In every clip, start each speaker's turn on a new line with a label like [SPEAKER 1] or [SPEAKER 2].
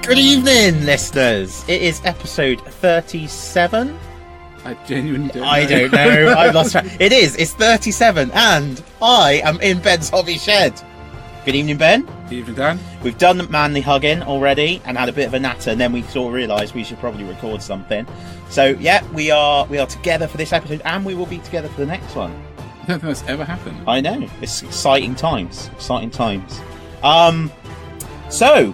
[SPEAKER 1] Good evening, listeners. It is episode 37.
[SPEAKER 2] I genuinely don't know.
[SPEAKER 1] I don't know. I've lost track. It is. It's 37, and I am in Ben's hobby shed. Good evening, Ben.
[SPEAKER 2] Good evening, Dan.
[SPEAKER 1] We've done the manly hugging already and had a bit of a natter, and then we sort of realised we should probably record something. So, yeah, we are together for this episode, and we will be together for the next one.
[SPEAKER 2] I don't think that's ever happened.
[SPEAKER 1] I know. It's exciting times. Exciting times. So,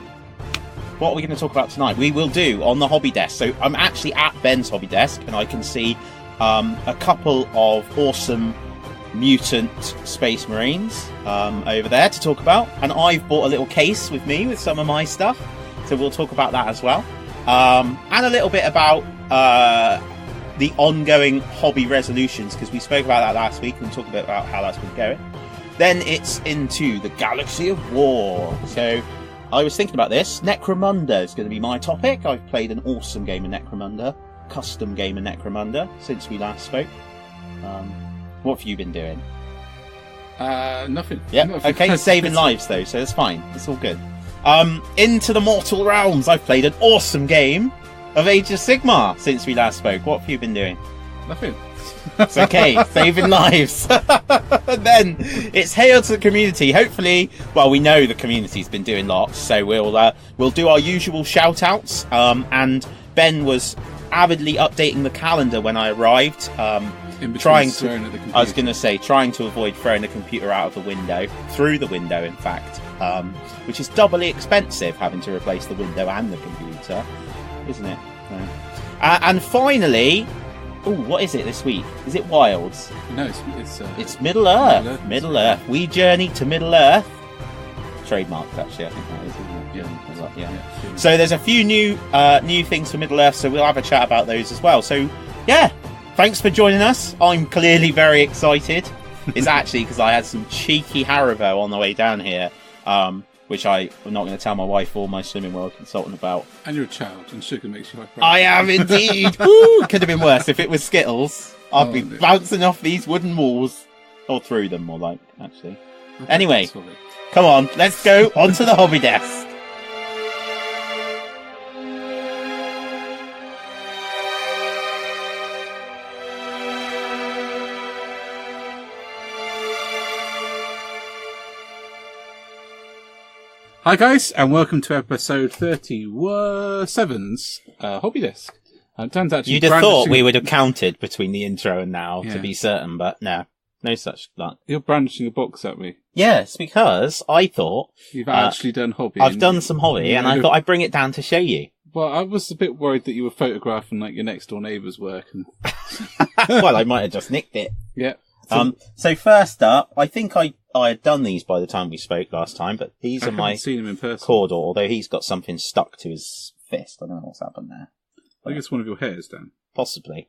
[SPEAKER 1] what are we going to talk about tonight? We will do on the hobby desk. So I'm actually at Ben's hobby desk, and I can see a couple of awesome mutant space marines over there to talk about. And I've bought a little case with me with some of my stuff, so we'll talk about that as well. And a little bit about the ongoing hobby resolutions, because we spoke about that last week, and we'll talk a bit about how that's been going. Then it's into the Galaxy of War. So I was thinking about this. Necromunda is going to be my topic. I've played an awesome game of Necromunda, custom game of Necromunda, since we last spoke. What have you been doing?
[SPEAKER 2] Nothing.
[SPEAKER 1] Yeah, okay, saving lives though, so it's fine. It's all good. Into the Mortal Realms, I've played an awesome game of Age of Sigmar since we last spoke. What have you been doing?
[SPEAKER 2] Nothing.
[SPEAKER 1] It's okay, saving lives. Then it's hail to the community. Hopefully, well, we know the community's been doing lots, so we'll do our usual shout outs. And Ben was avidly updating the calendar when I arrived. Trying to avoid throwing the computer out of the window, through the window, in fact, which is doubly expensive, having to replace the window and the computer, isn't it? And finally. Oh, what is it this week? Is it Wilds?
[SPEAKER 2] No,
[SPEAKER 1] it's Middle Earth. Middle Earth. We journey to Middle Earth. Trademarked, actually, I think that is, isn't it? Yeah. So there's a few new things for Middle Earth, so we'll have a chat about those as well. So, yeah, thanks for joining us. I'm clearly very excited. It's actually because I had some cheeky Haribo on the way down here, which I'm not going to tell my wife or my Slimming World consultant about.
[SPEAKER 2] And you're a child, and sugar makes you like
[SPEAKER 1] I am indeed. Woo! Could have been worse. If it was Skittles, I'd be bouncing off these wooden walls. Or through them, more like, actually. Okay, anyway, come on, let's go onto the hobby desk.
[SPEAKER 2] Hi guys, and welcome to episode 37's Hobby Desk. Dan's actually
[SPEAKER 1] You'd have thought we would have counted between the intro and now to be certain, but no such luck.
[SPEAKER 2] You're brandishing a box at me.
[SPEAKER 1] Yes, because I thought...
[SPEAKER 2] You've actually done hobby.
[SPEAKER 1] I've done some hobby, and I thought I'd bring it down to show you.
[SPEAKER 2] Well, I was a bit worried that you were photographing like your next door neighbour's work. And...
[SPEAKER 1] Well, I might have just nicked it.
[SPEAKER 2] Yeah.
[SPEAKER 1] So first up, I think I had done these by the time we spoke last time, but these are my
[SPEAKER 2] seen him in person.
[SPEAKER 1] Cawdor, although he's got something stuck to his fist. I don't know what's happened there.
[SPEAKER 2] I think it's one of your hairs, Dan.
[SPEAKER 1] Possibly.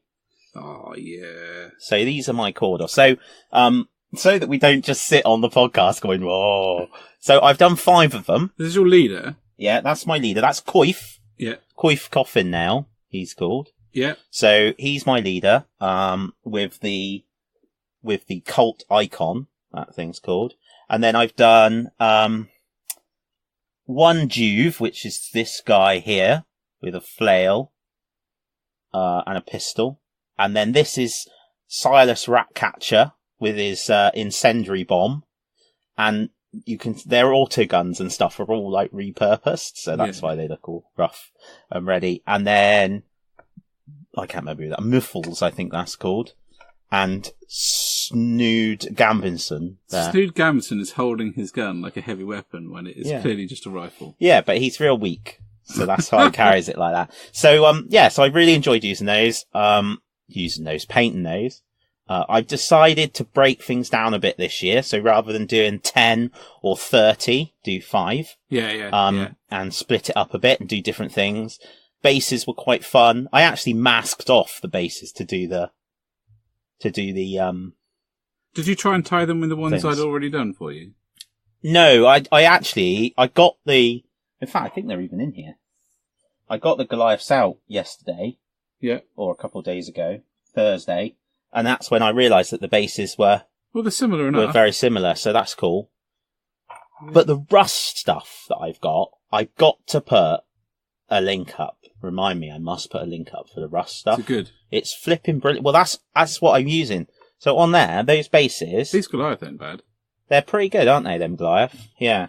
[SPEAKER 2] Oh, yeah.
[SPEAKER 1] So these are my Cawdor. So that we don't just sit on the podcast going, whoa. So I've done 5 of them.
[SPEAKER 2] This is your leader?
[SPEAKER 1] Yeah, that's my leader. That's Coif.
[SPEAKER 2] Yeah.
[SPEAKER 1] Coif Coffin now, he's called.
[SPEAKER 2] Yeah.
[SPEAKER 1] So he's my leader, with the cult icon, that thing's called. And then I've done, one Juve, which is this guy here, with a flail, and a pistol. And then this is Silas Ratcatcher, with his, incendiary bomb. And their auto guns and stuff are all like repurposed, so that's why they look all rough and ready. And then, I can't remember that, Muffles, I think that's called. And Snood Gambinson there.
[SPEAKER 2] Snood Gambinson is holding his gun like a heavy weapon when it is clearly just a rifle.
[SPEAKER 1] Yeah, but he's real weak. So that's why he carries it like that. So, so I really enjoyed using those, painting those. I've decided to break things down a bit this year. So rather than doing 10 or 30, do 5. And split it up a bit and do different things. Bases were quite fun. I actually masked off the bases to do the Did
[SPEAKER 2] you try and tie them with the ones I'd already done for you?
[SPEAKER 1] No, I got in fact, I think they're even in here. I got the Goliaths out yesterday.
[SPEAKER 2] Yeah.
[SPEAKER 1] Or a couple of days ago, Thursday. And that's when I realised that the bases were...
[SPEAKER 2] Well, they're similar enough.
[SPEAKER 1] Were very similar, so that's cool. But the rust stuff that I've got to put a link up. Remind me, I must put a link up for the Rust stuff.
[SPEAKER 2] It's good.
[SPEAKER 1] It's flipping brilliant. Well, that's what I'm using. So on there, those bases...
[SPEAKER 2] These Goliath ain't bad.
[SPEAKER 1] They're pretty good, aren't they, them Goliath? Yeah.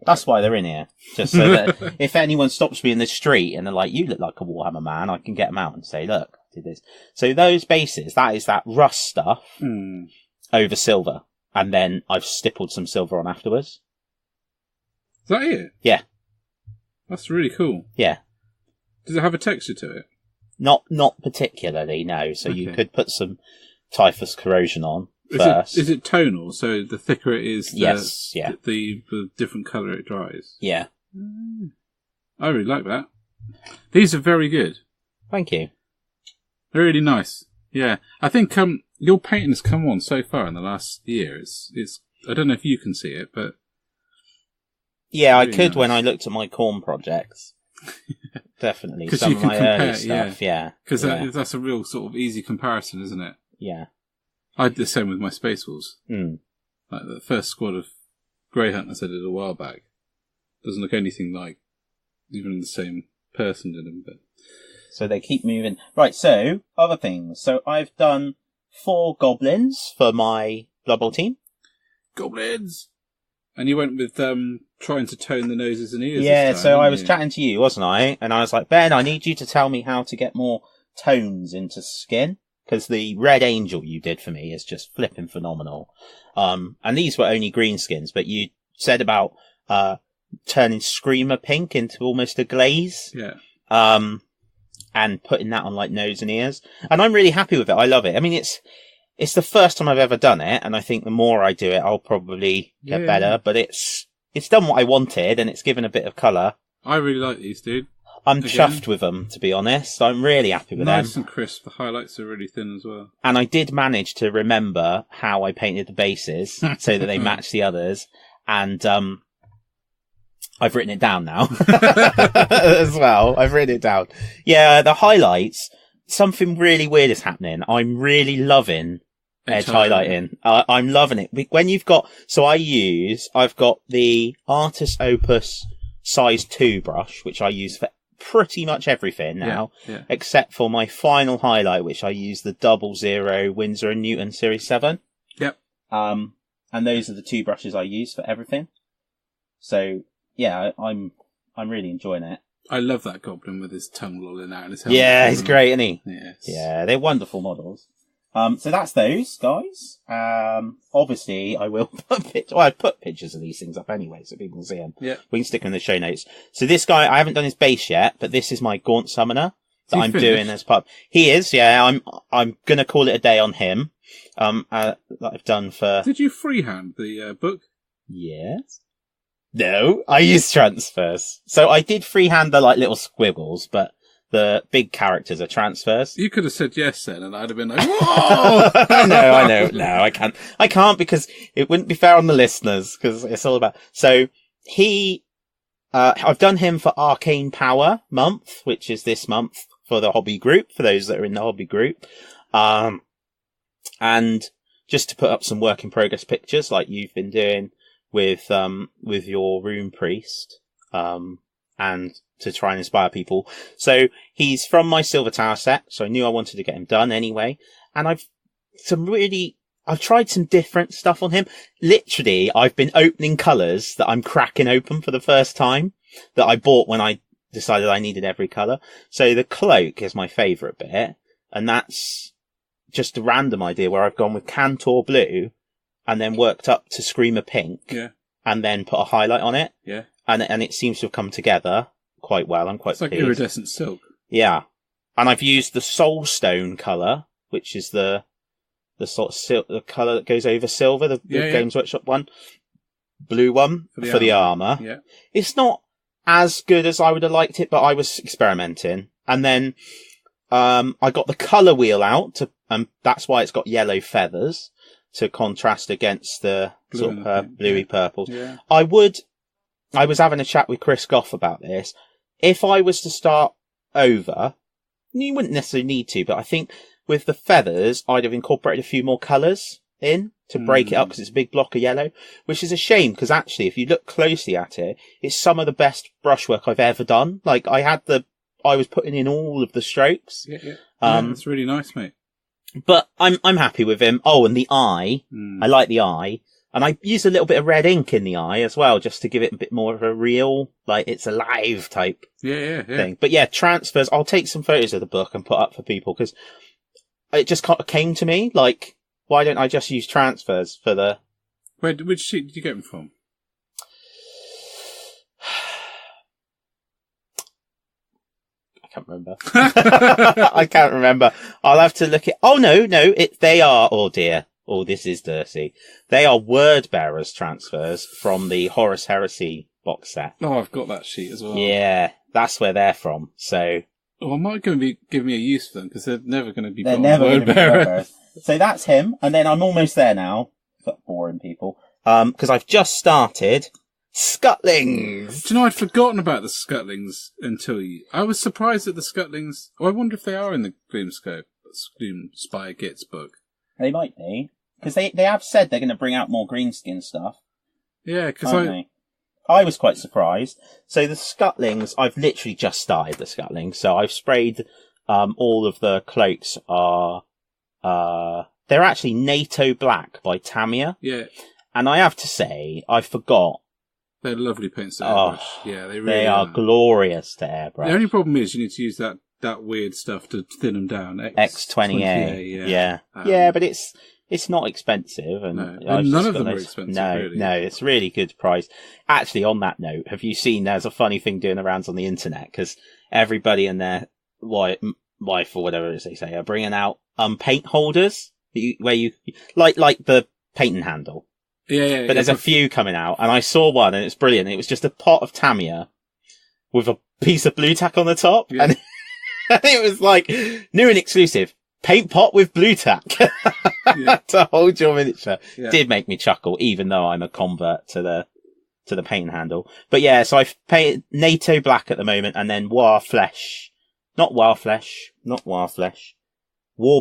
[SPEAKER 1] That's why they're in here. Just so that if anyone stops me in the street and they're like, you look like a Warhammer man, I can get them out and say, look, I did this. So those bases, that is that Rust stuff over silver. And then I've stippled some silver on afterwards.
[SPEAKER 2] Is that it?
[SPEAKER 1] Yeah.
[SPEAKER 2] That's really cool.
[SPEAKER 1] Yeah.
[SPEAKER 2] Does it have a texture to it?
[SPEAKER 1] Not particularly, no. So you could put some typhus corrosion on first.
[SPEAKER 2] Is it tonal? So the thicker it is, the different colour it dries?
[SPEAKER 1] Yeah.
[SPEAKER 2] I really like that. These are very good.
[SPEAKER 1] Thank you.
[SPEAKER 2] They're really nice. Yeah. I think your painting has come on so far in the last year. It's I don't know if you can see it, but...
[SPEAKER 1] Yeah, really I could nice. When I looked at my Khorne projects. Definitely. Some of my early stuff, yeah.
[SPEAKER 2] Because that's a real sort of easy comparison, isn't it?
[SPEAKER 1] Yeah.
[SPEAKER 2] I did the same with my Space Wolves.
[SPEAKER 1] Like
[SPEAKER 2] the first squad of Grey Hunters I did a while back. Doesn't look anything like even the same person did them, but...
[SPEAKER 1] So they keep moving. Right, so, other things. So I've done 4 goblins for my Blood Bowl team.
[SPEAKER 2] Goblins! And you went with trying to tone the noses and ears.
[SPEAKER 1] Yeah,
[SPEAKER 2] this time,
[SPEAKER 1] so I was chatting to you, wasn't I? And I was like, Ben, I need you to tell me how to get more tones into skin. Because the Red Angel you did for me is just flipping phenomenal. And these were only green skins, but you said about turning Screamer pink into almost a glaze.
[SPEAKER 2] Yeah.
[SPEAKER 1] And putting that on like nose and ears. And I'm really happy with it. I love it. I mean, it's the first time I've ever done it, and I think the more I do it, I'll probably get better. But it's done what I wanted, and it's given a bit of colour.
[SPEAKER 2] I really like these, dude.
[SPEAKER 1] I'm chuffed with them, to be honest. I'm really happy with them.
[SPEAKER 2] Nice and crisp. The highlights are really thin as well.
[SPEAKER 1] And I did manage to remember how I painted the bases so that they match the others. And I've written it down now as well. I've written it down. Yeah, the highlights. Something really weird is happening. I'm really loving edge highlighting. I'm loving it. When you've got, so I've got the Artist Opus size 2 brush, which I use for pretty much everything now, except for my final highlight, which I use the 00 Winsor & Newton Series 7.
[SPEAKER 2] Yep.
[SPEAKER 1] And those are the 2 brushes I use for everything. So yeah, I'm really enjoying it.
[SPEAKER 2] I love that goblin with his tongue lolling out and his helmet.
[SPEAKER 1] Yeah, he's great, isn't he?
[SPEAKER 2] Yes.
[SPEAKER 1] Yeah, they're wonderful models. So that's those guys. Obviously I will I put pictures of these things up anyway, so people can see them.
[SPEAKER 2] Yeah.
[SPEAKER 1] We can stick them in the show notes. So this guy, I haven't done his base yet, but this is my Gaunt summoner that I'm doing as part. He is, yeah. I'm gonna call it a day on him. That I've done for.
[SPEAKER 2] Did you freehand the book?
[SPEAKER 1] Yes. No, I used transfers. So I did freehand the like little squiggles, but the big characters are transfers.
[SPEAKER 2] You could have said yes then, and I'd have been like, whoa!
[SPEAKER 1] I know. No, I can't because it wouldn't be fair on the listeners because it's all about. So I've done him for Arcane Power month, which is this month for the hobby group, for those that are in the hobby group. And just to put up some work in progress pictures like you've been doing with your rune priest, and to try and inspire people. So he's from my Silver Tower set, so I knew I wanted to get him done anyway. And I've tried some different stuff on him. Literally, I've been opening colours that I'm cracking open for the first time that I bought when I decided I needed every colour. So the cloak is my favourite bit, and that's just a random idea where I've gone with Cantor blue and then worked up to Screamer pink, and then put a highlight on it.
[SPEAKER 2] Yeah.
[SPEAKER 1] And it seems to have come together quite well. I'm quite pleased.
[SPEAKER 2] It's like iridescent silk.
[SPEAKER 1] Yeah. And I've used the Soulstone colour, which is the sort of the colour that goes over silver, the Games Workshop one. Blue one for the armour.
[SPEAKER 2] Yeah.
[SPEAKER 1] It's not as good as I would have liked it, but I was experimenting. And then I got the colour wheel out, that's why it's got yellow feathers, to contrast against the sort of bluey purples.
[SPEAKER 2] Yeah.
[SPEAKER 1] I was having a chat with Chris Goff about this. If I was to start over, you wouldn't necessarily need to, but I think with the feathers, I'd have incorporated a few more colours in to break it up because it's a big block of yellow, which is a shame because actually, if you look closely at it, it's some of the best brushwork I've ever done. Like I had the I was putting in all of the strokes.
[SPEAKER 2] Yeah. That's really nice, mate.
[SPEAKER 1] But I'm happy with him. Oh, and the eye. I like the eye. And I used a little bit of red ink in the eye as well, just to give it a bit more of a real, like, it's alive type thing. But yeah, transfers. I'll take some photos of the book and put up for people, because it just kind of came to me, like, why don't I just use transfers for the...
[SPEAKER 2] Which sheet did you get them from?
[SPEAKER 1] I can't remember. I can't remember. I'll have to look at... Oh, no, they are... Oh, dear. Oh, this is dirty. They are Word Bearers transfers from the Horus Heresy box set.
[SPEAKER 2] Oh, I've got that sheet as well.
[SPEAKER 1] Yeah, that's where they're from. So...
[SPEAKER 2] Oh, I might going to be giving me a use for them, because they're never going to be
[SPEAKER 1] Word Bearers. So that's him, and then I'm almost there now. Stop boring people. Because I've just started Scuttlings.
[SPEAKER 2] Do you know, I'd forgotten about the Scuttlings until you... I was surprised at the Scuttlings. Oh, I wonder if they are in the Gloom Spire Gits book.
[SPEAKER 1] They might be. Because they have said they're going to bring out more greenskin stuff.
[SPEAKER 2] Yeah, because
[SPEAKER 1] I was quite surprised. So the Scuttlings, I've literally just started the Scuttlings. So I've sprayed all of the cloaks are... they're actually NATO Black by Tamiya.
[SPEAKER 2] Yeah.
[SPEAKER 1] And I have to say, I forgot.
[SPEAKER 2] They're lovely paints to airbrush. Yeah, they really
[SPEAKER 1] are. glorious to airbrush.
[SPEAKER 2] The only problem is you need to use that weird stuff to thin them down.
[SPEAKER 1] X20A. Yeah, but it's not expensive. And
[SPEAKER 2] none of them are expensive, really.
[SPEAKER 1] No, it's really good price. Actually, on that note, have you seen there's a funny thing doing around on the internet? Because everybody and their wife or whatever it is they say are bringing out paint holders where you like the painting handle.
[SPEAKER 2] Yeah.
[SPEAKER 1] But there's a few coming out, and I saw one, and it's brilliant. It was just a pot of Tamiya with a piece of blue tack on the top, and it was like new and exclusive paint pot with blue tack to hold your miniature. Yeah. Did make me chuckle, even though I'm a convert to the painting handle. But yeah, so I've painted NATO Black at the moment, and then War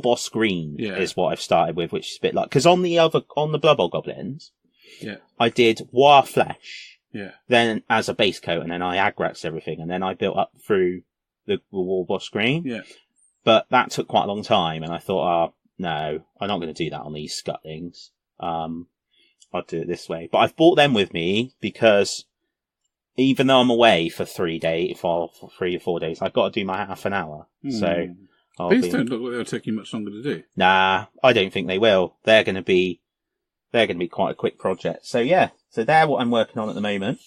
[SPEAKER 1] Boss Green is what I've started with, which is a bit like, because on the Blood Bowl Goblins, I did War Flesh, then as a base coat, and then I Agrax everything, and then I built up through the War Boss Green. Yeah. But that took quite a long time, and I thought, no, I'm not going to do that on these Scuttlings. I'll do it this way. But I've brought them with me because even though I'm away for 3 or 4 days, I've got to do my half an hour. So
[SPEAKER 2] these don't look like they'll take you much longer to do.
[SPEAKER 1] Nah, I don't think they will. They're going to be quite a quick project. So yeah, so they're what I'm working on at the moment.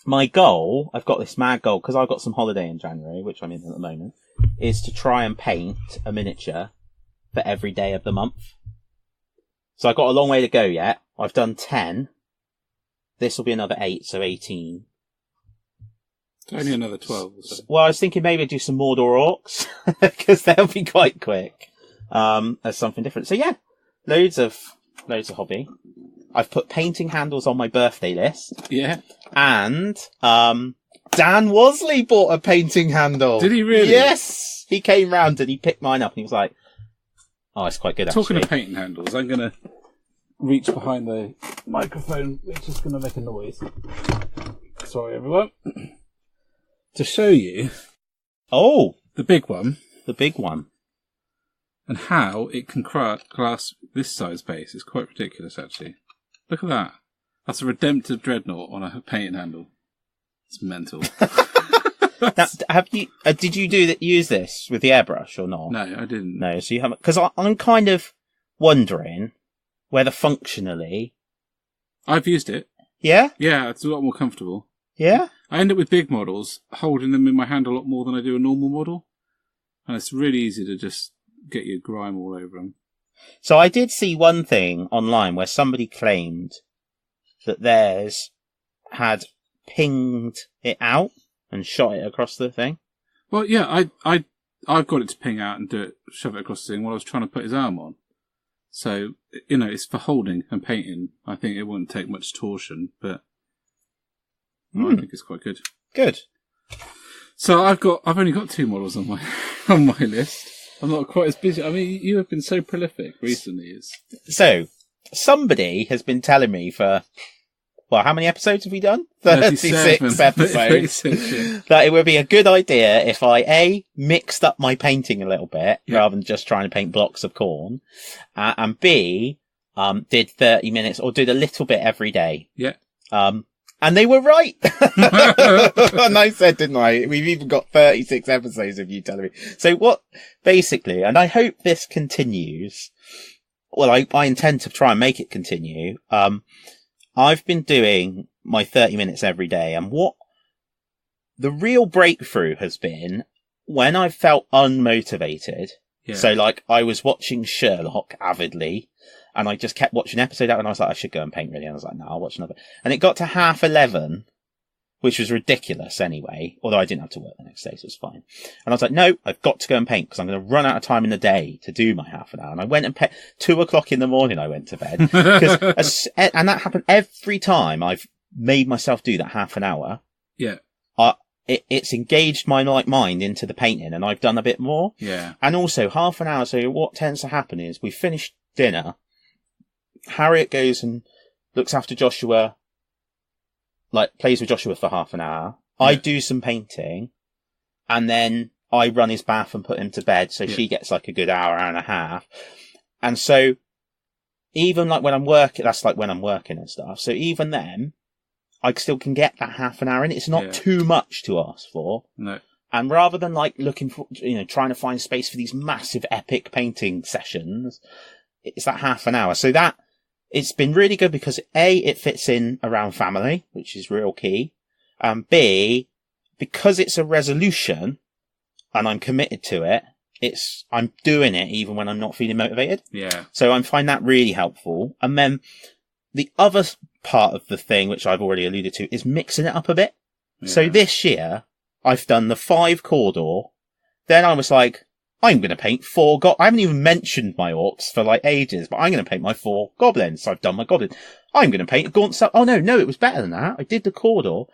[SPEAKER 1] My goal, I've got this mad goal, because I've got some holiday in January, which I'm in at the moment, is to try and paint a miniature for every day of the month. So I've got a long way to go yet. I've done 10. This will be another 8, so 18.
[SPEAKER 2] It's only another 12. So.
[SPEAKER 1] Well, I was thinking maybe I'd do some Mordor Orcs, because they'll be quite quick, as something different. So yeah, loads of hobby. I've put painting handles on my birthday list.
[SPEAKER 2] Yeah.
[SPEAKER 1] And, Dan Wasley bought a painting handle.
[SPEAKER 2] Did he really?
[SPEAKER 1] Yes! He came round and he picked mine up and he was like, oh, it's quite good actually.
[SPEAKER 2] Talking of painting handles, I'm going to reach behind the microphone, which is going to make a noise. Sorry, everyone. To show you.
[SPEAKER 1] Oh!
[SPEAKER 2] The big one.
[SPEAKER 1] The big one.
[SPEAKER 2] And how it can clasp this size base. It's quite ridiculous, actually. Look at that. That's a redemptor dreadnought on a painting handle. It's mental.
[SPEAKER 1] Now, did you use this with the airbrush or not?
[SPEAKER 2] No, I didn't.
[SPEAKER 1] No, so you haven't, because I'm kind of wondering whether functionally.
[SPEAKER 2] I've used it.
[SPEAKER 1] Yeah?
[SPEAKER 2] Yeah, it's a lot more comfortable.
[SPEAKER 1] Yeah?
[SPEAKER 2] I end up with big models, holding them in my hand a lot more than I do a normal model. And it's really easy to just get your grime all over them.
[SPEAKER 1] So I did see one thing online where somebody claimed that theirs had pinged it out and shot it across the thing.
[SPEAKER 2] Well, yeah, I've got it to ping out and shove it across the thing while I was trying to put his arm on. So, it's for holding and painting. I think it wouldn't take much torsion, but I think it's quite good.
[SPEAKER 1] Good.
[SPEAKER 2] So I've only got 2 models on my list. I'm not quite as busy. I mean, you have been so prolific recently.
[SPEAKER 1] So, somebody has been telling me for, well, how many episodes have we done?
[SPEAKER 2] 36
[SPEAKER 1] episodes.
[SPEAKER 2] 36, yeah.
[SPEAKER 1] That it would be a good idea if I, mixed up my painting a little bit,
[SPEAKER 2] Yeah.
[SPEAKER 1] rather than just trying to paint blocks of Khorne, and B, did 30 minutes or did a little bit every day.
[SPEAKER 2] Yeah.
[SPEAKER 1] And they were right. And I said, didn't I? We've even got 36 episodes of you telling me. So what, basically, and I hope this continues. Well, I intend to try and make it continue. I've been doing my 30 minutes every day, and what the real breakthrough has been when I felt unmotivated.
[SPEAKER 2] Yeah.
[SPEAKER 1] So like I was watching Sherlock avidly, and I just kept watching episode out, and I was like, I should go and paint really. And I was like, no, I'll watch another. And it got to 11:30, which was ridiculous anyway, although I didn't have to work the next day, so it was fine. And I was like, no, I've got to go and paint because I'm going to run out of time in the day to do my half an hour. And I went and 2:00 in the morning, I went to bed. And that happened every time I've made myself do that half an hour.
[SPEAKER 2] Yeah.
[SPEAKER 1] It's engaged my mind into the painting, and I've done a bit more.
[SPEAKER 2] Yeah.
[SPEAKER 1] And also half an hour. So what tends to happen is we finish dinner. Harriet goes and looks after Joshua, like plays with Joshua for half an hour. Yeah. I do some painting, and then I run his bath and put him to bed. So she gets like a good hour and a half. And so even like when I'm working, that's like when I'm working and stuff. So even then, I still can get that half an hour in. It's not too much to ask for. No. And rather than like looking for, trying to find space for these massive epic painting sessions, it's that half an hour. So that, it's been really good because A, it fits in around family, which is real key. And B, because it's a resolution and I'm committed to it, I'm doing it even when I'm not feeling motivated.
[SPEAKER 2] Yeah.
[SPEAKER 1] So I find that really helpful. And then the other part of the thing, which I've already alluded to, is mixing it up a bit. Yeah. So this year, I've done the 5 Cawdor. Then I was like, I'm going to paint 4 I haven't even mentioned my orcs for like ages, but I'm going to paint my 4 goblins. So I've done my goblin. I'm going to paint a Gaunt Oh, no, it was better than that. I did the Cawdor.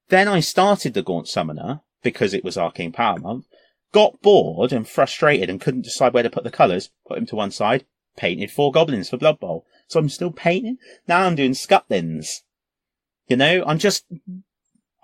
[SPEAKER 1] Then I started the Gaunt Summoner because it was Arcane Power Month. Got bored and frustrated and couldn't decide where to put the colours. Put them to one side. Painted 4 goblins for Blood Bowl. So I'm still painting. Now I'm doing scuttlings.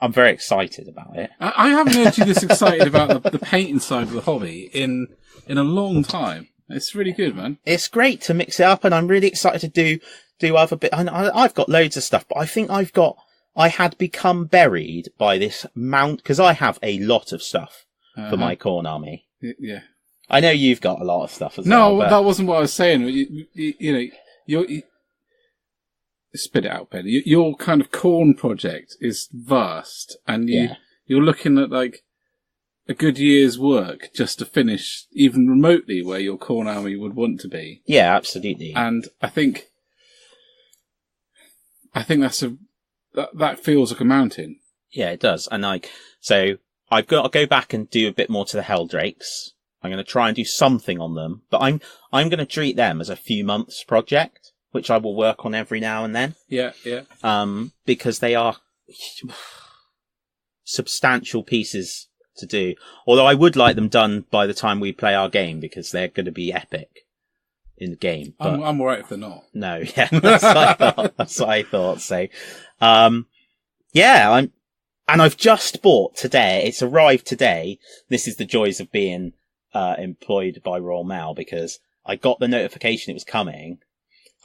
[SPEAKER 1] I'm very excited about it.
[SPEAKER 2] I haven't heard you this excited about the painting side of the hobby in a long time. It's really good, man.
[SPEAKER 1] It's great to mix it up, and I'm really excited to do other bits. I've got loads of stuff, but I think I had become buried by this mount, because I have a lot of stuff for my Khorne army.
[SPEAKER 2] Yeah.
[SPEAKER 1] I know you've got a lot of stuff as well.
[SPEAKER 2] No, that wasn't what I was saying. You spit it out, Ben. Your kind of Khorne project is vast, and you're looking at like a good year's work just to finish even remotely where your Khorne army would want to be.
[SPEAKER 1] Yeah, absolutely.
[SPEAKER 2] And I think that feels like a mountain.
[SPEAKER 1] Yeah, it does. And so I've got to go back and do a bit more to the Helldrakes. I'm going to try and do something on them, but I'm going to treat them as a few months project, which I will work on every now and then.
[SPEAKER 2] Yeah.
[SPEAKER 1] Because they are substantial pieces to do. Although I would like them done by the time we play our game, because they're going to be epic in the game. But
[SPEAKER 2] I'm alright if they're not.
[SPEAKER 1] No, yeah, that's what I thought. So, and I've just bought today. It's arrived today. This is the joys of being employed by Royal Mail, because I got the notification it was coming,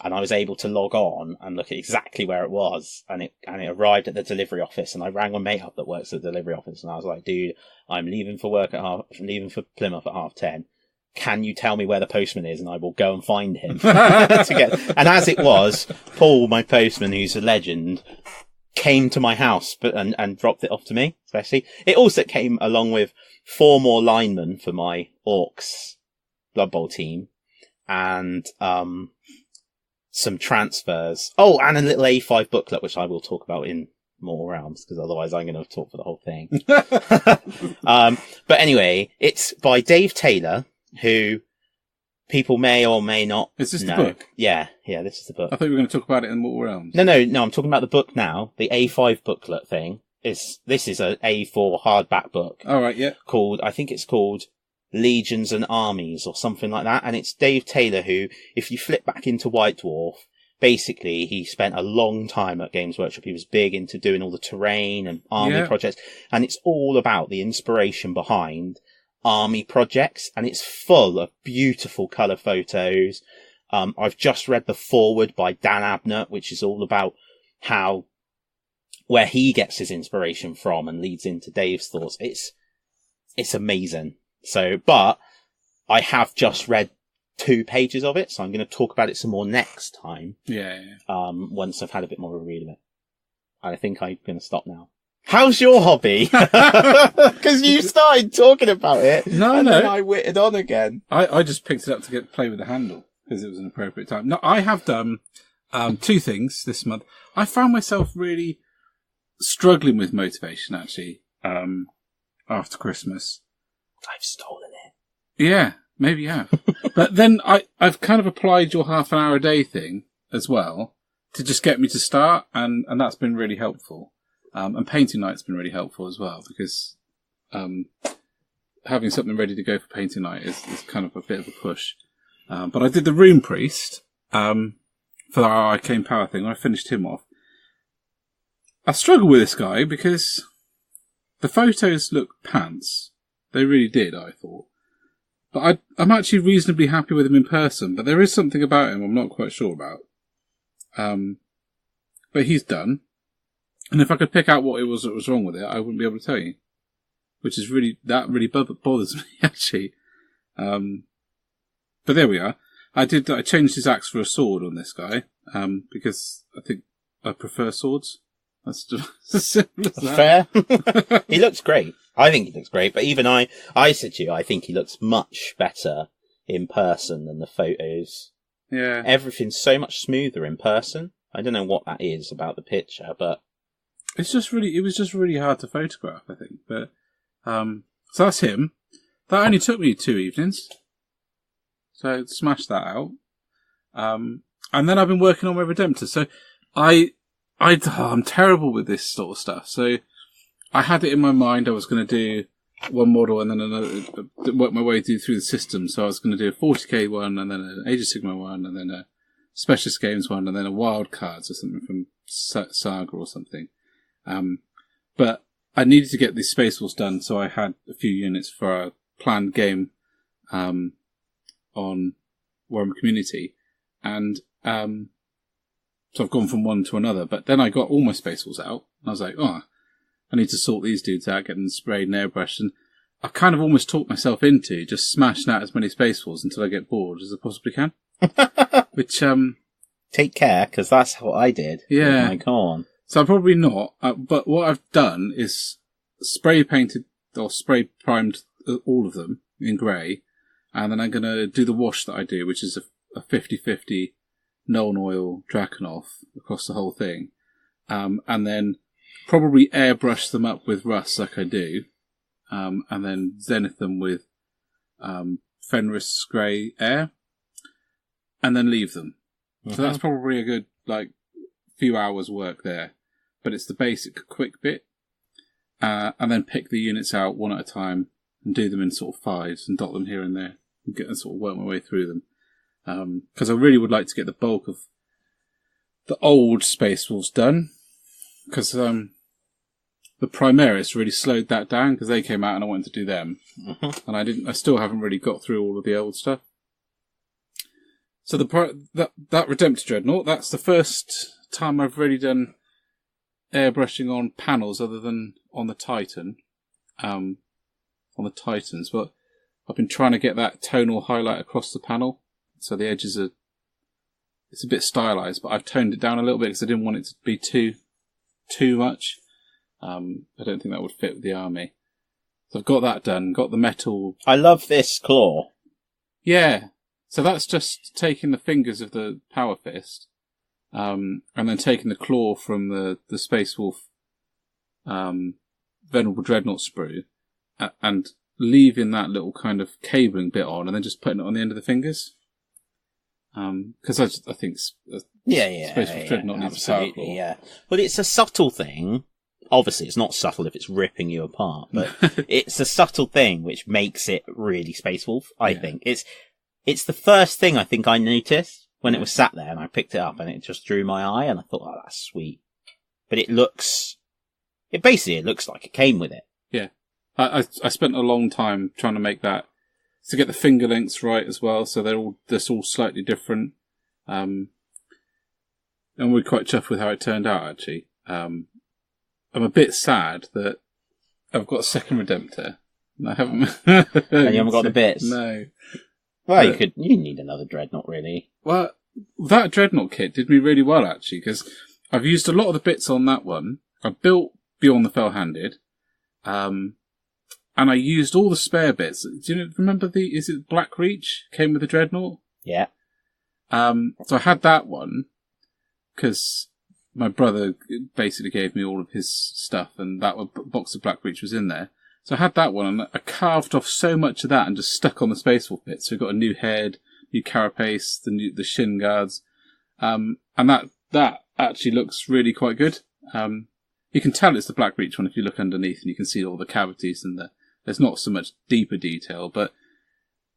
[SPEAKER 1] and I was able to log on and look at exactly where it was, and it arrived at the delivery office, and I rang my mate up that works at the delivery office, and I was like, dude, I'm leaving for Plymouth at 10:30. Can you tell me where the postman is, and I will go and find him. And as it was, Paul, my postman, who's a legend, came to my house and dropped it off to me, especially. It also came along with 4 more linemen for my Orcs Blood Bowl team, and some transfers. Oh, and a little A5 booklet, which I will talk about in more realms, because otherwise I'm going to talk for the whole thing. But anyway, it's by Dave Taylor, who people may or may not know.
[SPEAKER 2] Is this the book?
[SPEAKER 1] Yeah, this is the book.
[SPEAKER 2] I thought you were going to talk about it in Mortal Realms.
[SPEAKER 1] No, I'm talking about the book now. The A5 booklet thing. This is an A4 hardback book.
[SPEAKER 2] All right, yeah.
[SPEAKER 1] I think it's called Legions and Armies or something like that. And it's Dave Taylor who, if you flip back into White Dwarf, basically he spent a long time at Games Workshop. He was big into doing all the terrain and army projects, and it's all about the inspiration behind army projects, and it's full of beautiful colour photos. I've just read the foreword by Dan Abnett, which is all about where he gets his inspiration from and leads into Dave's thoughts. It's amazing. So, but I have just read 2 pages of it, so I'm going to talk about it some more next time.
[SPEAKER 2] Yeah.
[SPEAKER 1] Once I've had a bit more of a read of it. I think I'm going to stop now. How's your hobby? Because you started talking about it.
[SPEAKER 2] No.
[SPEAKER 1] Then I witted on again.
[SPEAKER 2] I just picked it up to play with the handle because it was an appropriate time. No, I have done 2 things this month. I found myself really struggling with motivation, actually, after Christmas.
[SPEAKER 1] I've stolen it.
[SPEAKER 2] Yeah, maybe you have. But then I've kind of applied your half an hour a day thing as well to just get me to start, and that's been really helpful. And painting night's been really helpful as well, because having something ready to go for painting night is kind of a bit of a push. But I did the Rune Priest for the Arcane Power thing. When I finished him off, I struggle with this guy because the photos look pants. They really did, I thought. But I'm actually reasonably happy with him in person, but there is something about him I'm not quite sure about. But he's done. And if I could pick out what it was that was wrong with it, I wouldn't be able to tell you. Which is really bothers me, actually. But there we are. I changed his axe for a sword on this guy, because I think I prefer swords. That's just as simple as that.
[SPEAKER 1] Fair. He looks great. I think he looks great, but even I said to you, I think he looks much better in person than the photos.
[SPEAKER 2] Yeah.
[SPEAKER 1] Everything's so much smoother in person. I don't know what that is about the picture, but
[SPEAKER 2] it was just really hard to photograph, I think. But, so that's him. That only took me 2 evenings. So smashed that out. And then I've been working on my Redemptor. So I'm terrible with this sort of stuff. So I had it in my mind I was going to do one model and then another, work my way through the system. So I was going to do a 40k one, and then an Age of Sigmar one, and then a Specialist Games one, and then a Wild Cards or something from Saga or something. But I needed to get these Space Wolves done, so I had a few units for a planned game on Warhammer Community. And so I've gone from one to another. But then I got all my Space Wolves out, and I was like, I need to sort these dudes out, get them sprayed and airbrushed. And I kind of almost talked myself into just smashing out as many Space Wolves until I get bored as I possibly can. Which,
[SPEAKER 1] take care, because that's what I did.
[SPEAKER 2] Yeah.
[SPEAKER 1] With my Khorne.
[SPEAKER 2] So I'm probably not, but what I've done is spray painted or spray primed all of them in grey, and then I'm going to do the wash that I do, which is a 50-50 Nuln Oil Drakenhof across the whole thing, and then probably airbrush them up with rust like I do, and then zenith them with Fenris Grey Air, and then leave them. Mm-hmm. So that's probably a good, few hours work there. But it's the basic quick bit. And then pick the units out one at a time and do them in sort of 5s and dot them here and there and sort of work my way through them. Because I really would like to get the bulk of the old Space Wolves done. Because the Primaris really slowed that down because they came out and I wanted to do them. Mm-hmm. And I still haven't really got through all of the old stuff. So that Redemptor Dreadnought, that's the first time I've really done airbrushing on panels other than on the Titan, on the Titans. But I've been trying to get that tonal highlight across the panel, so the edges it's a bit stylized, but I've toned it down a little bit because I didn't want it to be too much. I don't think that would fit with the army. So I've got that done, got the metal.
[SPEAKER 1] I love this claw.
[SPEAKER 2] Yeah. So that's just taking the fingers of the Power Fist, and then taking the claw from the Space Wolf Venerable Dreadnought sprue, and leaving that little kind of cabling bit on, and then just putting it on the end of the fingers. Because I think Space Wolf Dreadnought needs a power claw.
[SPEAKER 1] Yeah. Well, it's a subtle thing. Obviously, it's not subtle if it's ripping you apart, but it's a subtle thing which makes it really Space Wolf, I think. It's the first thing I think I noticed when it was sat there, and I picked it up, and it just drew my eye, and I thought, oh, that's sweet. But it looks like it came with it.
[SPEAKER 2] Yeah. I spent a long time trying to make that, to get the finger lengths right as well, so they're all slightly different. And we're quite chuffed with how it turned out, actually. I'm a bit sad that I've got a second redemptor. And I haven't.
[SPEAKER 1] And you haven't got the bits?
[SPEAKER 2] No.
[SPEAKER 1] Well, you need another dreadnought, really.
[SPEAKER 2] Well, that dreadnought kit did me really well, actually, because I've used a lot of the bits on that one. I built Beyond the Fell-Handed, and I used all the spare bits. Do you remember is it Black Reach came with the dreadnought?
[SPEAKER 1] Yeah.
[SPEAKER 2] So I had that one, because my brother basically gave me all of his stuff, and that box of Black Reach was in there. So I had that one, and I carved off so much of that and just stuck on the Space Wolf bit. So we got a new head, new carapace, the shin guards, and that actually looks really quite good. You can tell it's the Black Reach one if you look underneath, and you can see all the cavities, and there's not so much deeper detail. But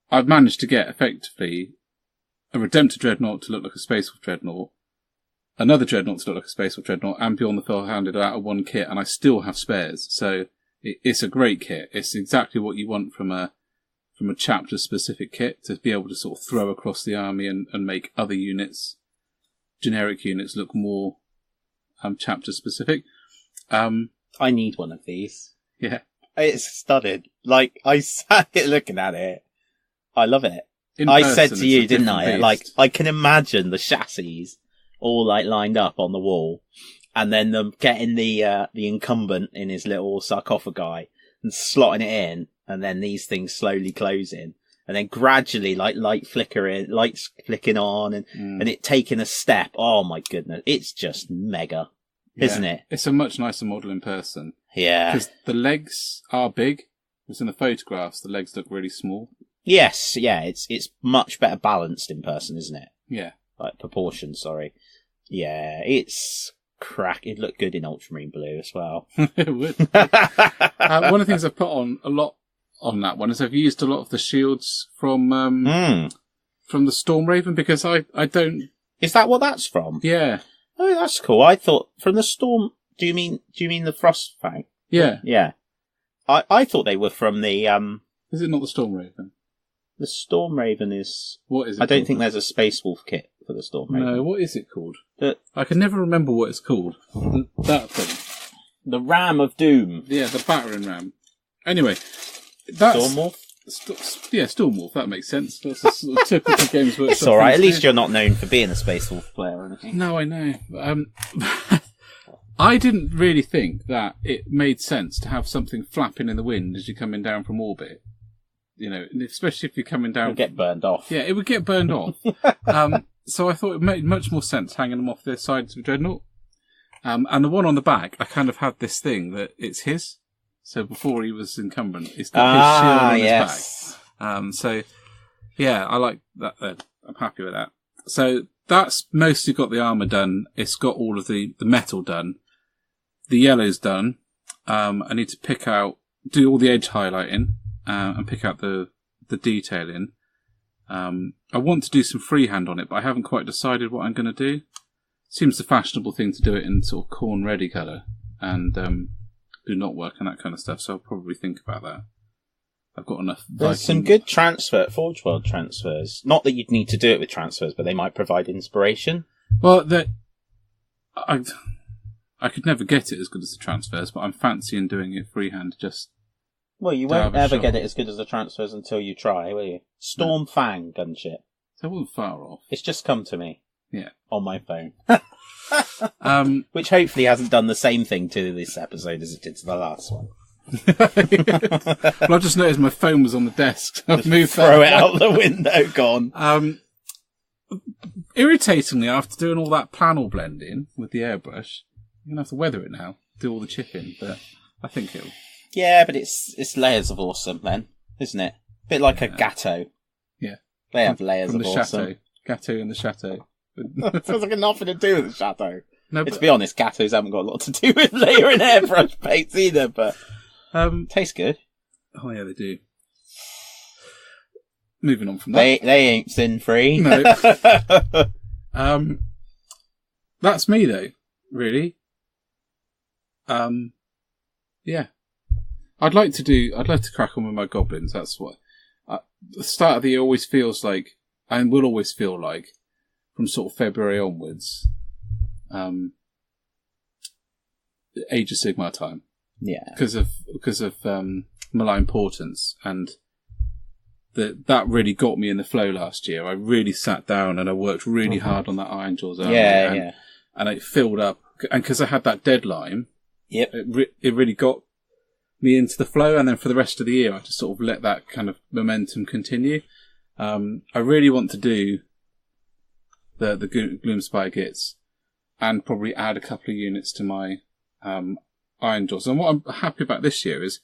[SPEAKER 2] I've managed to get effectively a Redemptor Dreadnought to look like a Space Wolf Dreadnought, another Dreadnought to look like a Space Wolf Dreadnought, and Beyond the Fell-Handed out of one kit, and I still have spares. So it's a great kit. It's exactly what you want from a chapter-specific kit, to be able to sort of throw across the army and make other units, generic units, look more chapter-specific.
[SPEAKER 1] I need one of these.
[SPEAKER 2] Yeah.
[SPEAKER 1] It's stunning. Like, I sat here looking at it. I love it.
[SPEAKER 2] I
[SPEAKER 1] said to you, didn't I? Beast. Like, I can imagine the chassis all like lined up on the wall, and then them getting the incumbent in his little sarcophagi and slotting it in, and then these things slowly closing, and then gradually lights flicking on, and it taking a step. Oh my goodness, it's just mega, isn't it?
[SPEAKER 2] It's a much nicer model in person.
[SPEAKER 1] Yeah,
[SPEAKER 2] because the legs are big. Because in the photographs, the legs look really small.
[SPEAKER 1] Yes, yeah, it's much better balanced in person, isn't it?
[SPEAKER 2] Yeah,
[SPEAKER 1] like proportion. Sorry. Yeah, it's crack. It'd look good in ultramarine blue as well.
[SPEAKER 2] It would. One of the things I've put on a lot on that one is I've used a lot of the shields from the Storm Raven, because I don't.
[SPEAKER 1] Is that what that's from?
[SPEAKER 2] Yeah.
[SPEAKER 1] Oh, that's cool. I thought from the Storm. Do you mean the Frost Fang?
[SPEAKER 2] Yeah.
[SPEAKER 1] Yeah. I thought they were from the
[SPEAKER 2] Is it not the Storm Raven?
[SPEAKER 1] The Storm Raven is.
[SPEAKER 2] What is it?
[SPEAKER 1] I don't think there's a Space Wolf kit for the Storm Raven.
[SPEAKER 2] No, what is it called? I can never remember what it's called. That thing.
[SPEAKER 1] The Ram of Doom.
[SPEAKER 2] Yeah, the battering ram. Anyway, that's...
[SPEAKER 1] Stormwolf?
[SPEAKER 2] Stormwolf, that makes sense. That's a sort of typical Games Workshop.
[SPEAKER 1] It's alright, at least you're not known for being a Space Wolf player or anything.
[SPEAKER 2] No, I know. I didn't really think that it made sense to have something flapping in the wind as you're coming down from orbit. You know, especially if you're coming down...
[SPEAKER 1] It would get burned off.
[SPEAKER 2] Yeah, it would get burned off. So I thought it made much more sense hanging them off the sides of the Dreadnought. And the one on the back, I kind of had this thing that it's his. So before he was incumbent, he's got his shield on his back. So, yeah, I like that. I'm happy with that. So that's mostly got the armour done. It's got all of the metal done. The yellow's done. I need to do all the edge highlighting. And pick out the detailing. I want to do some freehand on it, but I haven't quite decided what I'm going to do. Seems the fashionable thing to do it in sort of Khorne ready colour, and do not work and that kind of stuff, so I'll probably think about that. I've got enough.
[SPEAKER 1] There's some good Forge World transfers. Not that you'd need to do it with transfers, but they might provide inspiration.
[SPEAKER 2] Well, I could never get it as good as the transfers, but I'm fancying doing it freehand just...
[SPEAKER 1] Well, you won't ever get it as good as the transfers until you try, will you? Storm Fang gunship.
[SPEAKER 2] So it wasn't far off.
[SPEAKER 1] It's just come to me.
[SPEAKER 2] Yeah.
[SPEAKER 1] On my phone. Which hopefully hasn't done the same thing to this episode as it did to the last one.
[SPEAKER 2] Well, I just noticed my phone was on the desk. I've moved
[SPEAKER 1] throw it out the window, gone.
[SPEAKER 2] Irritatingly, after doing all that panel blending with the airbrush, you're going to have to weather it now, do all the chipping, but I think it'll...
[SPEAKER 1] Yeah, but it's layers of awesome then, isn't it? A bit like a Gatto.
[SPEAKER 2] Yeah.
[SPEAKER 1] They have layers of awesome.
[SPEAKER 2] Chateau. Gatto in the Chateau.
[SPEAKER 1] Sounds like nothing to do with the Chateau.
[SPEAKER 2] No,
[SPEAKER 1] to be honest, Gattos haven't got a lot to do with layering airbrush paints either, but tastes good.
[SPEAKER 2] Oh yeah, they do. moving on from that.
[SPEAKER 1] They ain't sin free.
[SPEAKER 2] No. That's me though, really. Yeah. I'd like to crack on with my goblins. That's what the start of the year always feels like, and will always feel like, from sort of February onwards. Age of Sigmar time.
[SPEAKER 1] Yeah.
[SPEAKER 2] Because of Malign Portents, and that really got me in the flow last year. I really sat down and I worked really hard on that Iron Jaws army.
[SPEAKER 1] Yeah.
[SPEAKER 2] And it filled up, and because I had that deadline,
[SPEAKER 1] Yep.
[SPEAKER 2] it really got me into the flow, and then for the rest of the year I just sort of let that kind of momentum continue. I really want to do the Gloomspire Gits and probably add a couple of units to my Iron Jaws. And what I'm happy about this year is,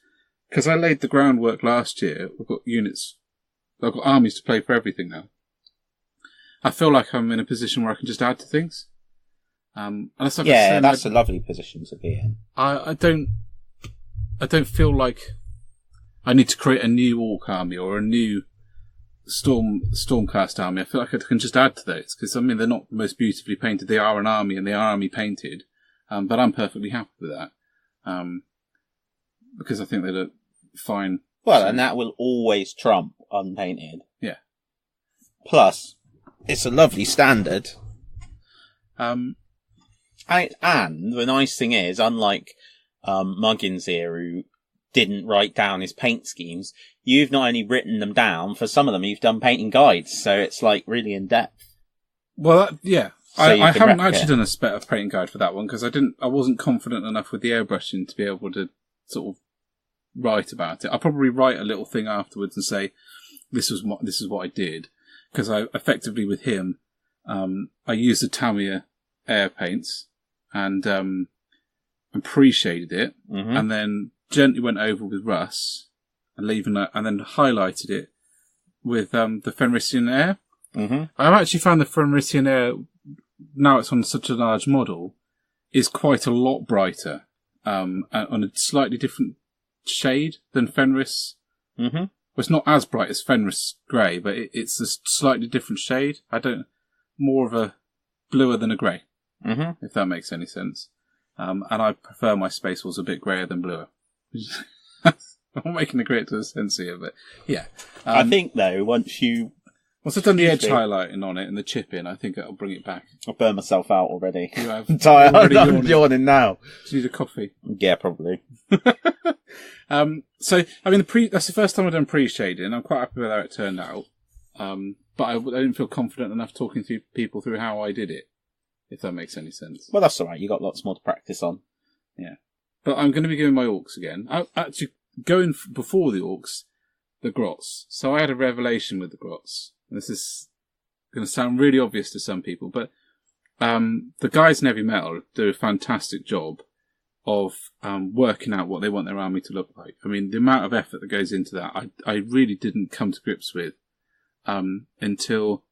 [SPEAKER 2] because I laid the groundwork last year, I've got armies to play for everything now. I feel like I'm in a position where I can just add to things. And that's like
[SPEAKER 1] that's a lovely position to be in.
[SPEAKER 2] I don't feel like I need to create a new Orc army or a new Stormcast army. I feel like I can just add to those, because they're not the most beautifully painted. They are an army, and they are army painted, but I'm perfectly happy with that, because I think they look fine.
[SPEAKER 1] Well, and that will always trump unpainted.
[SPEAKER 2] Yeah.
[SPEAKER 1] Plus, it's a lovely standard. And the nice thing is, unlike Muggins here, who didn't write down his paint schemes, you've not only written them down, for some of them you've done painting guides, so it's like really in depth.
[SPEAKER 2] Well, yeah.
[SPEAKER 1] So
[SPEAKER 2] I haven't actually done a better painting guide for that one, because I wasn't confident enough with the airbrushing to be able to sort of write about it. I'll probably write a little thing afterwards and say, this is what I did, because I effectively with him, I used the Tamiya air paints and pre-shaded it, and then gently went over with Russ and and then highlighted it with the Fenrisian air. I've actually found the Fenrisian air, now it's on such a large model, is quite a lot brighter, on a slightly different shade than Fenris. Well, it's not as bright as Fenris grey, but it's a slightly different shade. More of a bluer than a grey, if that makes any sense. And I prefer my Space Wolves a bit greyer than bluer. I'm making a great sense here, but yeah.
[SPEAKER 1] I think though, once
[SPEAKER 2] I've done the edge highlighting on it and the chipping, I think it'll bring it back.
[SPEAKER 1] I'll burn myself out already.
[SPEAKER 2] You have.
[SPEAKER 1] I'm tired. I'm yawning now.
[SPEAKER 2] Do you need a coffee?
[SPEAKER 1] Yeah, probably.
[SPEAKER 2] So, that's the first time I've done pre-shading. I'm quite happy with how it turned out. But I didn't feel confident enough talking to people through how I did it, if that makes any sense.
[SPEAKER 1] Well, that's alright. You got lots more to practice on.
[SPEAKER 2] Yeah. But I'm going to be doing my Orcs again. Actually, going before the Orcs, the Grots. So I had a revelation with the Grots. This is going to sound really obvious to some people, but the guys in Heavy Metal do a fantastic job of working out what they want their army to look like. I mean, the amount of effort that goes into that, I really didn't come to grips with until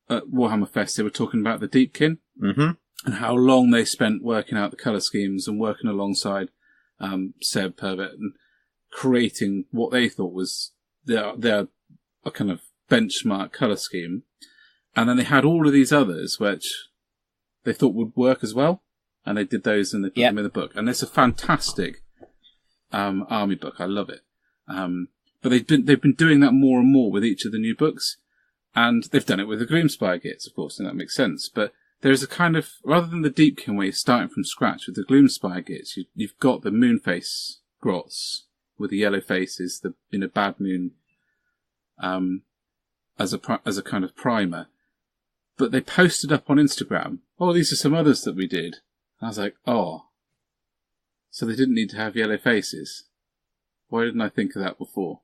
[SPEAKER 2] at Warhammer Fest they were talking about the Deepkin and how long they spent working out the colour schemes and working alongside Seb Pervert and creating what they thought was their kind of benchmark colour scheme. And then they had all of these others which they thought would work as well, and they did those and they put them in the book. And it's a fantastic army book. I love it. But they've been doing that more and more with each of the new books, and they've done it with the Gloomspire Gits, of course, and that makes sense. But there's a kind of, rather than the Deepkin where you're starting from scratch with the Gloomspire Gits, you've got the Moonface Grots with the yellow faces, the Bad Moon, as a kind of primer. But they posted up on Instagram, oh, these are some others that we did. And I was like, oh, so they didn't need to have yellow faces. Why didn't I think of that before?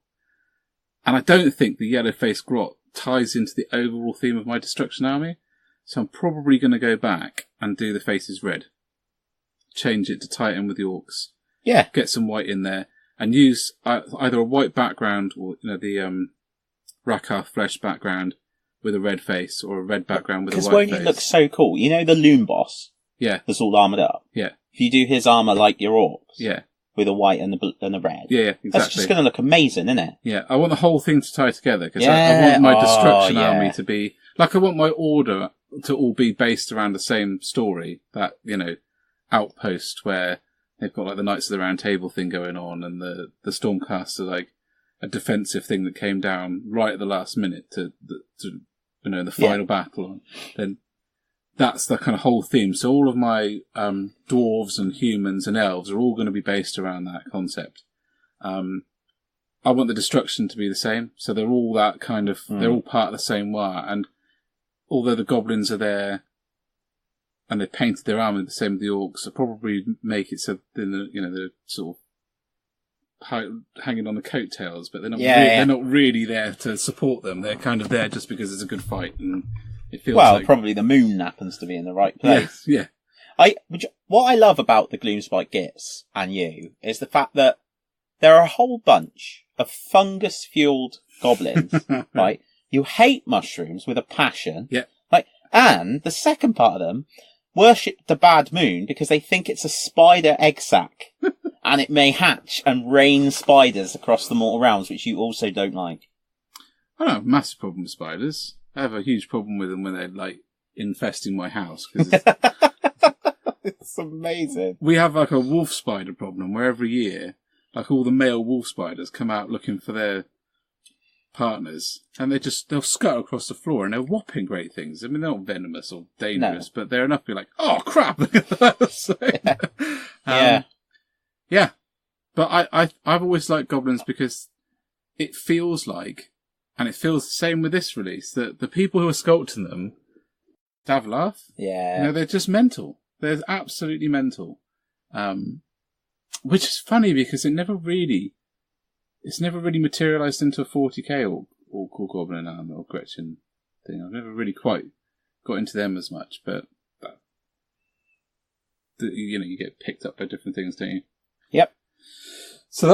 [SPEAKER 2] And I don't think the yellow face grot ties into the overall theme of my Destruction Army. So I'm probably going to go back and do the faces red. Change it to tie it in with the Orcs.
[SPEAKER 1] Yeah.
[SPEAKER 2] Get some white in there. And use either a white background or the Rakar flesh background with a red face, or a red background with a white face.
[SPEAKER 1] Because won't it look so cool? You know the Loon boss?
[SPEAKER 2] Yeah.
[SPEAKER 1] That's all armoured up?
[SPEAKER 2] Yeah.
[SPEAKER 1] If you do his armour like your Orcs?
[SPEAKER 2] Yeah.
[SPEAKER 1] with a white and the red.
[SPEAKER 2] Yeah, exactly.
[SPEAKER 1] That's just going to look amazing, isn't it?
[SPEAKER 2] Yeah, I want the whole thing to tie together, because I want my destruction army to be... Like, I want my order to all be based around the same story. That, outpost where they've got, like, the Knights of the Round Table thing going on, and the Stormcast are, like, a defensive thing that came down right at the last minute to the final battle. Then that's the kind of whole theme. So all of my dwarves and humans and elves are all going to be based around that concept. I want the destruction to be the same. So they're all that kind of, they're all part of the same wire. And although the goblins are there and they've painted their armour the same as the orcs, they'll probably make it so they're sort of hanging on the coattails, but they're not they're not really there to support them. They're kind of there just because it's a good fight, and it feels
[SPEAKER 1] probably the moon happens to be in the right place.
[SPEAKER 2] Yeah.
[SPEAKER 1] What I love about the Gloomspite Gits and you is the fact that there are a whole bunch of fungus-fueled goblins, right? You hate mushrooms with a passion.
[SPEAKER 2] Yeah.
[SPEAKER 1] And the second part of them worship the bad moon because they think it's a spider egg sac. And it may hatch and rain spiders across the mortal realms, which you also don't like.
[SPEAKER 2] I don't have a massive problem with spiders. I have a huge problem with them when they're, like, infesting my house. Cause
[SPEAKER 1] it's amazing.
[SPEAKER 2] We have, like, a wolf spider problem where every year, like, all the male wolf spiders come out looking for their partners, and they'll scuttle across the floor, and they're whopping great things. I mean, they're not venomous or dangerous, but they're enough to be like, oh, crap! Look at that. So, yeah, but I've always liked goblins because it feels like, and it feels the same with this release, that the people who are sculpting them have a laugh.
[SPEAKER 1] Yeah.
[SPEAKER 2] They're just mental. They're absolutely mental. Which is funny because it's never really materialised into a 40k or Cool Goblin armor or Gretchen thing. I've never really quite got into them as much, but you get picked up by different things, don't you?
[SPEAKER 1] Yep.
[SPEAKER 2] So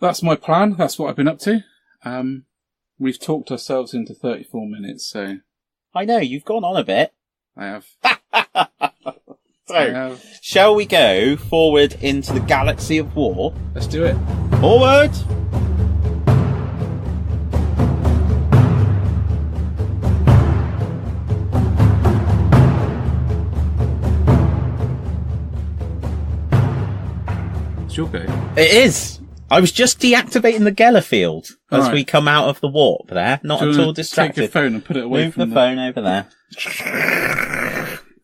[SPEAKER 2] that's my plan. That's what I've been up to. We've talked ourselves into 34 minutes, so...
[SPEAKER 1] I know, you've gone on a bit.
[SPEAKER 2] I have.
[SPEAKER 1] So, shall we go forward into the galaxy of war?
[SPEAKER 2] Let's do it.
[SPEAKER 1] Forward! It is. I was just deactivating the Geller field as we come out of the warp there. Not at all distracted.
[SPEAKER 2] Take your phone and put it away from
[SPEAKER 1] the phone over there.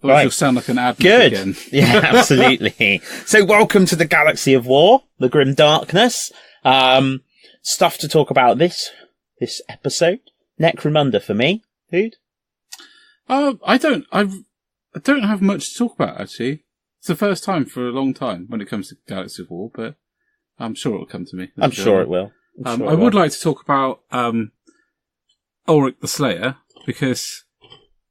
[SPEAKER 2] Right. You'll sound like an admin again.
[SPEAKER 1] Yeah, absolutely. So welcome to the Galaxy of War, the Grim Darkness. Stuff to talk about this episode. Necromunda for me, dude.
[SPEAKER 2] I don't have much to talk about, actually. It's the first time for a long time when it comes to Galaxy of War, but I'm sure it'll come to me.
[SPEAKER 1] I'm sure it will.
[SPEAKER 2] I would like to talk about Ulric the Slayer, because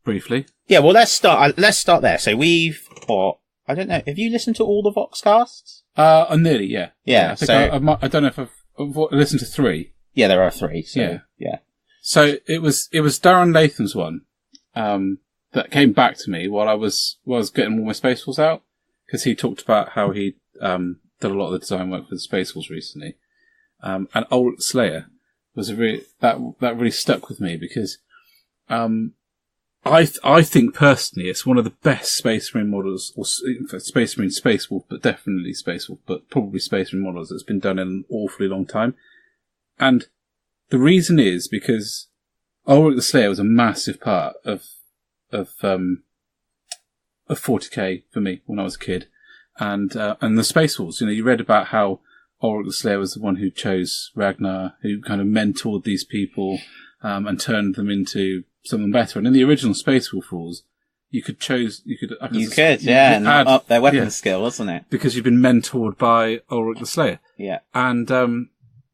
[SPEAKER 2] briefly.
[SPEAKER 1] Yeah, well, let's start there. So we've got, I don't know, have you listened to all the Voxcasts?
[SPEAKER 2] Nearly, yeah.
[SPEAKER 1] Yeah,
[SPEAKER 2] I think I don't know if I've listened to 3.
[SPEAKER 1] Yeah, there are 3. So, yeah.
[SPEAKER 2] So it was Darren Latham's one that came back to me while I was getting all my Space Force out, because he talked about how he done a lot of the design work for the Space Force recently. And Ulric the Slayer was that really stuck with me because I think personally it's one of the best Space Marine models, or in fact Space Marine, Space Wolf, but definitely Space Wolf, but probably Space Marine models that's been done in an awfully long time. And the reason is because Ulric the Slayer was a massive part of 40k for me when I was a kid, and the Space Wolves. You read about how Ulric the Slayer was the one who chose Ragnar, who kind of mentored these people and turned them into something better. And in the original Space Wolf rules, you could
[SPEAKER 1] up their weapon skill, wasn't it?
[SPEAKER 2] Because you've been mentored by Ulric the Slayer.
[SPEAKER 1] Yeah,
[SPEAKER 2] and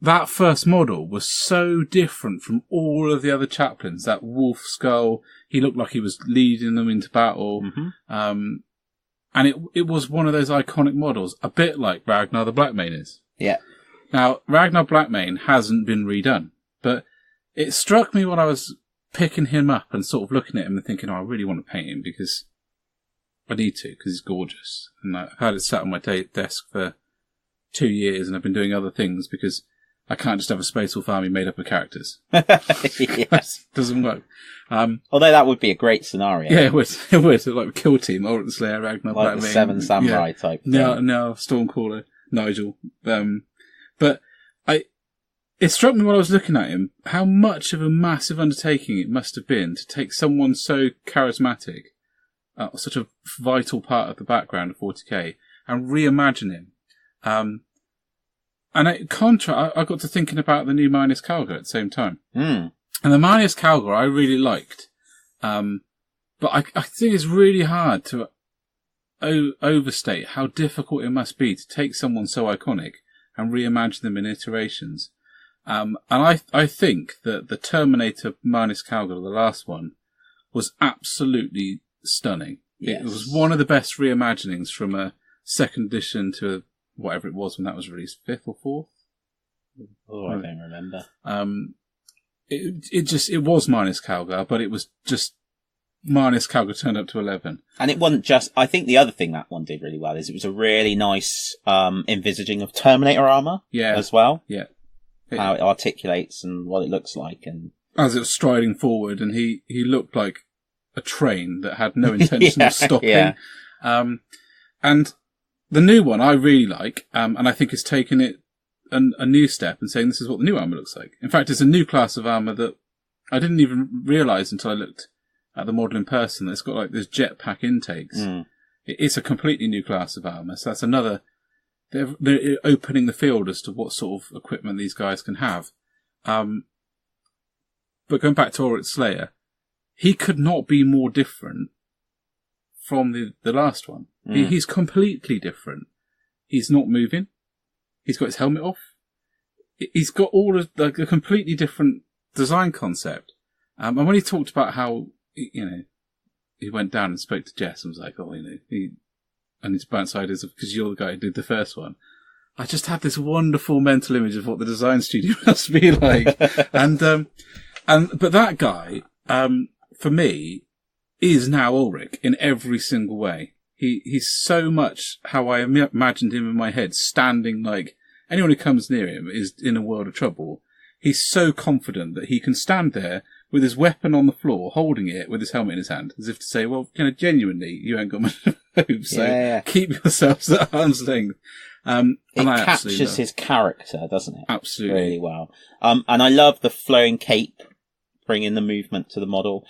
[SPEAKER 2] that first model was so different from all of the other chaplains. That wolf skull, he looked like he was leading them into battle. Mm-hmm. And it was one of those iconic models, a bit like Ragnar the Blackmane is.
[SPEAKER 1] Yeah.
[SPEAKER 2] Now, Ragnar Blackmane hasn't been redone, but it struck me when I was picking him up and sort of looking at him and thinking, I really want to paint him because I need to, because he's gorgeous. And I've had it sat on my desk for 2 years and I've been doing other things because I can't just have a Space Wolf army made up of characters.
[SPEAKER 1] Yes.
[SPEAKER 2] Doesn't work.
[SPEAKER 1] Although that would be a great scenario.
[SPEAKER 2] Yeah, it would. It would. Like Kill Team, Ulric the Slayer, Ragnar,
[SPEAKER 1] like the Seven Samurai type thing.
[SPEAKER 2] No, Stormcaller, Nigel. But it struck me while I was looking at him how much of a massive undertaking it must have been to take someone so charismatic, such a vital part of the background of 40k, and reimagine him. And I got to thinking about the new Marneus Calgar at the same time.
[SPEAKER 1] Mm.
[SPEAKER 2] And the Marneus Calgar I really liked. But I think it's really hard to overstate how difficult it must be to take someone so iconic and reimagine them in iterations. And I think that the Terminator Marneus Calgar, the last one, was absolutely stunning.
[SPEAKER 1] Yes.
[SPEAKER 2] It was one of the best reimaginings from a second edition to whatever it was when that was released, 5th or 4th?
[SPEAKER 1] Oh, I don't remember.
[SPEAKER 2] It was Marneus Calgar, but it was just Marneus Calgar turned up to 11.
[SPEAKER 1] And it wasn't just, I think the other thing that one did really well is it was a really nice envisaging of Terminator armour as well.
[SPEAKER 2] Yeah.
[SPEAKER 1] How it articulates and what it looks like. And
[SPEAKER 2] as it was striding forward, and he looked like a train that had no intention of stopping.
[SPEAKER 1] Yeah.
[SPEAKER 2] And the new one I really like, and I think it's taken it a new step and saying this is what the new armour looks like. In fact, it's a new class of armour that I didn't even realise until I looked at the model in person. It's got like this jetpack intakes.
[SPEAKER 1] Mm.
[SPEAKER 2] It's a completely new class of armour. So that's another. They're opening the field as to what sort of equipment these guys can have. But going back to Ulric the Slayer, he could not be more different from the last one.
[SPEAKER 1] Mm.
[SPEAKER 2] He's completely different. He's not moving. He's got his helmet off. He's got all of a completely different design concept. And when he talked about how, he went down and spoke to Jess and was like, I need to bounce ideas because you're the guy who did the first one. I just had this wonderful mental image of what the design studio must be like. But that guy, for me, is now Ulric in every single way. He's so much how I imagined him in my head, standing like anyone who comes near him is in a world of trouble. He's so confident that he can stand there with his weapon on the floor, holding it with his helmet in his hand, as if to say, well, genuinely, you ain't got much hope, so keep yourselves at arm's length.
[SPEAKER 1] It captures his character, doesn't it?
[SPEAKER 2] Absolutely.
[SPEAKER 1] Really well. And I love the flowing cape, bringing the movement to the model.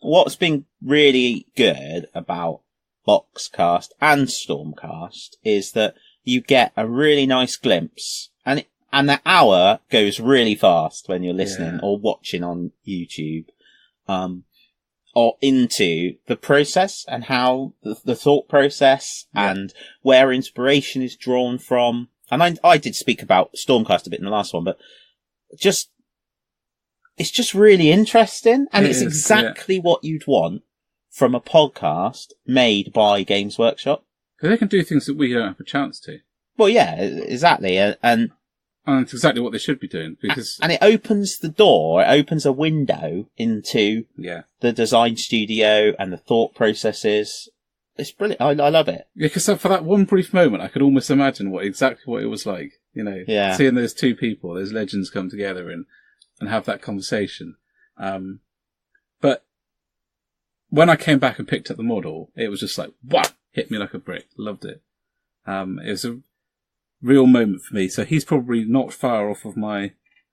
[SPEAKER 1] What's been really good about Boxcast and Stormcast is that you get a really nice glimpse, and the hour goes really fast when you're listening or watching on YouTube, or into the process and how the thought process and where inspiration is drawn from. And I did speak about Stormcast a bit in the last one, but it's just really interesting. And it's exactly what you'd want from a podcast made by Games Workshop.
[SPEAKER 2] Because they can do things that we don't have a chance to.
[SPEAKER 1] Well, yeah, exactly. And
[SPEAKER 2] it's exactly what they should be doing. And
[SPEAKER 1] it opens the door, it opens a window into the design studio and the thought processes. It's brilliant. I love it.
[SPEAKER 2] Yeah, because for that one brief moment, I could almost imagine exactly what it was like. Seeing those two people, those legends come together and have that conversation. But when I came back and picked up the model, it was just like, wow, hit me like a brick. Loved it. It was a real moment for me. So he's probably not far off of my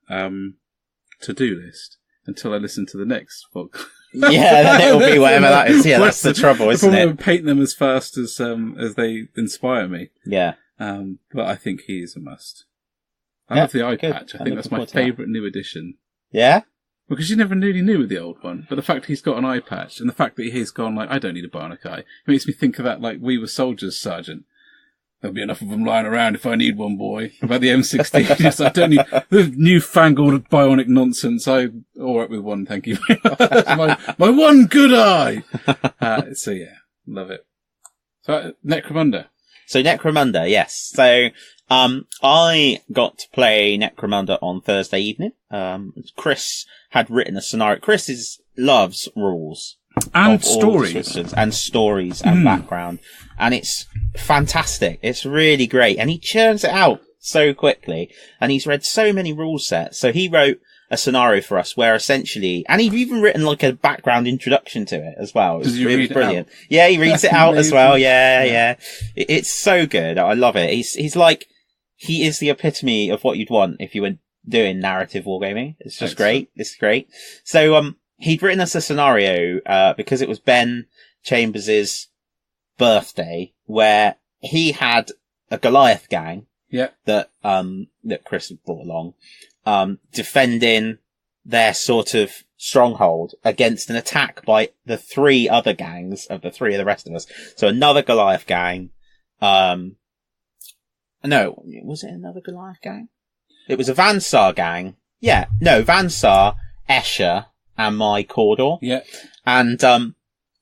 [SPEAKER 2] to-do list until I listen to the next book.
[SPEAKER 1] Yeah, then it'll be whatever that is. Yeah, that's the trouble, isn't it?
[SPEAKER 2] I paint them as fast as they inspire me.
[SPEAKER 1] Yeah.
[SPEAKER 2] But I think he is a must. I love the eye patch. I think that's my favourite new addition.
[SPEAKER 1] Yeah?
[SPEAKER 2] Because you never really knew with the old one. But the fact he's got an eye patch, and the fact that he's gone like, I don't need a bionic eye, it makes me think of that like We Were Soldiers Sergeant. There'll be enough of them lying around if I need one, boy. About the M16. Yes, I don't need the newfangled bionic nonsense. I'm all right with one, thank you. my one good eye. So yeah, love it. So Necromunda.
[SPEAKER 1] So Necromunda, yes. So I got to play Necromunda on Thursday evening. Chris had written a scenario. Chris loves rules.
[SPEAKER 2] And
[SPEAKER 1] of all
[SPEAKER 2] stories.
[SPEAKER 1] descriptions and stories and background, and it's fantastic. It's really great, and he churns it out so quickly, and he's read so many rule sets. So he wrote a scenario for us where essentially, and he's even written like a background introduction to it as well.
[SPEAKER 2] Does he read it
[SPEAKER 1] brilliant.
[SPEAKER 2] out?
[SPEAKER 1] Yeah, he reads it out as
[SPEAKER 2] Amazing.
[SPEAKER 1] well. Yeah. It's so good. I love it. He's like, he is the epitome of what you'd want if you were doing narrative wargaming. It's just great. It's great. So, he'd written us a scenario, because it was Ben Chambers' birthday, where he had a Goliath gang.
[SPEAKER 2] Yeah.
[SPEAKER 1] That Chris had brought along, defending their sort of stronghold against an attack by the three other gangs of the rest of us. So another Goliath gang, no, was it another Goliath gang? It was a Vansar gang. Yeah, no, Vansar, Escher, and my Cawdor.
[SPEAKER 2] Yeah.
[SPEAKER 1] And,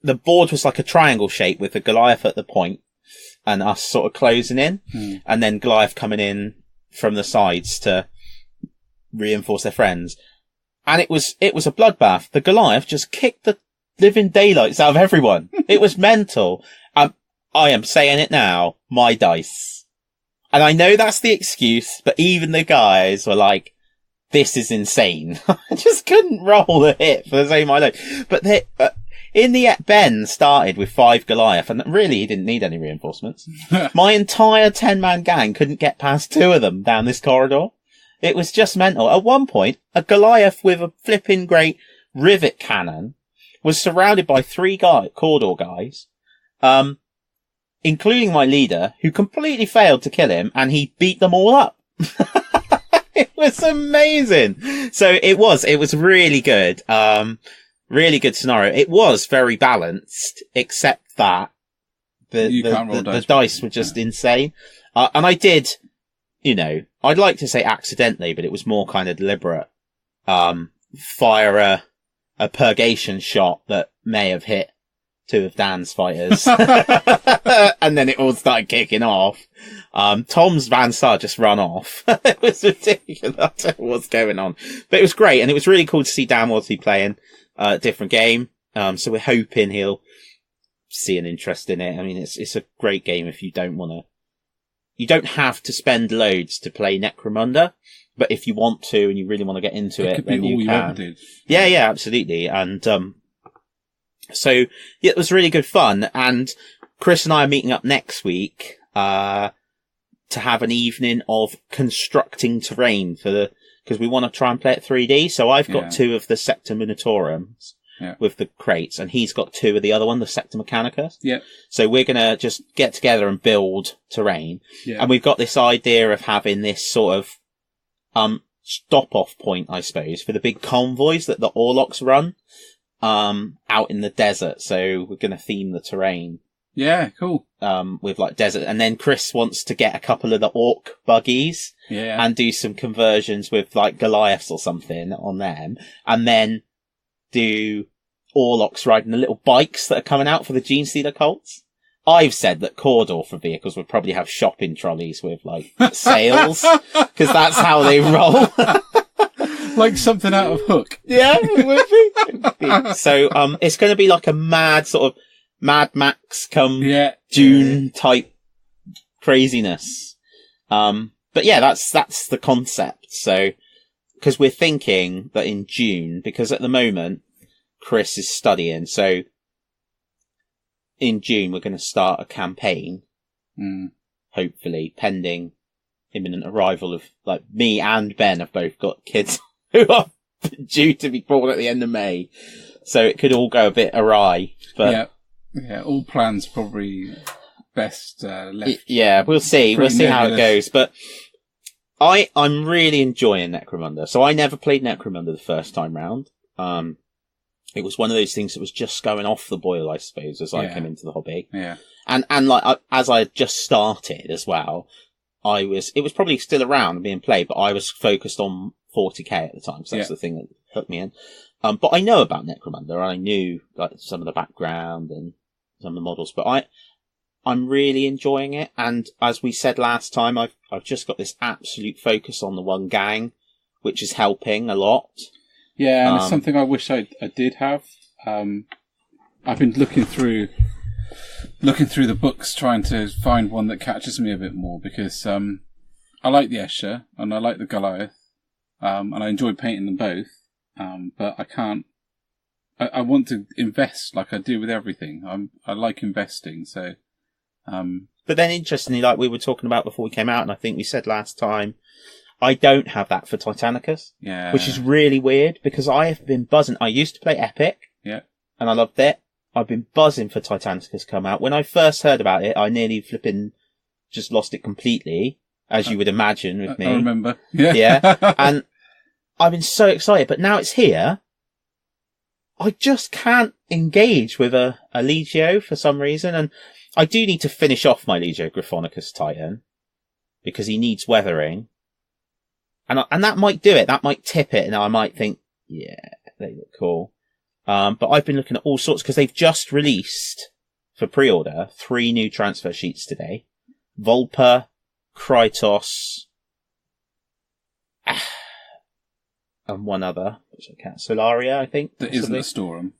[SPEAKER 1] the board was like a triangle shape with the Goliath at the point and us sort of closing in, and then Goliath coming in from the sides to reinforce their friends. And it was a bloodbath. The Goliath just kicked the living daylights out of everyone. It was mental. I am saying it now, my dice. And I know that's the excuse, but even the guys were like, this is insane. I just couldn't roll a hit for the same I know. But in the Ben started with 5 Goliath, and really he didn't need any reinforcements. My entire 10-man gang couldn't get past 2 of them down this corridor. It was just mental. At one point, a Goliath with a flipping great rivet cannon was surrounded by 3 Cawdor guys, including my leader, who completely failed to kill him, and he beat them all up. It was amazing. So it was really good. Really good scenario. It was very balanced, except that the dice were just insane. And I did, I'd like to say accidentally, but it was more kind of deliberate. Fire a purgation shot that may have hit 2 of Dan's fighters. And then it all started kicking off. Tom's Vansar just run off. It was ridiculous. I don't know what's going on. But it was great, and it was really cool to see Dan Wadsley playing a different game. So we're hoping he'll see an interest in it. I mean, it's a great game if you don't you don't have to spend loads to play Necromunda, but if you want to and you really want to get into it, then you can. Yeah, absolutely. And, so yeah, it was really good fun. And Chris and I are meeting up next week, to have an evening of constructing terrain because we want to try and play it 3D. So I've got 2 of the Sector Minotaurums with the crates, and he's got 2 of the other one, the Sector Mechanicus. Yeah. So we're going to just get together and build terrain. Yeah. And we've got this idea of having this sort of, stop-off point, I suppose, for the big convoys that the Orlocks run, out in the desert. So we're going to theme the terrain.
[SPEAKER 2] Yeah, cool.
[SPEAKER 1] With like desert, and then Chris wants to get a couple of the orc buggies, and do some conversions with like Goliaths or something on them, and then do Orlocks riding the little bikes that are coming out for the Gene Stealer cults. I've said that Cawdor for vehicles would probably have shopping trolleys with like sails, because that's how they roll.
[SPEAKER 2] Like something out of Hook.
[SPEAKER 1] Yeah, it would be. So, it's going to be like a mad sort of Mad Max Dune type craziness. But yeah, that's the concept. So, because we're thinking that in June, because at the moment, Chris is studying. So in June, we're going to start a campaign. Hopefully, pending imminent arrival of, like, me and Ben have both got kids who are due to be born at the end of May. So it could all go a bit awry, but
[SPEAKER 2] yeah, all plans probably best left.
[SPEAKER 1] Yeah, we'll see. We'll see how it goes. But I'm really enjoying Necromunda. So I never played Necromunda the first time round. It was one of those things that was just going off the boil, I suppose, as I came into the hobby. Yeah. And like, as I had just started as well, it was probably still around and being played, but I was focused on 40k at the time. So that's the thing that hooked me in. But I know about Necromunda. I knew like some of the background and some of the models, but I'm really enjoying it. And as we said last time, I've just got this absolute focus on the one gang, which is helping a lot.
[SPEAKER 2] Yeah, and it's something I wish I did have. I've been looking through the books, trying to find one that catches me a bit more, because I like the Escher and I like the Goliath, and I enjoy painting them both, but I can't. I want to invest like I do with everything. I like investing, so.
[SPEAKER 1] But then, interestingly, like we were talking about before we came out, and I think we said last time, I don't have that for Titanicus, which is really weird, because I have been buzzing. I used to play Epic, and I loved it. I've been buzzing for Titanicus come out. When I first heard about it, I nearly flipping just lost it completely, as you would imagine with me.
[SPEAKER 2] I remember.
[SPEAKER 1] Yeah. And I've been so excited, but now it's here. I just can't engage with a Legio for some reason, and I do need to finish off my Legio Gryphonicus Titan, because he needs weathering. And that might do it. That might tip it, and I might think, yeah, they look cool. But I've been looking at all sorts, because they've just released, for pre-order, 3 new transfer sheets today. Volpa, Krytos, and one other, which I can't. Solaria, I think.
[SPEAKER 2] That isn't a Storum.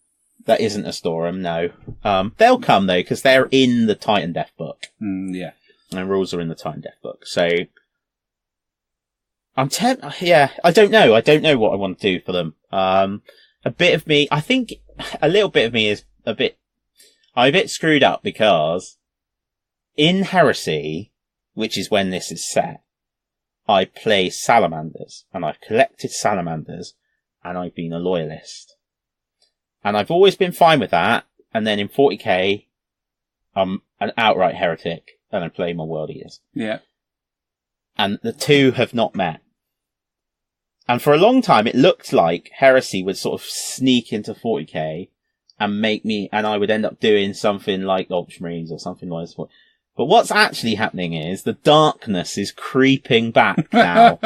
[SPEAKER 1] That isn't a Storum, no. They'll come, though, because they're in the Titan Death book.
[SPEAKER 2] Yeah.
[SPEAKER 1] And rules are in the Titan Death book. So, I don't know. I don't know what I want to do for them. A bit of me, I think a little bit of me is I'm a bit screwed up, because in Heresy, which is when this is set, I play salamanders, and I've collected salamanders, and I've been a loyalist. And I've always been fine with that, and then in 40k, I'm an outright heretic, and I play my world eaters.
[SPEAKER 2] Yeah.
[SPEAKER 1] And the two have not met. And for a long time, it looked like Heresy would sort of sneak into 40k and make me, and I would end up doing something like Ultramarines or something like this. But what's actually happening is the darkness is creeping back now.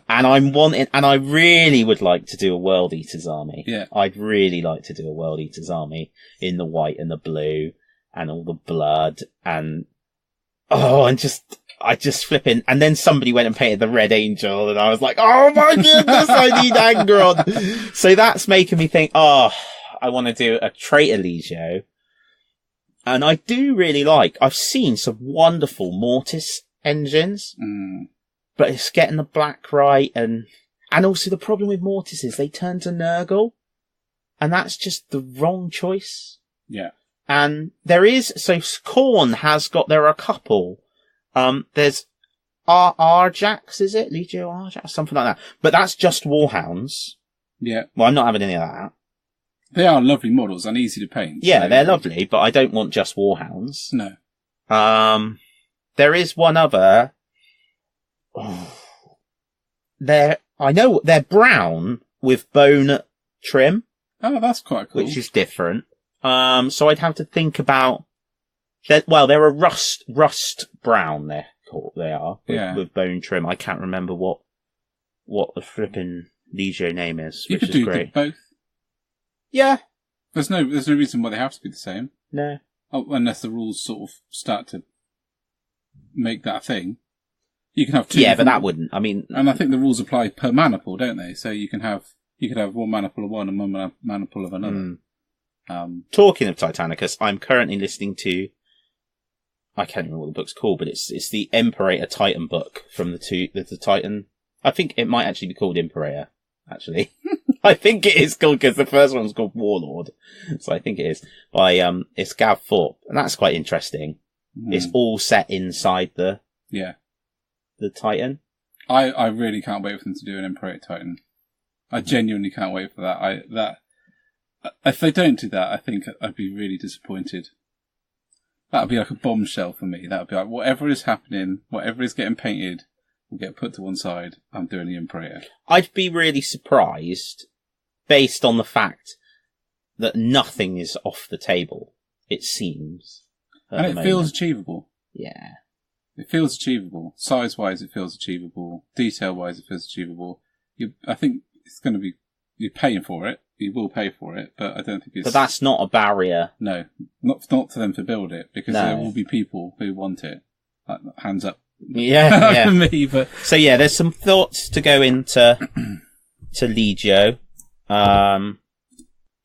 [SPEAKER 1] And I really would like to do a World Eaters army.
[SPEAKER 2] Yeah.
[SPEAKER 1] I'd really like to do a World Eaters army in the white and the blue and all the blood and, I just flipping, and then somebody went and painted the Red Angel, and I was like, oh my goodness, I need Angron. So that's making me think, I want to do a Traitor Legio. And I do really I've seen some wonderful Mortis engines, but it's getting the black right, and also the problem with Mortis is they turn to Nurgle, and that's just the wrong choice.
[SPEAKER 2] Yeah.
[SPEAKER 1] And Khorne there are a couple. There's Arjax, is it? Legio Arjax? Something like that. But that's just Warhounds.
[SPEAKER 2] Yeah.
[SPEAKER 1] Well, I'm not having any of that.
[SPEAKER 2] They are lovely models and easy to paint.
[SPEAKER 1] Yeah,
[SPEAKER 2] so.
[SPEAKER 1] They're lovely, but I don't want just Warhounds.
[SPEAKER 2] No.
[SPEAKER 1] There is one other. I know they're brown with bone trim.
[SPEAKER 2] Oh, that's quite cool.
[SPEAKER 1] Which is different. So I'd have to think about. They're a rust brown. They are with bone trim. I can't remember what the flipping Legio name is.
[SPEAKER 2] You
[SPEAKER 1] which
[SPEAKER 2] could
[SPEAKER 1] is
[SPEAKER 2] do
[SPEAKER 1] great.
[SPEAKER 2] both.
[SPEAKER 1] Yeah.
[SPEAKER 2] There's no reason why they have to be the same.
[SPEAKER 1] No.
[SPEAKER 2] Unless the rules sort of start to make that a thing. You can have two.
[SPEAKER 1] Yeah, but that wouldn't. I mean,
[SPEAKER 2] and I think the rules apply per mana pool, don't they? So you could have one mana pool of one and one mana pool of another.
[SPEAKER 1] Talking of Titanicus, I'm currently listening to. I can't remember what the book's called, but it's the Imperator Titan book from the Titan. I think it might actually be called Imperator. Actually, I think it is called because the first one's called Warlord, so I think it is by it's Gav Thorpe, and that's quite interesting. It's all set inside the Titan.
[SPEAKER 2] I really can't wait for them to do an Imperator Titan. I genuinely can't wait for that. If they don't do that, I think I'd be really disappointed. That would be like a bombshell for me. That would be like, whatever is happening, whatever is getting painted, will get put to one side. I'm doing the Imperator.
[SPEAKER 1] I'd be really surprised, based on the fact that nothing is off the table, it seems.
[SPEAKER 2] And it feels achievable.
[SPEAKER 1] Yeah.
[SPEAKER 2] It feels achievable. Size-wise, it feels achievable. Detail-wise, it feels achievable. I think it's going to be... You're paying for it. You will pay for it, but I don't think it's...
[SPEAKER 1] But that's not a barrier.
[SPEAKER 2] No. Not for them to build it, because there will be people who want it. Hands up.
[SPEAKER 1] Yeah.
[SPEAKER 2] Me, but...
[SPEAKER 1] So yeah, there's some thoughts to go into to Legio.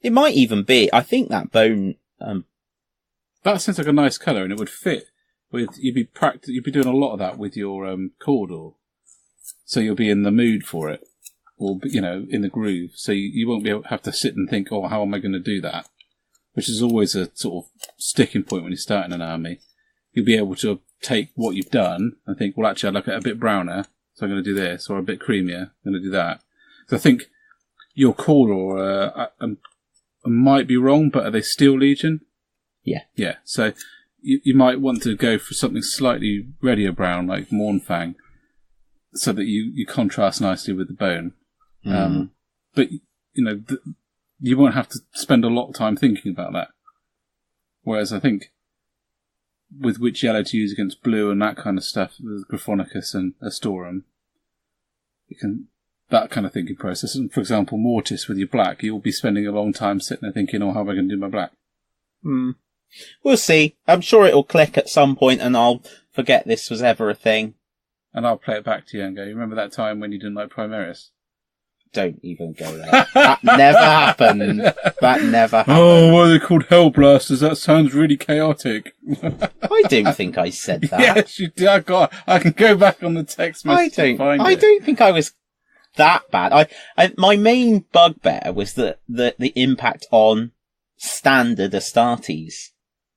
[SPEAKER 1] It might even be... I think that bone
[SPEAKER 2] That seems like a nice colour, and it would fit with. You'd be doing a lot of that with your Cawdor, so you'll be in the mood for it, or in the groove. So you won't have to sit and think, "Oh, how am I going to do that?" Which is always a sort of sticking point when you're starting an army. You'll be able to take what you've done and think, "Well, actually, I'd like it a bit browner, so I'm going to do this," or a bit creamier, I'm going to do that. So I think your Cawdor, I might be wrong, but are they Steel Legion?
[SPEAKER 1] Yeah.
[SPEAKER 2] Yeah, so you might want to go for something slightly reddier brown, like Mournfang, so that you contrast nicely with the bone. But, you won't have to spend a lot of time thinking about that. Whereas I think with which yellow to use against blue and that kind of stuff, with Gryphonicus and Astorum, that kind of thinking process. And for example, Mortis with your black, you'll be spending a long time sitting there thinking, "Oh, how am I going to do my black?"
[SPEAKER 1] We'll see. I'm sure it'll click at some point and I'll forget this was ever a thing.
[SPEAKER 2] And I'll play it back to you and go, "You remember that time when you didn't like Primaris?"
[SPEAKER 1] Don't even go there. That never happened. That never happened.
[SPEAKER 2] "Oh, well, they're called Hellblasters. That sounds really chaotic."
[SPEAKER 1] I don't think I said that.
[SPEAKER 2] Yes, you did. I can go back on the text message and find it.
[SPEAKER 1] I don't think I was that bad. My main bugbear was the impact on standard Astartes.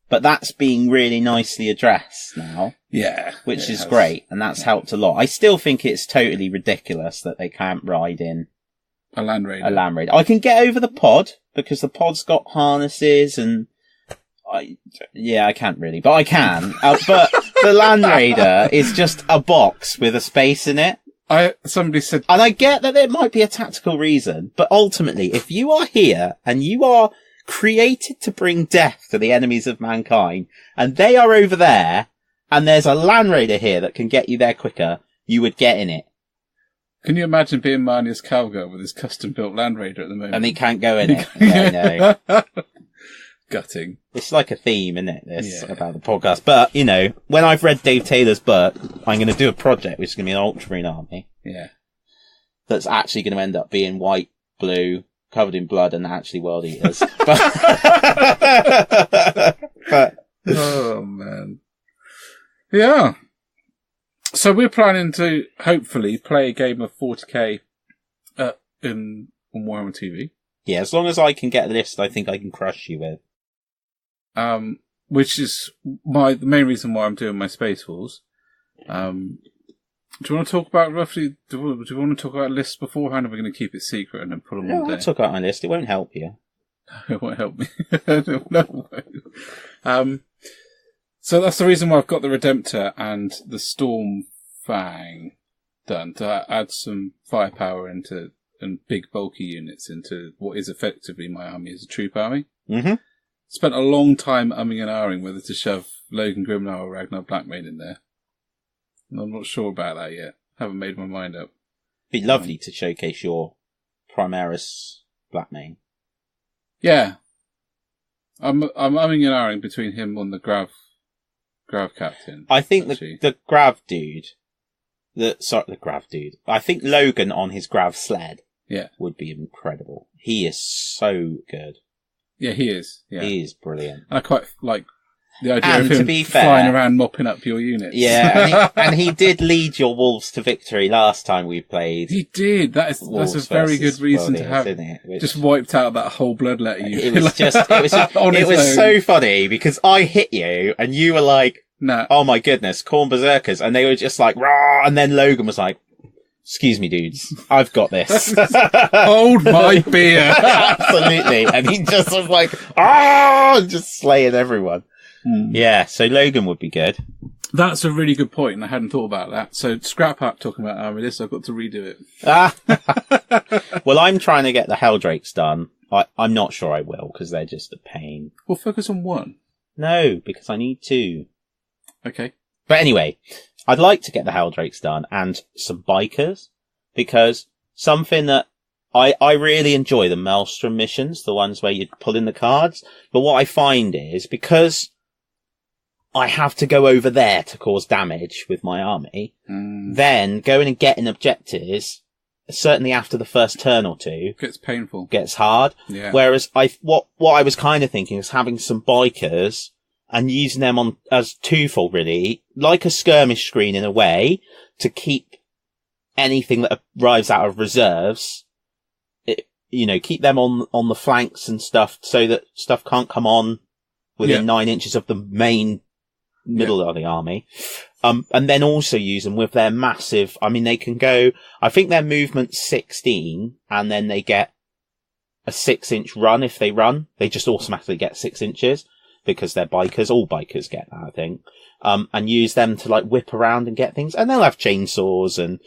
[SPEAKER 1] But that's being really nicely addressed now.
[SPEAKER 2] Yeah.
[SPEAKER 1] Which is great, and that's helped a lot. I still think it's totally ridiculous that they can't ride in
[SPEAKER 2] a Land Raider.
[SPEAKER 1] I can get over the pod, because the pod's got harnesses, and I can't really, but I can. But the Land Raider is just a box with a space in it.
[SPEAKER 2] Somebody said...
[SPEAKER 1] And I get that there might be a tactical reason, but ultimately, if you are here, and you are created to bring death to the enemies of mankind, and they are over there, and there's a Land Raider here that can get you there quicker, you would get in it.
[SPEAKER 2] Can you imagine being Marnius Calgar with his custom-built Land Raider at the moment?
[SPEAKER 1] And he can't go in it. Yeah, I know.
[SPEAKER 2] Gutting.
[SPEAKER 1] It's like a theme, isn't it, about the podcast. But, when I've read Dave Taylor's book, I'm going to do a project which is going to be an Ultramarine army.
[SPEAKER 2] Yeah.
[SPEAKER 1] That's actually going to end up being white, blue, covered in blood, and actually world eaters. but
[SPEAKER 2] oh, man. Yeah. So we're planning to hopefully play a game of 40k on Warhammer TV.
[SPEAKER 1] Yeah, as long as I can get a list, I think I can crush you with.
[SPEAKER 2] Which is the main reason why I'm doing my Space Wars. Do you want to talk about roughly? Do you want to talk about lists beforehand? Or are we going to keep it secret and then put them on there?
[SPEAKER 1] I'll talk about my list. It won't help you.
[SPEAKER 2] It won't help me. No. So that's the reason why I've got the Redemptor and the Stormfang done, to add some firepower and big bulky units into what is effectively my army as a troop army.
[SPEAKER 1] Mm-hmm.
[SPEAKER 2] Spent a long time umming and ahhing whether to shove Logan Grimnar or Ragnar Blackmane in there. And I'm not sure about that yet. Haven't made my mind up.
[SPEAKER 1] Be lovely to showcase your Primaris Blackmane.
[SPEAKER 2] Yeah. I'm umming and ahhing between him and the Grav Captain.
[SPEAKER 1] I think the Grav dude, the Grav dude. I think Logan on his Grav sled would be incredible. He is so good.
[SPEAKER 2] Yeah, he is. Yeah.
[SPEAKER 1] He is brilliant.
[SPEAKER 2] And I quite like the idea of him flying around mopping up your units.
[SPEAKER 1] Yeah, and he did lead your wolves to victory last time we played.
[SPEAKER 2] He did. That's a very good reason to have just wiped out that whole bloodletter.
[SPEAKER 1] It was so funny because I hit you and you were like,
[SPEAKER 2] "No,
[SPEAKER 1] oh my goodness, Khorne berserkers," and they were just like, "Rah!" And then Logan was like, "Excuse me, dudes, I've got this."
[SPEAKER 2] Hold my beer.
[SPEAKER 1] Absolutely. And he just was like, "Ah!" just slaying everyone. Yeah, so Logan would be good.
[SPEAKER 2] That's a really good point, and I hadn't thought about that. So scrap up talking about army list. I've got to redo it.
[SPEAKER 1] Well, I'm trying to get the Helldrakes done. I'm not sure I will, because they're just a pain.
[SPEAKER 2] We'll focus on one.
[SPEAKER 1] No, because I need two.
[SPEAKER 2] Okay.
[SPEAKER 1] But anyway, I'd like to get the Helldrakes done and some bikers, because something that I really enjoy the Maelstrom missions, the ones where you pull in the cards. But what I find is, because I have to go over there to cause damage with my army, then going and getting objectives certainly after the first turn or two,
[SPEAKER 2] Gets painful.
[SPEAKER 1] gets hard.
[SPEAKER 2] Yeah.
[SPEAKER 1] Whereas what I was kind of thinking is having some bikers and using them on as twofold, really, like a skirmish screen in a way, to keep anything that arrives out of reserves, keep them on the flanks and stuff, so that stuff can't come on within 9 inches of the main middle of the army. And then also use them with their massive, they can go, I think their movement's 16, and then they get a 6-inch run if they run. They just automatically get 6 inches, because they're bikers. All bikers get that, I think. And use them to, whip around and get things. And they'll have chainsaws, and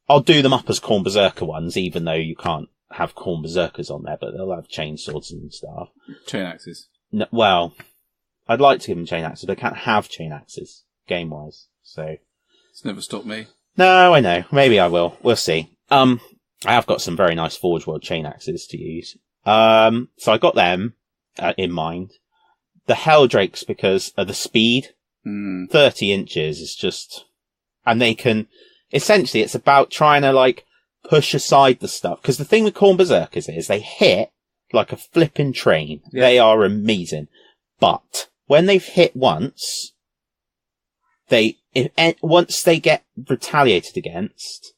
[SPEAKER 1] I'll do them up as Khorne Berserker ones, even though you can't have Khorne Berserkers on there, but they'll have chainsaws and stuff.
[SPEAKER 2] Chain axes.
[SPEAKER 1] No, well, I'd like to give them chain axes, but I can't have chain axes, game-wise. So
[SPEAKER 2] It's never stopped me.
[SPEAKER 1] No, I know. Maybe I will. We'll see. I have got some very nice Forge World chain axes to use. So I got them in mind. The Helldrakes, because of the speed. 30 inches is just... And they can... Essentially, it's about trying to, push aside the stuff. Because the thing with Khorne Berserkers is they hit like a flipping train. Yeah. They are amazing. But when they've hit once... once they get retaliated against,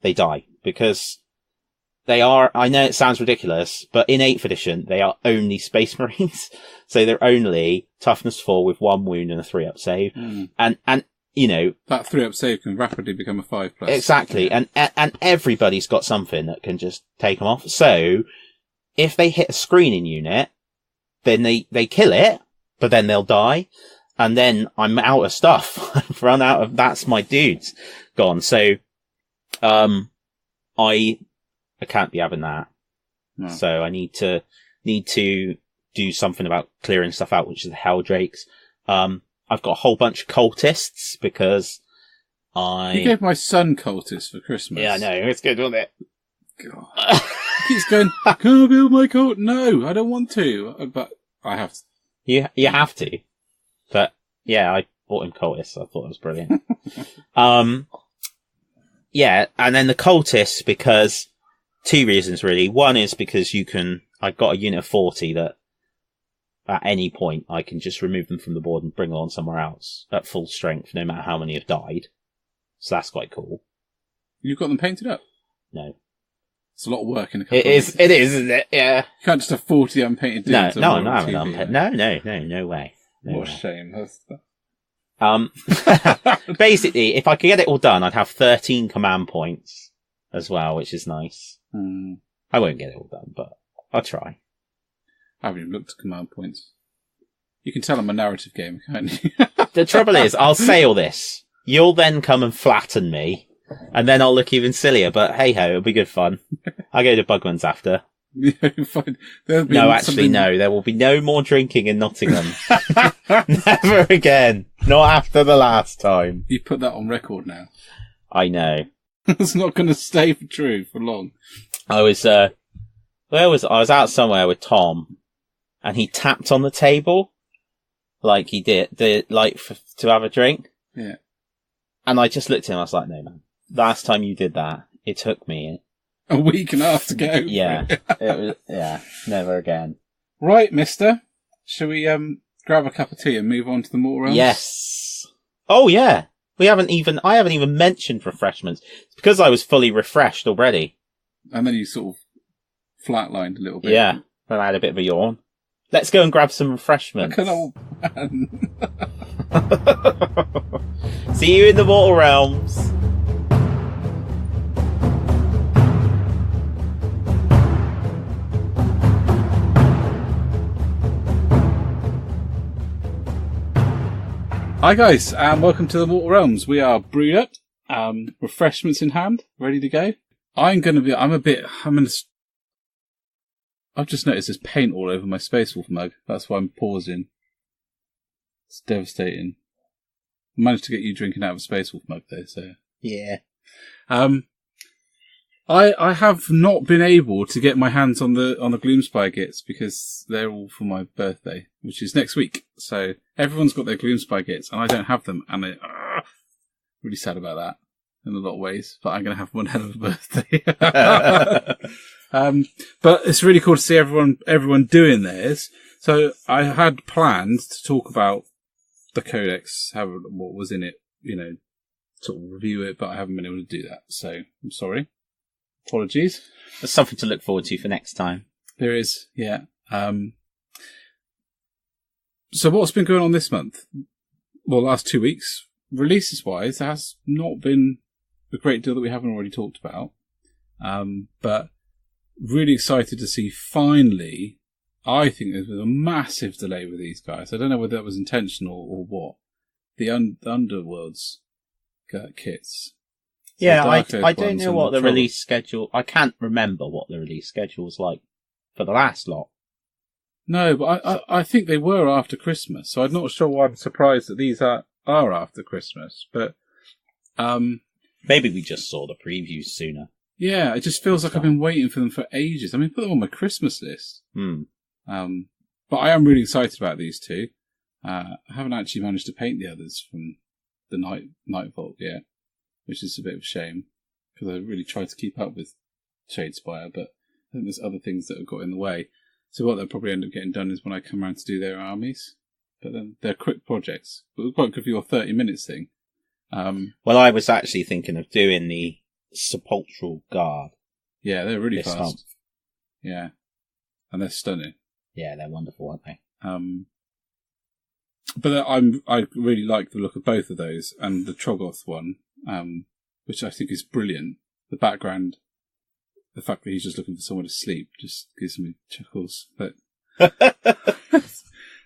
[SPEAKER 1] they die, because they are, I know it sounds ridiculous, but in 8th edition, they are only Space Marines. So they're only toughness 4 with 1 wound and a 3-up save. And, that
[SPEAKER 2] 3-up save can rapidly become a 5+.
[SPEAKER 1] Exactly. Yeah. And everybody's got something that can just take them off. So if they hit a screening unit, then they kill it, but then they'll die. And then I'm out of stuff. I've run out of, that's my dudes gone. So, I can't be having that. No. So I need to do something about clearing stuff out, which is the Helldrakes. I've got a whole bunch of cultists because
[SPEAKER 2] You gave my son cultists for Christmas.
[SPEAKER 1] Yeah, I know. It's good, wasn't it?
[SPEAKER 2] God. He keeps going, can I build my cult? No, I don't want to. But I have to.
[SPEAKER 1] You have to. But, yeah, I bought him cultists. So I thought it was brilliant. Yeah, and then the cultists, because 2 reasons, really. One is because I've got a unit of 40 that at any point I can just remove them from the board and bring them on somewhere else at full strength, no matter how many have died. So that's quite cool.
[SPEAKER 2] You've got them painted up?
[SPEAKER 1] No.
[SPEAKER 2] It's a lot of work in a couple
[SPEAKER 1] It is, isn't it? Yeah.
[SPEAKER 2] You can't just have 40 unpainted dudes.
[SPEAKER 1] No, I'm not having unpainted. No way.
[SPEAKER 2] What a shame.
[SPEAKER 1] Basically, if I could get it all done, I'd have 13 command points as well, which is nice. I won't get it all done, but I'll try.
[SPEAKER 2] I haven't even looked at command points. You can tell I'm a narrative gamer, can't you?
[SPEAKER 1] The trouble is, I'll say all this. You'll then come and flatten me, and then I'll look even sillier, but hey-ho, it'll be good fun. I'll go to Bugman's after.
[SPEAKER 2] Fine.
[SPEAKER 1] No, actually, no. There will be no more drinking in Nottingham. Never again. Not after the last time.
[SPEAKER 2] You put that on record now.
[SPEAKER 1] I know.
[SPEAKER 2] It's not going to stay true for long.
[SPEAKER 1] I was out somewhere with Tom, and he tapped on the table, like he did, to have a drink.
[SPEAKER 2] Yeah.
[SPEAKER 1] And I just looked at him, I was like, no, man. Last time you did that, it took me
[SPEAKER 2] a week and a half to get over
[SPEAKER 1] it. Yeah, never again.
[SPEAKER 2] Right, mister. Shall we grab a cup of tea and move on to the Mortal Realms?
[SPEAKER 1] Yes. Oh, yeah. I haven't even mentioned refreshments. It's because I was fully refreshed already.
[SPEAKER 2] And then you sort of flatlined a little bit.
[SPEAKER 1] Yeah, then I had a bit of a yawn. Let's go and grab some refreshments.
[SPEAKER 2] Like an old man.
[SPEAKER 1] See you in the Mortal Realms.
[SPEAKER 2] Hi guys, and welcome to the Mortal Realms. We are brewed up, refreshments in hand, ready to go. I've just noticed there's paint all over my Space Wolf mug. That's why I'm pausing. It's devastating. I managed to get you drinking out of a Space Wolf mug though, so.
[SPEAKER 1] Yeah.
[SPEAKER 2] I have not been able to get my hands on the Gloomspire gits because they're all for my birthday, which is next week. So everyone's got their Gloomspire gits and I don't have them, and I'm really sad about that. in a lot of ways, but I'm going to have one hell of a birthday. But it's really cool to see everyone doing theirs. So I had planned to talk about the codex, what was in it, sort of review it, but I haven't been able to do that. So I'm sorry. Apologies.
[SPEAKER 1] There's something to look forward to for next time.
[SPEAKER 2] There is, yeah. So what's been going on this month? Well, last 2 weeks, releases-wise, there has not been a great deal that we haven't already talked about. But really excited to see finally, I think there was a massive delay with these guys. I don't know whether that was intentional or what. The Underworlds kits. So
[SPEAKER 1] yeah, I don't know what the release schedule... I can't remember what the release schedule was like for the last lot.
[SPEAKER 2] No, but I think they were after Christmas, so I'm not sure why I'm surprised that these are after Christmas. But
[SPEAKER 1] maybe we just saw the previews sooner.
[SPEAKER 2] Yeah, it just feels like I've been waiting for them for ages. I mean, put them on my Christmas list. But I am really excited about these two. I haven't actually managed to paint the others from the Night Vault yet, which is a bit of a shame, because I really tried to keep up with Shadespire, but I think there's other things that have got in the way. So what they'll probably end up getting done is when I come around to do their armies. But then they're quick projects. But we're quite good for your 30 minutes thing.
[SPEAKER 1] Well, I was actually thinking of doing the Sepulchral Guard.
[SPEAKER 2] Yeah, they're really
[SPEAKER 1] this
[SPEAKER 2] fast.
[SPEAKER 1] month.
[SPEAKER 2] Yeah. And they're stunning.
[SPEAKER 1] Yeah, they're wonderful, aren't they?
[SPEAKER 2] But I really like the look of both of those, and the Troggoth one, which I think is brilliant. The background, the fact that he's just looking for someone to sleep, just gives me chuckles. But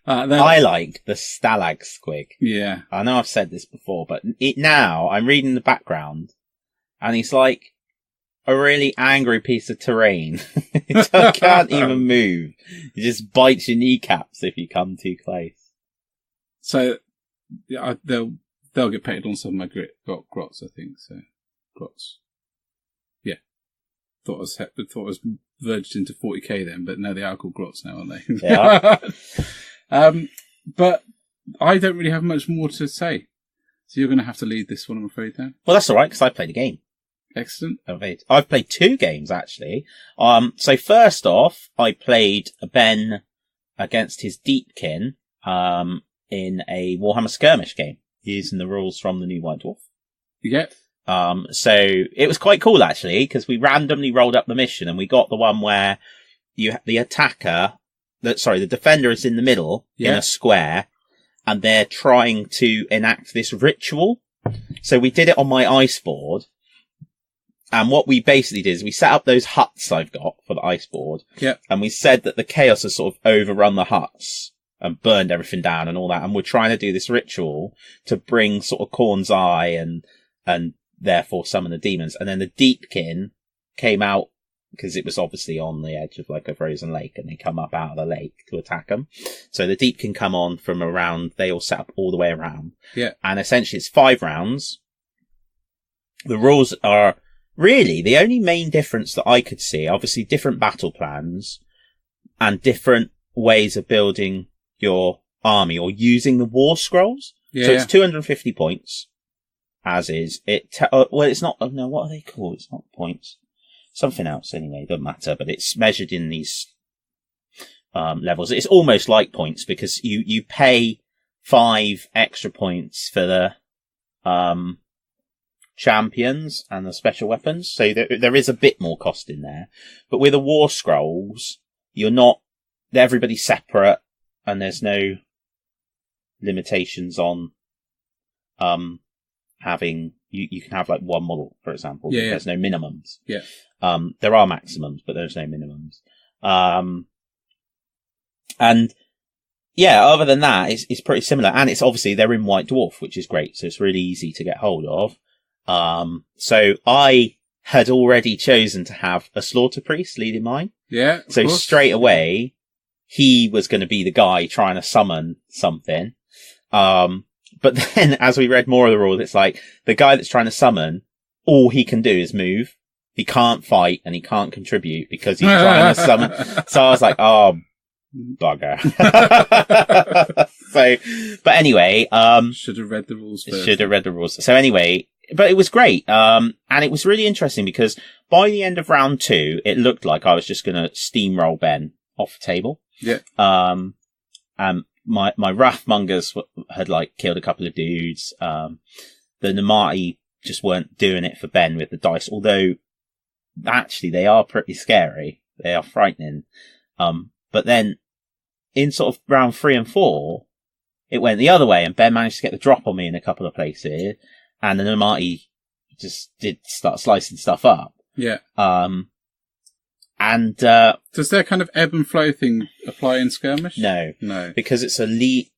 [SPEAKER 1] I like the Stalag Squig.
[SPEAKER 2] Yeah,
[SPEAKER 1] I know I've said this before, but now I'm reading the background, and he's like a really angry piece of terrain. He can't even move. He just bites your kneecaps if you come too close. So
[SPEAKER 2] yeah, they'll get painted on some of my grots, I think. So grots. Yeah, thought I was verged into 40k then, but no, they are called grots now, aren't they?
[SPEAKER 1] They are.
[SPEAKER 2] But I don't really have much more to say. So you're going to have to lead this one, I'm afraid, then.
[SPEAKER 1] Well, that's all right, because I played a game.
[SPEAKER 2] Excellent.
[SPEAKER 1] I've played 2 games, actually. So first off, I played Ben against his Deepkin in a Warhammer skirmish game, using the rules from the new White Dwarf.
[SPEAKER 2] Yeah.
[SPEAKER 1] So it was quite cool, actually, because we randomly rolled up the mission, and we got the one where the defender is in the middle in a square, and they're trying to enact this ritual. So we did it on my ice board. And what we basically did is we set up those huts I've got for the ice board.
[SPEAKER 2] Yep.
[SPEAKER 1] And we said that the chaos has sort of overrun the huts and burned everything down and all that. And we're trying to do this ritual to bring sort of Khorne's Eye and therefore summon the demons. And then the Deepkin came out because it was obviously on the edge of like a frozen lake, and they come up out of the lake to attack them. So the Deepkin come on from around, they all set up all the way around.
[SPEAKER 2] Yeah. And
[SPEAKER 1] essentially it's 5 rounds. The rules are really the only main difference that I could see, obviously different battle plans and different ways of building your army or using the war scrolls.
[SPEAKER 2] Yeah,
[SPEAKER 1] so it's 250 points, as is. Well, it's not, no, what are they called? It's not points. Something else anyway, doesn't matter, but it's measured in these levels. It's almost like points because you pay 5 extra points for the champions and the special weapons, so there is a bit more cost in there. But with the war scrolls, everybody's separate, and there's no limitations on having you can have like one model, for example.
[SPEAKER 2] Yeah,
[SPEAKER 1] there's no minimums.
[SPEAKER 2] Yeah.
[SPEAKER 1] There are maximums, but there's no minimums. And yeah, other than that, it's pretty similar, and it's obviously they're in White Dwarf, which is great, so it's really easy to get hold of. So I had already chosen to have a slaughter priest leading mine.
[SPEAKER 2] Yeah.
[SPEAKER 1] So straight away, he was going to be the guy trying to summon something. But then as we read more of the rules, it's like the guy that's trying to summon, all he can do is move. He can't fight and he can't contribute because he's trying to summon. So I was like, oh, bugger. But anyway,
[SPEAKER 2] should have read the rules first.
[SPEAKER 1] Should have read the rules. So anyway, but it was great. And it was really interesting because by the end of round 2, it looked like I was just going to steamroll Ben off the table.
[SPEAKER 2] Yeah.
[SPEAKER 1] My Wrathmongers had like killed a couple of dudes. The Namati just weren't doing it for Ben with the dice, although actually they are pretty scary. They are frightening. But then in sort of round 3 and 4, it went the other way and Ben managed to get the drop on me in a couple of places and the Namati just did start slicing stuff up.
[SPEAKER 2] Yeah.
[SPEAKER 1] And
[SPEAKER 2] does their kind of ebb and flow thing apply in skirmish?
[SPEAKER 1] No. Because it's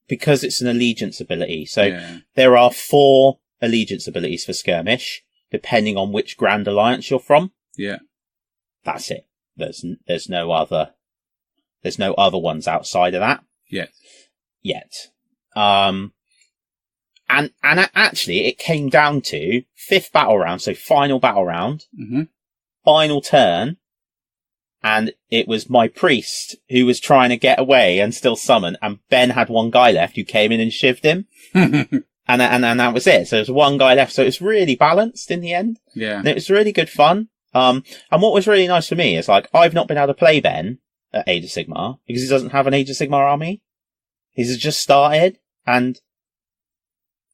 [SPEAKER 1] because it's an allegiance ability. So there are 4 allegiance abilities for skirmish, depending on which Grand Alliance you're from.
[SPEAKER 2] Yeah.
[SPEAKER 1] That's it. There's no other ones outside of that. Yet. And actually it came down to 5th battle round, so final battle round, final turn. And it was my priest who was trying to get away and still summon. And Ben had one guy left who came in and shivved him. and that was it. So there was one guy left. So it was really balanced in the end.
[SPEAKER 2] Yeah.
[SPEAKER 1] And it was really good fun. And what was really nice for me is like, I've not been able to play Ben at Age of Sigmar because he doesn't have an Age of Sigmar army. He's just started. And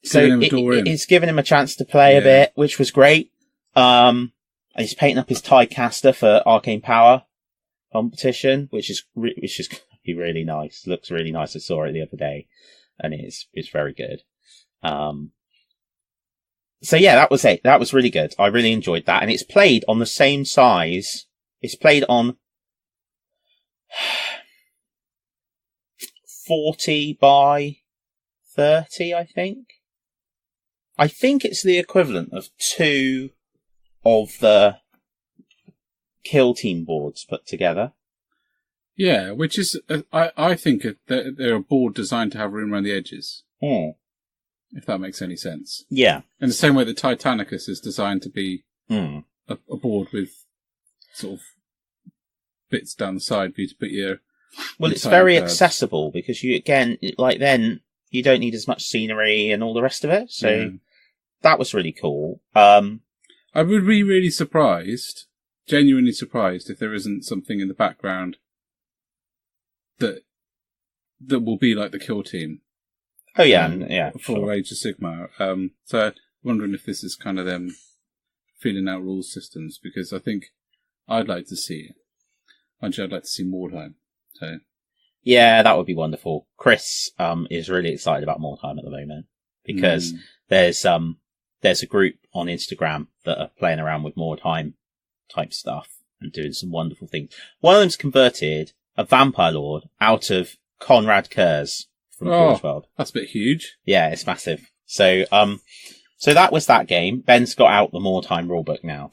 [SPEAKER 1] so it's given him a chance to play a bit, which was great. He's painting up his Tidecaster for Arcane Power competition, which is really nice. Looks really nice. I saw it the other day, and it's very good. So yeah, that was it. That was really good. I really enjoyed that, and it's played on the same size. It's played on 40 by 30, I think. I think it's the equivalent of 2 of the kill team boards put together.
[SPEAKER 2] Yeah, which is, I think they're a board designed to have room around the edges. If that makes any sense.
[SPEAKER 1] Yeah.
[SPEAKER 2] In the same way that Titanicus is designed to be a board with sort of bits down the side for you to put your...
[SPEAKER 1] Well, it's very accessible because then you don't need as much scenery and all the rest of it. So that was really cool.
[SPEAKER 2] I would be really surprised, genuinely surprised, if there isn't something in the background that will be like the kill team.
[SPEAKER 1] Oh yeah,
[SPEAKER 2] for Age of Sigmar. So I'm wondering if this is kind of them feeling out rule systems, because I think I'd like to see it. Actually, I'd like to see more time. So
[SPEAKER 1] yeah, that would be wonderful. Chris is really excited about more time at the moment because there's a group on Instagram that are playing around with more time type stuff and doing some wonderful things. One of them's converted a vampire lord out of Conrad Kurz from Forge World.
[SPEAKER 2] That's a bit huge.
[SPEAKER 1] Yeah, it's massive. So that was that game. Ben's got out the more time rulebook now.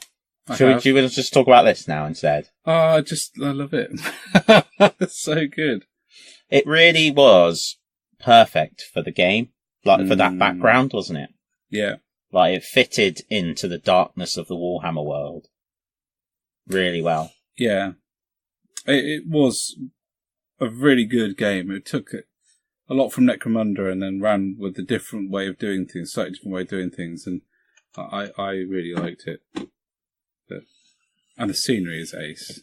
[SPEAKER 1] Should we just talk about this now instead?
[SPEAKER 2] I love it. It's so good.
[SPEAKER 1] It really was perfect for the game, like for that background, wasn't it?
[SPEAKER 2] Yeah.
[SPEAKER 1] Like it fitted into the darkness of the Warhammer world really well.
[SPEAKER 2] Yeah. It was a really good game. It took a lot from Necromunda and then ran with a different way of doing things, slightly different way of doing things, and I really liked it. And the scenery is ace.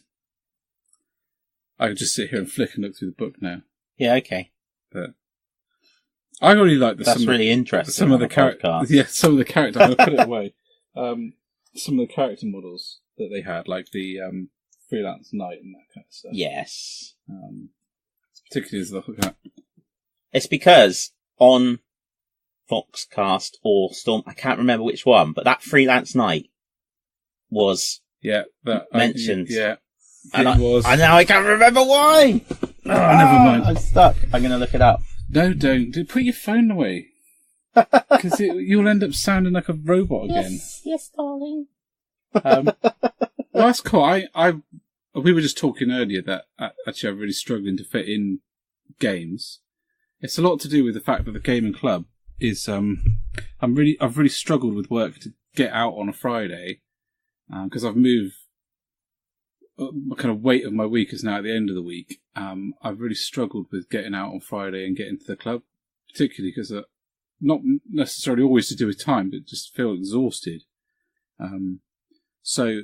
[SPEAKER 2] I could just sit here and flick and look through the book now.
[SPEAKER 1] Yeah, okay.
[SPEAKER 2] But I really like
[SPEAKER 1] That's really interesting.
[SPEAKER 2] Some of the characters. Yeah, some of the characters. I'm going to put it away. Some of the character models that they had, like the freelance knight and that kind of stuff.
[SPEAKER 1] Yes.
[SPEAKER 2] Particularly as the
[SPEAKER 1] It's because on Foxcast or Storm, I can't remember which one, but that freelance knight was mentioned. And now I can't remember why.
[SPEAKER 2] Never mind.
[SPEAKER 1] I'm stuck. I'm going to look it up.
[SPEAKER 2] No, don't. Put your phone away. Because you'll end up sounding like a robot again.
[SPEAKER 1] Yes, darling.
[SPEAKER 2] Well, that's cool. We were just talking earlier that actually I'm really struggling to fit in games. It's a lot to do with the fact that the gaming club is I've really struggled with work to get out on a Friday because I've moved. My kind of weight of my week is now at the end of the week. I've really struggled with getting out on Friday and getting to the club, particularly because not necessarily always to do with time, but just feel exhausted. So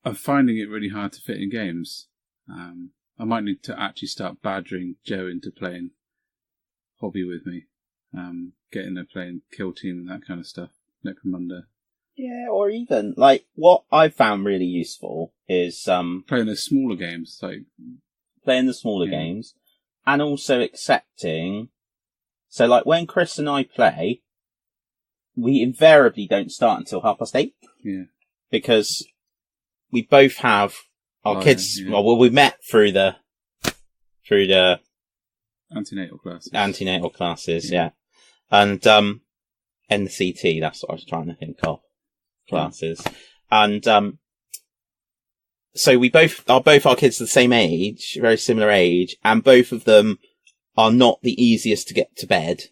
[SPEAKER 2] I'm finding it really hard to fit in games. I might need to actually start badgering Joe into playing hobby with me, getting her playing Kill Team and that kind of stuff, Necromunda.
[SPEAKER 1] Yeah, or even, like, what I've found really useful is
[SPEAKER 2] playing the smaller games,
[SPEAKER 1] games, and also accepting. So, like, when Chris and I play, we invariably don't start until 8:30.
[SPEAKER 2] Yeah.
[SPEAKER 1] Because we both have our kids. Yeah. Well, we met through the antenatal classes, yeah. And NCT, that's what I was trying to think of. Classes. And so we both our kids are the same age, very similar age, and both of them are not the easiest to get to bed.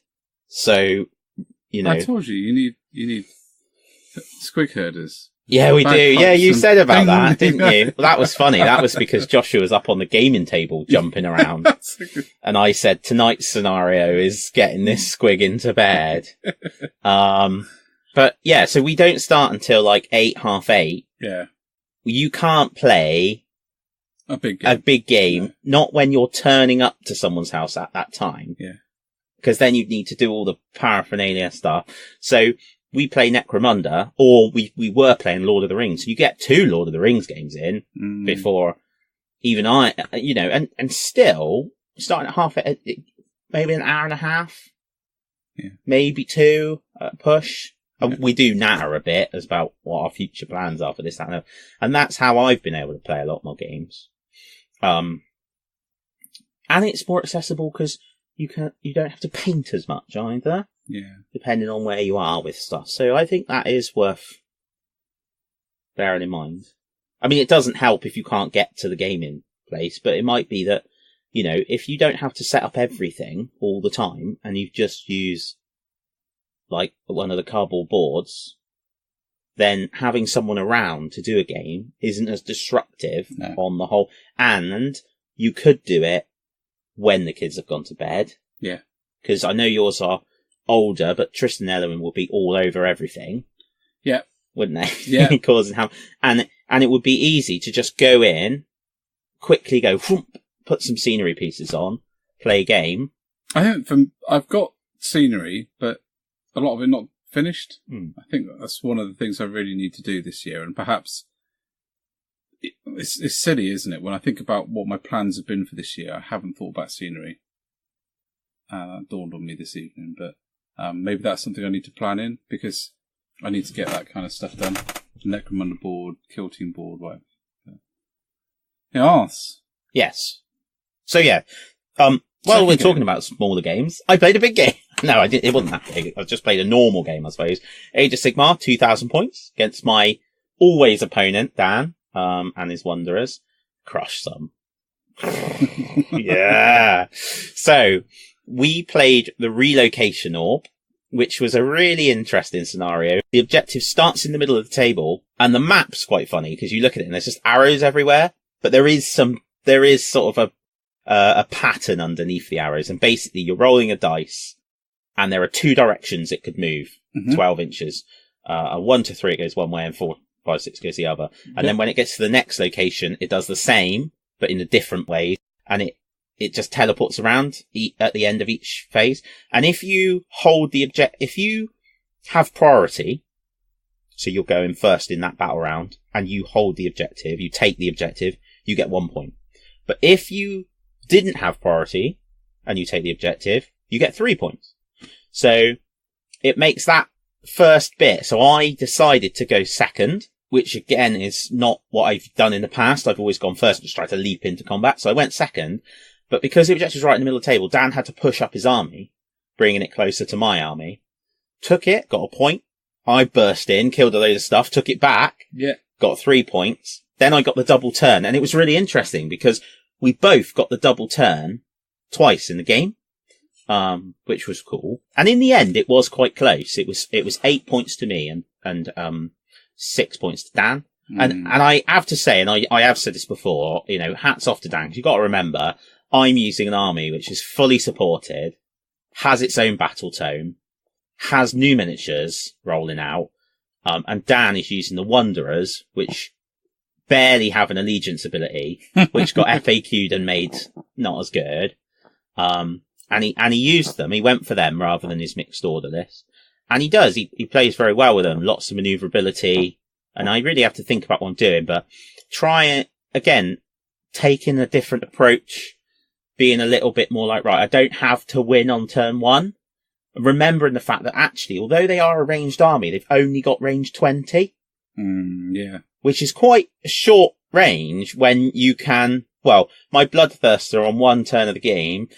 [SPEAKER 1] So, you know,
[SPEAKER 2] I told you need squig herders.
[SPEAKER 1] Yeah, we do. Yeah, you said about that, didn't you? Well, that was funny. That was because Joshua was up on the gaming table jumping around. And I said, tonight's scenario is getting this squig into bed. But yeah, so we don't start until like 8, 8:30.
[SPEAKER 2] Yeah.
[SPEAKER 1] You can't play
[SPEAKER 2] a big game,
[SPEAKER 1] not when you're turning up to someone's house at that time.
[SPEAKER 2] Yeah.
[SPEAKER 1] Because then you'd need to do all the paraphernalia stuff. So we play Necromunda, or we were playing Lord of the Rings. So you get 2 Lord of the Rings games in before even and still starting at 8:30, maybe an hour and a half, maybe 2 push. Yeah. We do natter a bit as about what our future plans are for this, and that's how I've been able to play a lot more games. And it's more accessible because you don't have to paint as much either.
[SPEAKER 2] Yeah.
[SPEAKER 1] Depending on where you are with stuff. So I think that is worth bearing in mind. I mean, it doesn't help if you can't get to the gaming place, but it might be that, if you don't have to set up everything all the time and you just use like one of the cardboard boards, then having someone around to do a game isn't as disruptive on the whole. And you could do it when the kids have gone to bed.
[SPEAKER 2] Yeah.
[SPEAKER 1] Because I know yours are older, but Tristan and Ellen will be all over everything.
[SPEAKER 2] Yeah.
[SPEAKER 1] Wouldn't they?
[SPEAKER 2] Yeah.
[SPEAKER 1] Causing and it would be easy to just go in, quickly go, whoop, put some scenery pieces on, play a game.
[SPEAKER 2] I think I've got scenery, but a lot of it not finished. I think that's one of the things I really need to do this year, and perhaps it's silly, isn't it? When I think about what my plans have been for this year, I haven't thought about scenery. That dawned on me this evening, but maybe that's something I need to plan in, because I need to get that kind of stuff done. Necromunda board, Kill Team board, whatever.
[SPEAKER 1] Yes. So yeah, while we're talking about smaller games, I played a big game. No, I didn't. It wasn't that big. I just played a normal game, I suppose. Age of Sigmar, 2,000 points against my always opponent, Dan, and his Wanderers. Crushed some. Yeah. So we played the relocation orb, which was a really interesting scenario. The objective starts in the middle of the table, and the map's quite funny because you look at it and there's just arrows everywhere, but there is sort of a pattern underneath the arrows, and basically you're rolling a dice, and there are 2 directions it could move, 12 inches. 1 to 3 it goes one way, and 4, 5, 6 goes the other. And then when it gets to the next location, it does the same, but in a different way, and it just teleports around at the end of each phase. And if you hold if you have priority, so you're going first in that battle round, and you hold the objective, you take the objective, you get 1 point. But if you didn't have priority, and you take the objective, you get 3 points. So it makes that first bit. So I decided to go second, which again is not what I've done in the past. I've always gone first and just tried to leap into combat. So I went second. But because the objective was right in the middle of the table, Dan had to push up his army, bringing it closer to my army. Took it, got a point. I burst in, killed a load of stuff, took it back, got 3 points. Then I got the double turn. And it was really interesting because we both got the double turn twice in the game, which was cool. And in the end, it was quite close. It was 8 points to me and 6 points to Dan. And I have to say, and I have said this before, hats off to Dan, 'cause you've got to remember, I'm using an army which is fully supported has its own battle tome, has new miniatures rolling out, and Dan is using the Wanderers, which barely have an allegiance ability, which got FAQ'd and made not as good. And he used them. He went for them rather than his mixed order list. And he does. He plays very well with them. Lots of maneuverability. And I really have to think about what I'm doing, but try it again, taking a different approach, being a little bit more like, right, I don't have to win on turn 1. Remembering the fact that actually, although they are a ranged army, they've only got range 20.
[SPEAKER 2] Yeah.
[SPEAKER 1] Which is quite a short range when you can, well, my Bloodthirster on one turn of the game,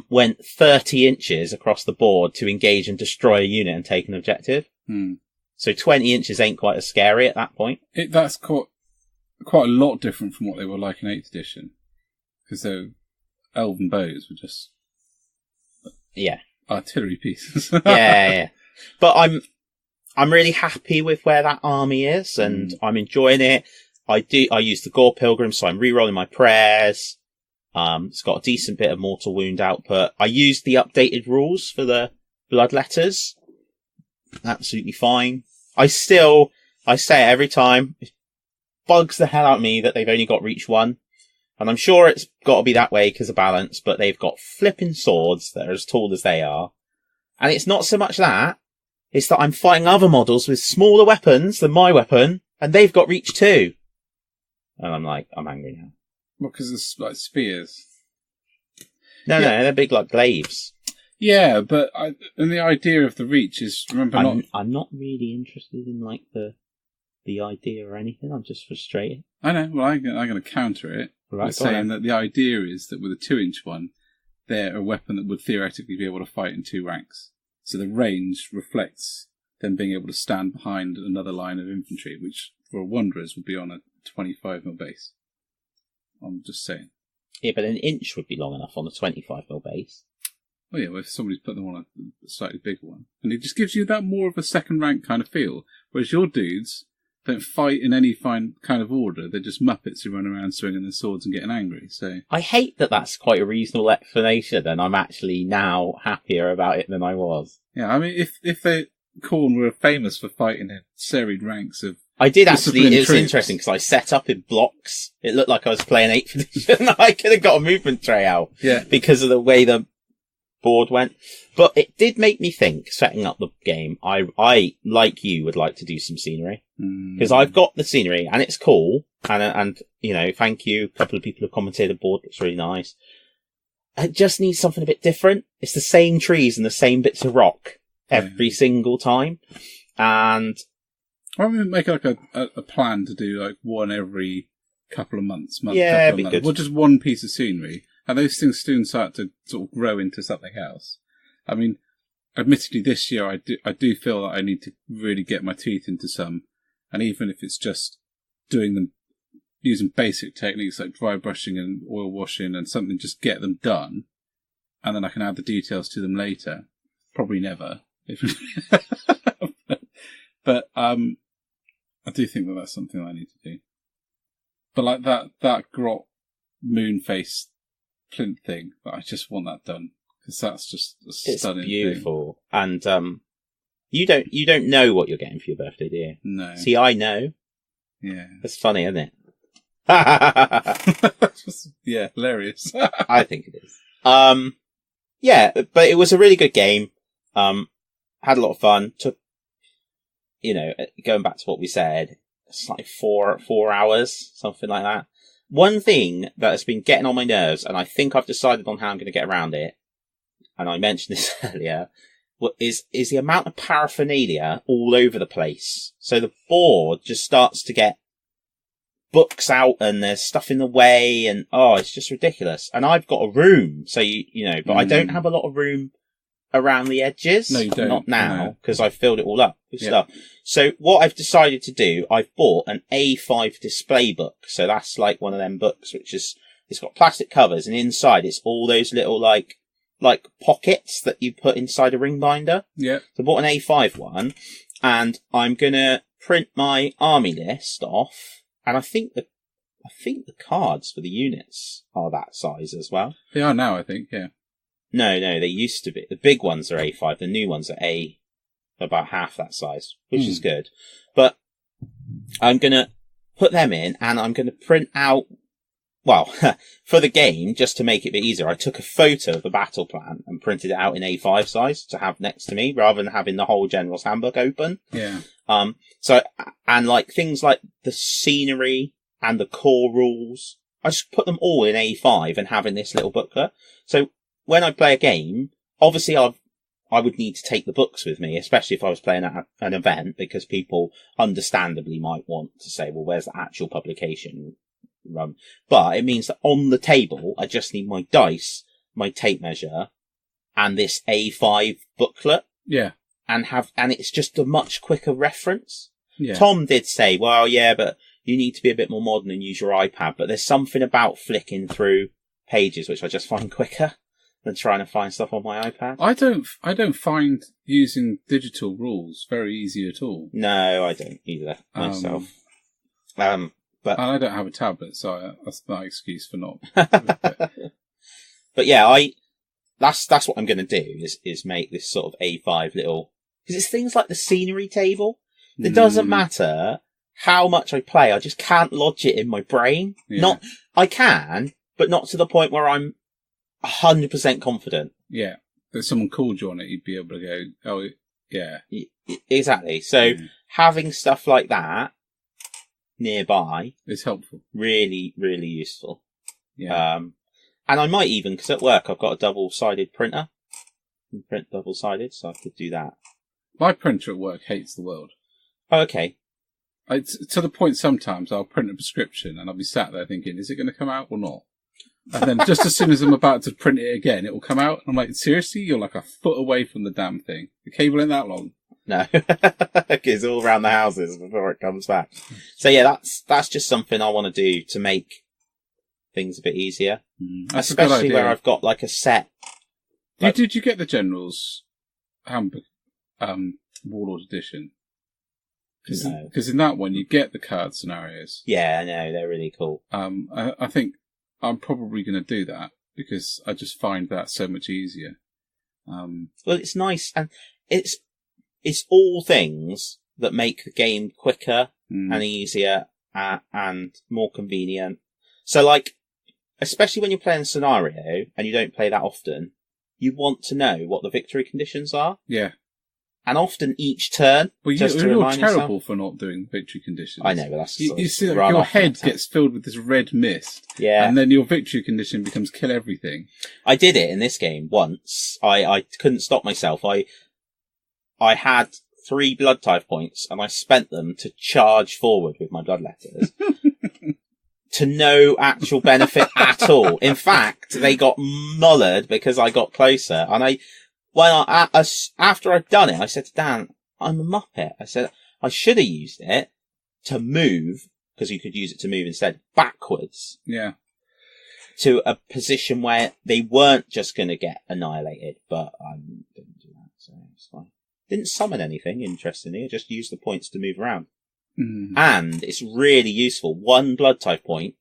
[SPEAKER 1] went 30 inches across the board to engage and destroy a unit and take an objective. So 20 inches ain't quite as scary at that point.
[SPEAKER 2] That's quite a lot different from what they were like in 8th edition. Because the elven bows were just...
[SPEAKER 1] Yeah.
[SPEAKER 2] Artillery pieces.
[SPEAKER 1] yeah. But I'm really happy with where that army is, and I'm enjoying it. I use the Gore Pilgrim, so I'm re-rolling my prayers. It's got a decent bit of mortal wound output. I used the updated rules for the bloodletters. Absolutely fine. I say it every time. It bugs the hell out of me that they've only got reach 1. And I'm sure it's got to be that way because of balance, but they've got flipping swords that are as tall as they are. And it's not so much that. It's that I'm fighting other models with smaller weapons than my weapon, and they've got reach 2. And I'm angry now.
[SPEAKER 2] Well, because it's like spears.
[SPEAKER 1] No, they're big like glaives.
[SPEAKER 2] Yeah, but and the idea of the reach is, remember,
[SPEAKER 1] I'm not really interested in like the idea or anything. I'm just frustrated.
[SPEAKER 2] I know. Well, I'm going to counter it by saying that the idea is that with a 2-inch one, they're a weapon that would theoretically be able to fight in 2 ranks. So the range reflects them being able to stand behind another line of infantry, which for Wanderers would be on a 25mm base. I'm just saying.
[SPEAKER 1] Yeah, but an inch would be long enough on a 25mm base.
[SPEAKER 2] Oh yeah, well, if somebody's put them on a slightly bigger one. And it just gives you that more of a second rank kind of feel. Whereas your dudes don't fight in any fine kind of order. They're just Muppets who run around swinging their swords and getting angry. So
[SPEAKER 1] I hate that that's quite a reasonable explanation, and I'm actually now happier about it than I was.
[SPEAKER 2] Yeah, I mean, if Khorne were famous for fighting in serried ranks of...
[SPEAKER 1] I did actually, it was interesting because I set up in blocks. It looked like I was playing 8th edition. I could have got a movement tray out.
[SPEAKER 2] Yeah.
[SPEAKER 1] Because of the way the board went. But it did make me think, setting up the game, I like you, would like to do some scenery. Because I've got the scenery and it's cool. And, you know, thank you. A couple of people have commented, the board looks really nice. It just needs something a bit different. It's the same trees and the same bits of rock every single time. And
[SPEAKER 2] why don't we make like a plan to do like one every couple of months?
[SPEAKER 1] Yeah, it'd be good.
[SPEAKER 2] Well, just one piece of scenery. And those things soon start to sort of grow into something else. I mean, admittedly this year I do feel that I need to really get my teeth into some. And even if it's just doing them, using basic techniques like dry brushing and oil washing and something, just get them done. And then I can add the details to them later. Probably never. But I do think that that's something I need to do. But like that grot moon face plinth thing, I just want that done because that's just a stunning.
[SPEAKER 1] It's beautiful, thing. And you don't know what you're getting for your birthday, do you?
[SPEAKER 2] No.
[SPEAKER 1] See, I know.
[SPEAKER 2] Yeah,
[SPEAKER 1] it's funny, isn't it?
[SPEAKER 2] Yeah, hilarious.
[SPEAKER 1] I think it is. Yeah, but it was a really good game. Had a lot of fun. Took, you know, going back to what we said, it's like 4 hours, something like that. One thing that has been getting on my nerves, and I think I've decided on how I'm going to get around it, and I mentioned this earlier, is the amount of paraphernalia all over the place. So the board just starts to get books out and there's stuff in the way and it's just ridiculous. And I've got a room, so you know, but I don't have a lot of room around the edges.
[SPEAKER 2] No, you don't.
[SPEAKER 1] Not now, because I've filled it all up with stuff. So what I've decided to do, I've bought an A5 display book. So that's like one of them books, which is, it's got plastic covers and inside it's all those little like pockets that you put inside a ring binder.
[SPEAKER 2] Yeah.
[SPEAKER 1] So I bought an A5 one and I'm going to print my army list off. And I think the cards for the units are that size as well.
[SPEAKER 2] They are now, I think, yeah.
[SPEAKER 1] No, they used to be. The big ones are A5. The new ones are about half that size, which is good. But I'm going to put them in, and I'm going to print out, well, for the game, just to make it a bit easier, I took a photo of the battle plan and printed it out in A5 size to have next to me, rather than having the whole General's Handbook open.
[SPEAKER 2] Yeah.
[SPEAKER 1] So, and like things like the scenery and the core rules, I just put them all in A5 and have in this little booklet. So when I play a game, obviously I would need to take the books with me, especially if I was playing at an event, because people understandably might want to say, well, where's the actual publication run? But it means that on the table, I just need my dice, my tape measure, and this A5 booklet.
[SPEAKER 2] Yeah.
[SPEAKER 1] And it's just a much quicker reference.
[SPEAKER 2] Yeah.
[SPEAKER 1] Tom did say, well, yeah, but you need to be a bit more modern and use your iPad. But there's something about flicking through pages which I just find quicker than trying to find stuff on my iPad.
[SPEAKER 2] I don't find using digital rules very easy at all.
[SPEAKER 1] No, I don't either myself. But
[SPEAKER 2] and I don't have a tablet, so that's my excuse for not.
[SPEAKER 1] But yeah, that's what I'm going to do is make this sort of A5 little, because it's things like the scenery table. It doesn't matter how much I play, I just can't lodge it in my brain.
[SPEAKER 2] Yeah.
[SPEAKER 1] I can, but not to the point where I'm 100% confident.
[SPEAKER 2] Yeah. If someone called you on it, you'd be able to go, oh, yeah.
[SPEAKER 1] Exactly. So having stuff like that nearby
[SPEAKER 2] is helpful.
[SPEAKER 1] Really, really useful.
[SPEAKER 2] Yeah.
[SPEAKER 1] And I might even, because at work I've got a double-sided printer. I can print double-sided, so I could do that.
[SPEAKER 2] My printer at work hates the world.
[SPEAKER 1] Oh, okay.
[SPEAKER 2] To the point sometimes I'll print a prescription and I'll be sat there thinking, is it going to come out or not? And then just as soon as I'm about to print it again, it will come out. And I'm like, seriously? You're like a foot away from the damn thing. The cable ain't that long.
[SPEAKER 1] No. It's all around the houses before it comes back. So yeah, that's just something I want to do to make things a bit easier.
[SPEAKER 2] That's a good
[SPEAKER 1] Especially
[SPEAKER 2] idea.
[SPEAKER 1] where I've got like a set.
[SPEAKER 2] Did you get the General's Handbook, Warlord Edition?
[SPEAKER 1] No.
[SPEAKER 2] Because in that one, you get the card scenarios.
[SPEAKER 1] Yeah, I know, they're really cool.
[SPEAKER 2] I think I'm probably going to do that because I just find that so much easier.
[SPEAKER 1] Well, it's nice, and it's all things that make the game quicker and easier and more convenient. So, like, especially when you're playing a scenario and you don't play that often, you want to know what the victory conditions are.
[SPEAKER 2] Yeah.
[SPEAKER 1] And often each turn,
[SPEAKER 2] well,
[SPEAKER 1] just to
[SPEAKER 2] you're
[SPEAKER 1] remind
[SPEAKER 2] terrible
[SPEAKER 1] yourself.
[SPEAKER 2] for not doing victory conditions.
[SPEAKER 1] I know, but that's
[SPEAKER 2] you see that your head gets filled with this red mist.
[SPEAKER 1] Yeah.
[SPEAKER 2] And then your victory condition becomes kill everything.
[SPEAKER 1] I did it in this game once. I couldn't stop myself. I had 3 blood type points and I spent them to charge forward with my bloodletters. To no actual benefit at all. In fact, they got mullered because I got closer. And after I'd done it, I said to Dan, I'm a muppet. I said, I should have used it to move, because you could use it to move instead, backwards.
[SPEAKER 2] Yeah.
[SPEAKER 1] To a position where they weren't just going to get annihilated, but I didn't do that, so it's fine. Didn't summon anything, interestingly. I just used the points to move around. And it's really useful. 1 blood type point,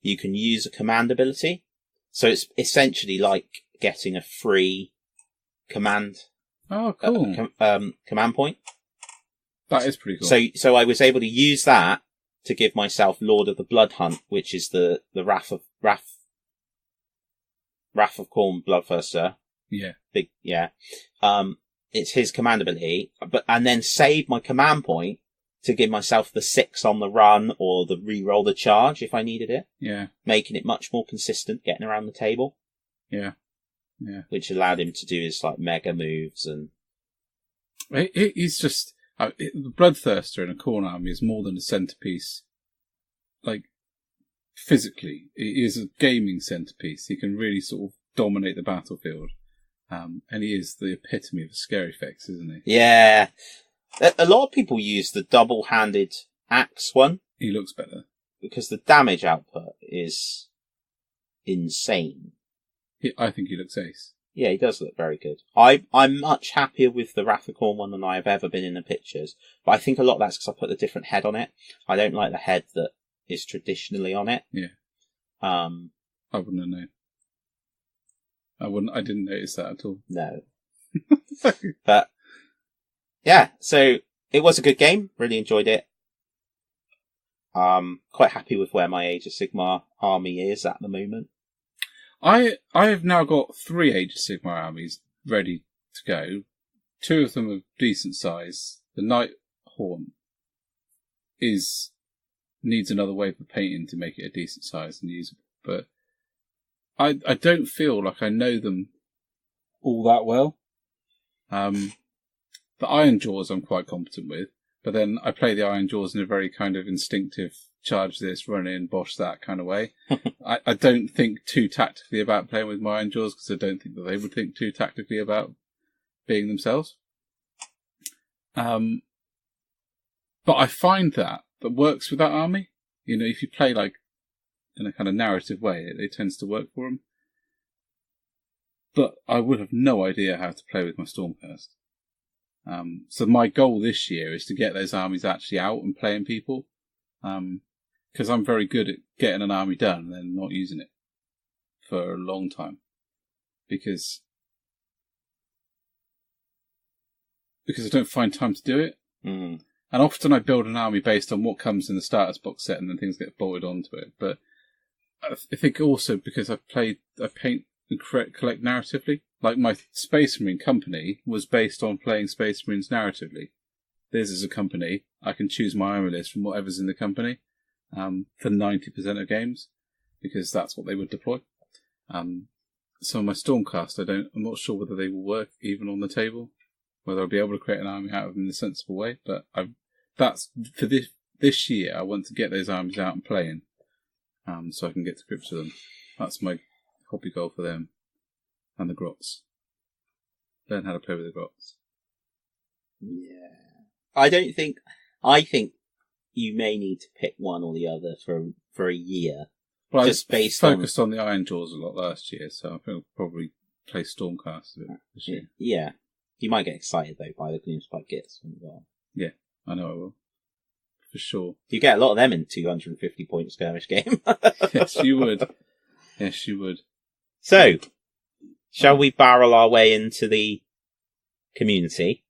[SPEAKER 1] you can use a command ability. So it's essentially like getting a free command.
[SPEAKER 2] Oh, cool.
[SPEAKER 1] Command point.
[SPEAKER 2] That is pretty cool.
[SPEAKER 1] So I was able to use that to give myself Lord of the Blood Hunt, which is the Wrath of Khorne Bloodthirster.
[SPEAKER 2] Yeah.
[SPEAKER 1] It's his command ability, and then save my command point to give myself the 6 on the run or the re-roll the charge if I needed it.
[SPEAKER 2] Yeah.
[SPEAKER 1] Making it much more consistent getting around the table.
[SPEAKER 2] Yeah. Yeah.
[SPEAKER 1] Which allowed him to do his like mega moves and.
[SPEAKER 2] He's just the Bloodthirster in a Khorne army is more than a centerpiece. Like physically, it is a gaming centerpiece. He can really sort of dominate the battlefield, and he is the epitome of a scare effects, isn't he?
[SPEAKER 1] Yeah. A lot of people use the double-handed axe one.
[SPEAKER 2] He looks better.
[SPEAKER 1] Because the damage output is insane.
[SPEAKER 2] I think he looks ace.
[SPEAKER 1] Yeah, he does look very good. I'm much happier with the Wrath of Khorne one than I have ever been in the pictures. But I think a lot of that's because I put the different head on it. I don't like the head that is traditionally on it.
[SPEAKER 2] Yeah.
[SPEAKER 1] I
[SPEAKER 2] wouldn't have known. I didn't notice that at all.
[SPEAKER 1] No. But, yeah, so it was a good game. Really enjoyed it. Quite happy with where my Age of Sigmar army is at the moment.
[SPEAKER 2] I have now got 3 Age of Sigmar armies ready to go. 2 of them of decent size. The Night Khorne needs another wave of painting to make it a decent size and usable. But I don't feel like I know them all that well. The Iron Jaws I'm quite competent with, but then I play the Iron Jaws in a very kind of instinctive charge this, run in, bosh that kind of way. I don't think too tactically about playing with my Iron Jaws because I don't think that they would think too tactically about being themselves. But I find that works with that army. You know, if you play like in a kind of narrative way, it tends to work for them. But I would have no idea how to play with my Stormcast. So my goal this year is to get those armies actually out and playing people. Because I'm very good at getting an army done and then not using it for a long time. Because I don't find time to do it.
[SPEAKER 1] Mm.
[SPEAKER 2] And often I build an army based on what comes in the starters box set and then things get bolted onto it. But I think also because I paint and collect narratively. Like my Space Marine company was based on playing Space Marines narratively. This is a company, I can choose my army list from whatever's in the company for 90% of games because that's what they would deploy. So my Stormcast, I'm not sure whether they will work even on the table, whether I'll be able to create an army out of them in a sensible way. But that's for this year. I want to get those armies out and playing, so I can get to grips with them. That's my hobby goal for them and the grots. Learn how to play with the grots.
[SPEAKER 1] Yeah, I think you may need to pick one or the other for a year.
[SPEAKER 2] Well,
[SPEAKER 1] just based
[SPEAKER 2] focused on the Iron Jaws a lot last year, so I think I'll probably play Stormcast a bit this year.
[SPEAKER 1] Yeah. You might get excited, though, by the Gloomspike Gits as well.
[SPEAKER 2] Yeah, I know I will. For sure.
[SPEAKER 1] You get a lot of them in 250-point skirmish game.
[SPEAKER 2] Yes, you would. Yes, you would.
[SPEAKER 1] So, shall we barrel our way into the community?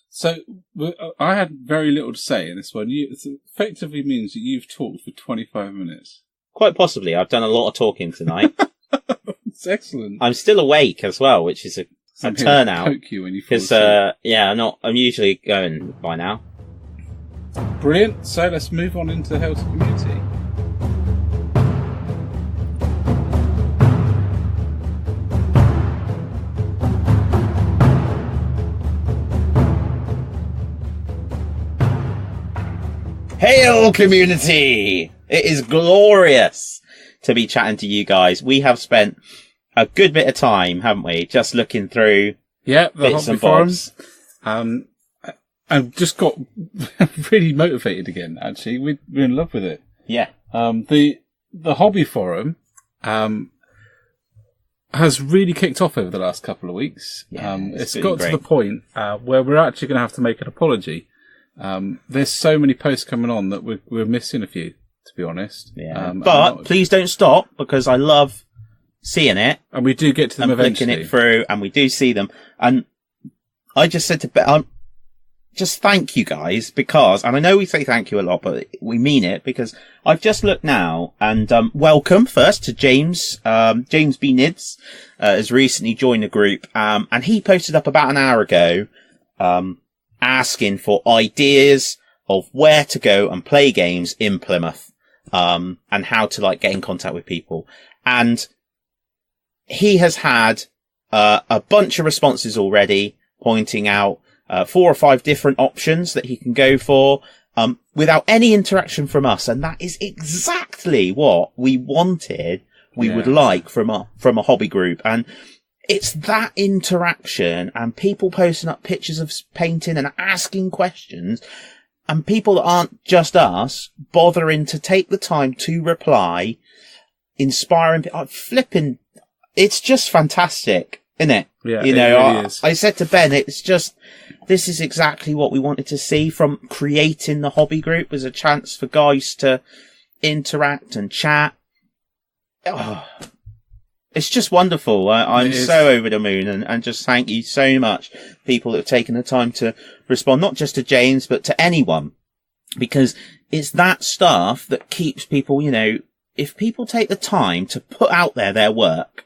[SPEAKER 2] So, I had very little to say in this one. It effectively means that you've talked for 25 minutes.
[SPEAKER 1] Quite possibly. I've done a lot of talking tonight.
[SPEAKER 2] It's excellent.
[SPEAKER 1] I'm still awake as well, which is a turnout.
[SPEAKER 2] Poke you when you fall asleep.
[SPEAKER 1] Because, I'm usually going by now.
[SPEAKER 2] Brilliant. So let's move on into the Healthy Community.
[SPEAKER 1] Hail, community! It is glorious to be chatting to you guys. We have spent a good bit of time, haven't we, just looking through
[SPEAKER 2] the
[SPEAKER 1] bits and
[SPEAKER 2] forums.
[SPEAKER 1] bobs.
[SPEAKER 2] I've just got really motivated again, actually. We're in love with it.
[SPEAKER 1] Yeah.
[SPEAKER 2] The hobby forum has really kicked off over the last couple of weeks.
[SPEAKER 1] Yeah,
[SPEAKER 2] it's got to the point where we're actually going to have to make an apology. There's so many posts coming on that we're missing a few, to be honest.
[SPEAKER 1] Yeah. But please don't stop, because I love seeing it.
[SPEAKER 2] And we do get to them eventually.
[SPEAKER 1] Flicking it through, and we do see them. And I just said to Ben, just thank you guys, because, and I know we say thank you a lot, but we mean it, because I've just looked now, and welcome first to James. James B. Nids has recently joined the group, and he posted up about an hour ago asking for ideas of where to go and play games in Plymouth, and how to get in contact with people. And he has had a bunch of responses already pointing out 4 or 5 different options that he can go for without any interaction from us, and that is exactly what we wanted. We would like from a hobby group, and it's that interaction and people posting up pictures of painting and asking questions, and people that aren't just us bothering to take the time to reply, inspiring, flipping. It's just fantastic, isn't it?
[SPEAKER 2] Yeah, it really is.
[SPEAKER 1] I said to Ben, this is exactly what we wanted to see from creating the hobby group, as a chance for guys to interact and chat. Oh, It's just wonderful. I'm so over the moon, and just thank you so much, people that have taken the time to respond, not just to James, but to anyone. Because it's that stuff that keeps people, if people take the time to put out there their work,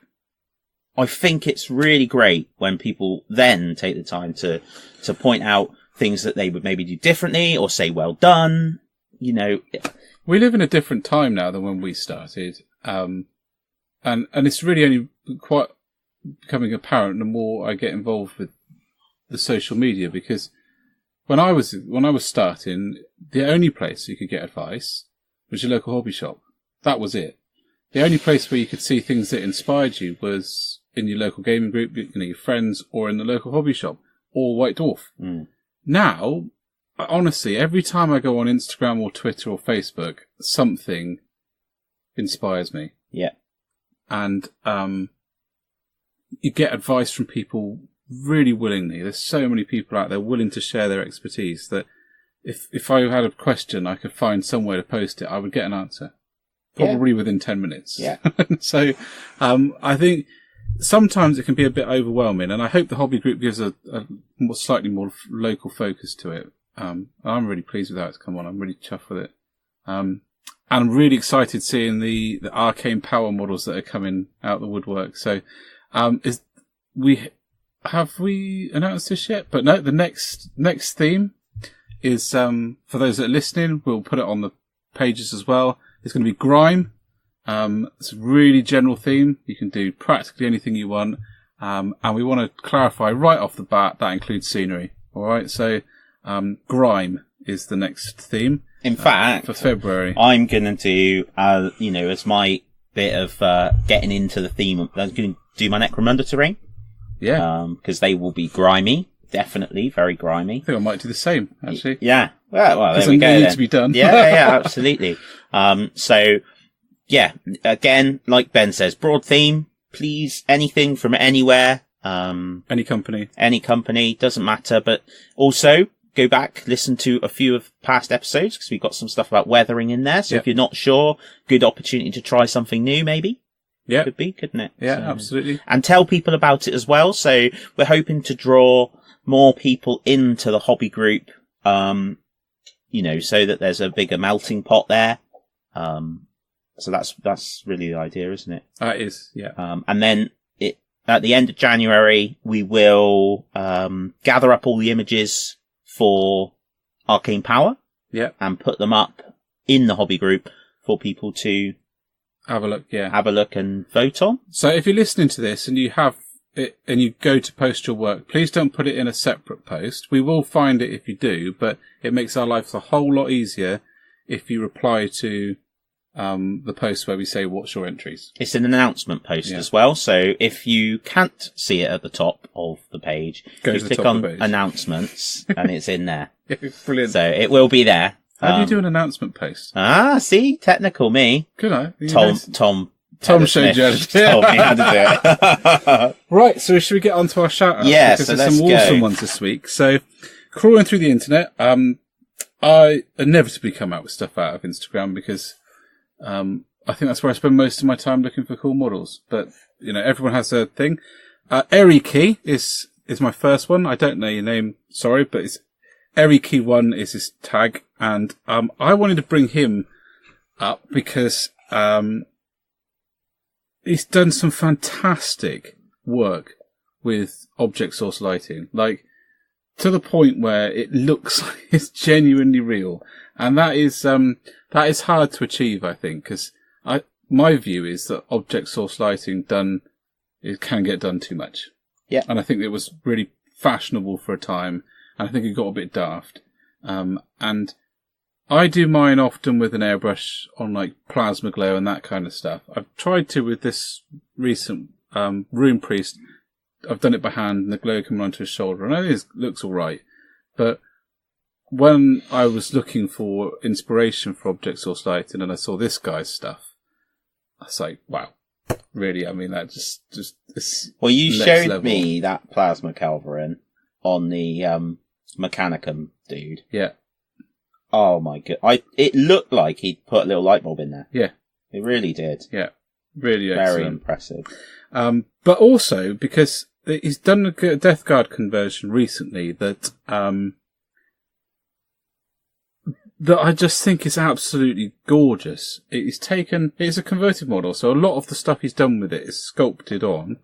[SPEAKER 1] I think it's really great when people then take the time to point out things that they would maybe do differently or say, well done,
[SPEAKER 2] We live in a different time now than when we started. And it's really only quite becoming apparent the more I get involved with the social media, because when I was starting, the only place you could get advice was your local hobby shop. That was it. The only place where you could see things that inspired you was in your local gaming group, your friends, or in the local hobby shop, or White Dwarf. Mm. Now, honestly, every time I go on Instagram or Twitter or Facebook, something inspires me.
[SPEAKER 1] Yeah.
[SPEAKER 2] And you get advice from people really willingly. There's so many people out there willing to share their expertise that if I had a question, I could find somewhere to post it, I would get an answer. Probably within 10 minutes.
[SPEAKER 1] Yeah.
[SPEAKER 2] So I think sometimes it can be a bit overwhelming, and I hope the hobby group gives a slightly more local focus to it. I'm really pleased with how it's come on. I'm really chuffed with it. And I'm really excited seeing the arcane power models that are coming out the woodwork. So, have we announced this yet? But no, the next theme is, for those that are listening, we'll put it on the pages as well. It's going to be grime. It's a really general theme. You can do practically anything you want. And we want to clarify right off the bat that includes scenery. All right. So, grime is the next theme.
[SPEAKER 1] In fact,
[SPEAKER 2] for February,
[SPEAKER 1] I'm going to do, as my bit of getting into the theme, I'm going to do my Necromunda terrain.
[SPEAKER 2] Yeah.
[SPEAKER 1] Because they will be grimy. Definitely very grimy.
[SPEAKER 2] I think I might do the same, actually.
[SPEAKER 1] Yeah. Well, there we go.
[SPEAKER 2] They need to be done.
[SPEAKER 1] Yeah, absolutely. So, yeah, again, like Ben says, broad theme. Please, anything from anywhere.
[SPEAKER 2] Any company,
[SPEAKER 1] doesn't matter. But also, go back, listen to a few of past episodes, because we've got some stuff about weathering in there. So if you're not sure, good opportunity to try something new, maybe.
[SPEAKER 2] Yeah.
[SPEAKER 1] Could be, couldn't it?
[SPEAKER 2] Yeah, absolutely.
[SPEAKER 1] And tell people about it as well. So we're hoping to draw more people into the hobby group, so that there's a bigger melting pot there. So that's really the idea, isn't it?
[SPEAKER 2] It is, yeah.
[SPEAKER 1] And then at the end of January, we will gather up all the images for Arcane Power.
[SPEAKER 2] Yeah.
[SPEAKER 1] And put them up in the hobby group for people to
[SPEAKER 2] have a look
[SPEAKER 1] and vote on.
[SPEAKER 2] So if you're listening to this and you have it and you go to post your work, please don't put it in a separate post. We will find it if you do, but it makes our life a whole lot easier if you reply to the post where we say, what's your entries?
[SPEAKER 1] It's an announcement post as well. So if you can't see it at the top of the page, you click on announcements and it's in there.
[SPEAKER 2] Brilliant.
[SPEAKER 1] So it will be there.
[SPEAKER 2] How do you do an announcement post?
[SPEAKER 1] See, technical me.
[SPEAKER 2] Good eye.
[SPEAKER 1] Tom
[SPEAKER 2] showed you how to do it.
[SPEAKER 1] Told me how to do it.
[SPEAKER 2] Right, so should we get on to our shout-outs?
[SPEAKER 1] Yeah,
[SPEAKER 2] because
[SPEAKER 1] so
[SPEAKER 2] there's some awesome ones this week. So, crawling through the internet, I inevitably come out with stuff out of Instagram because I think that's where I spend most of my time looking for cool models. But, everyone has their thing. Erikey is my first one. I don't know your name, sorry, but it's Erikey1 is his tag. And I wanted to bring him up because he's done some fantastic work with object source lighting, like to the point where it looks like it's genuinely real. And that is hard to achieve, I think, because my view is that object source lighting it can get done too much.
[SPEAKER 1] Yeah.
[SPEAKER 2] And I think it was really fashionable for a time, and I think it got a bit daft. And I do mine often with an airbrush on like plasma glow and that kind of stuff. I've tried to with this recent Rune Priest. I've done it by hand and the glow coming onto his shoulder, and I think it looks all right. But when I was looking for inspiration for object source lighting and I saw this guy's stuff, I was like, wow, really? I mean, that just
[SPEAKER 1] well, you showed me that plasma Calvarin on the mechanicum dude.
[SPEAKER 2] Yeah.
[SPEAKER 1] Oh my god! It looked like he'd put a little light bulb in there.
[SPEAKER 2] Yeah,
[SPEAKER 1] it really did.
[SPEAKER 2] Yeah, Really
[SPEAKER 1] Very
[SPEAKER 2] excellent.
[SPEAKER 1] impressive.
[SPEAKER 2] But also because he's done a Death Guard conversion recently that I just think is absolutely gorgeous. It's a converted model, so a lot of the stuff he's done with it is sculpted on,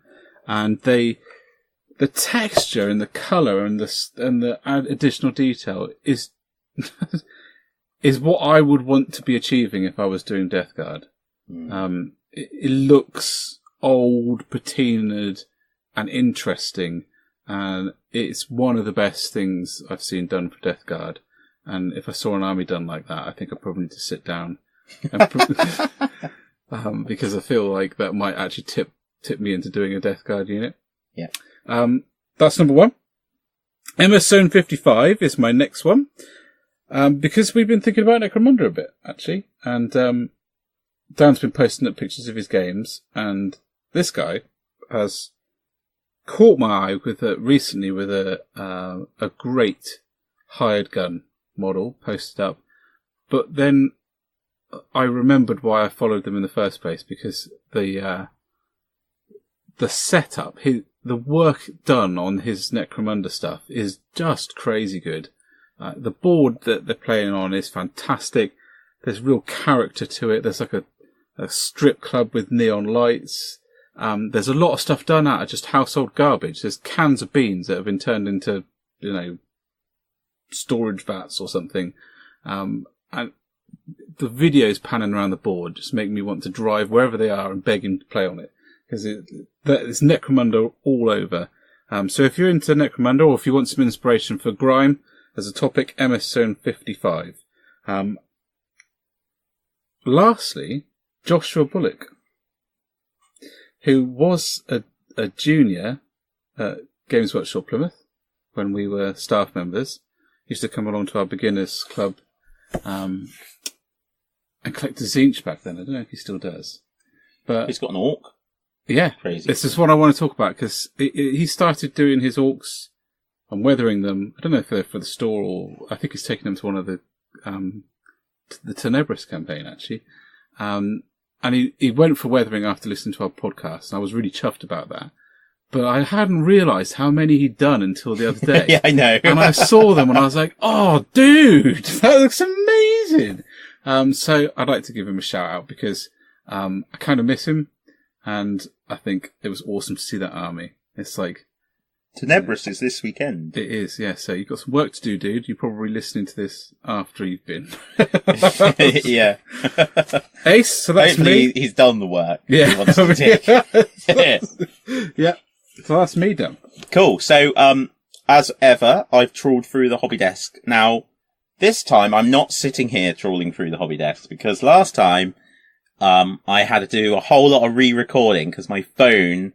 [SPEAKER 2] and the texture and the colour and the additional detail is is what I would want to be achieving if I was doing Death Guard. It looks old, patinaed, and interesting, and it's one of the best things I've seen done for Death Guard. And if I saw an army done like that, I think I'd probably need to sit down, and because I feel like that might actually tip me into doing a Death Guard unit.
[SPEAKER 1] Yeah.
[SPEAKER 2] That's number one. MS Zone 55 is my next one, because we've been thinking about Necromunda a bit, actually, and Dan's been posting up pictures of his games, and this guy has caught my eye recently with a great hired gun model posted up, but then I remembered why I followed them in the first place, because the setup, the work done on his Necromunda stuff is just crazy good. The board that they're playing on is fantastic. There's real character to it. There's like a strip club with neon lights. There's a lot of stuff done out of just household garbage. There's cans of beans that have been turned into, storage vats or something. And the videos panning around the board just make me want to drive wherever they are and beg him to play on it. Because it's Necromunda all over. So if you're into Necromunda, or if you want some inspiration for Grime as a topic, MS Zone 55. Lastly, Joshua Bullock, who was a junior at Games Workshop Plymouth when we were staff members. Used to come along to our beginners club and collect a Zinch back then. I don't know if he still does. But
[SPEAKER 1] he's got an orc.
[SPEAKER 2] Yeah,
[SPEAKER 1] crazy.
[SPEAKER 2] This is what I want to talk about, because he started doing his orcs and weathering them. I don't know if they're for the store, or I think he's taking them to one of the Tenebris campaign, actually. And he went for weathering after listening to our podcast, and I was really chuffed about that. But I hadn't realised how many he'd done until the other day.
[SPEAKER 1] Yeah, I know.
[SPEAKER 2] And I saw them and I was like, oh, dude, that looks amazing. So I'd like to give him a shout out, because I kind of miss him. And I think it was awesome to see that army. It's like...
[SPEAKER 1] Tenebris is this weekend.
[SPEAKER 2] It is, yeah. So you've got some work to do, dude. You're probably listening to this after you've been.
[SPEAKER 1] Yeah.
[SPEAKER 2] Ace, so that's
[SPEAKER 1] Hopefully
[SPEAKER 2] me.
[SPEAKER 1] he's done the work.
[SPEAKER 2] Yeah.
[SPEAKER 1] He wants to tick.
[SPEAKER 2] Yeah. So that's me done.
[SPEAKER 1] Cool. So, as ever, I've trawled through the hobby desk. Now, this time I'm not sitting here trawling through the hobby desk, because last time, I had to do a whole lot of re-recording because my phone,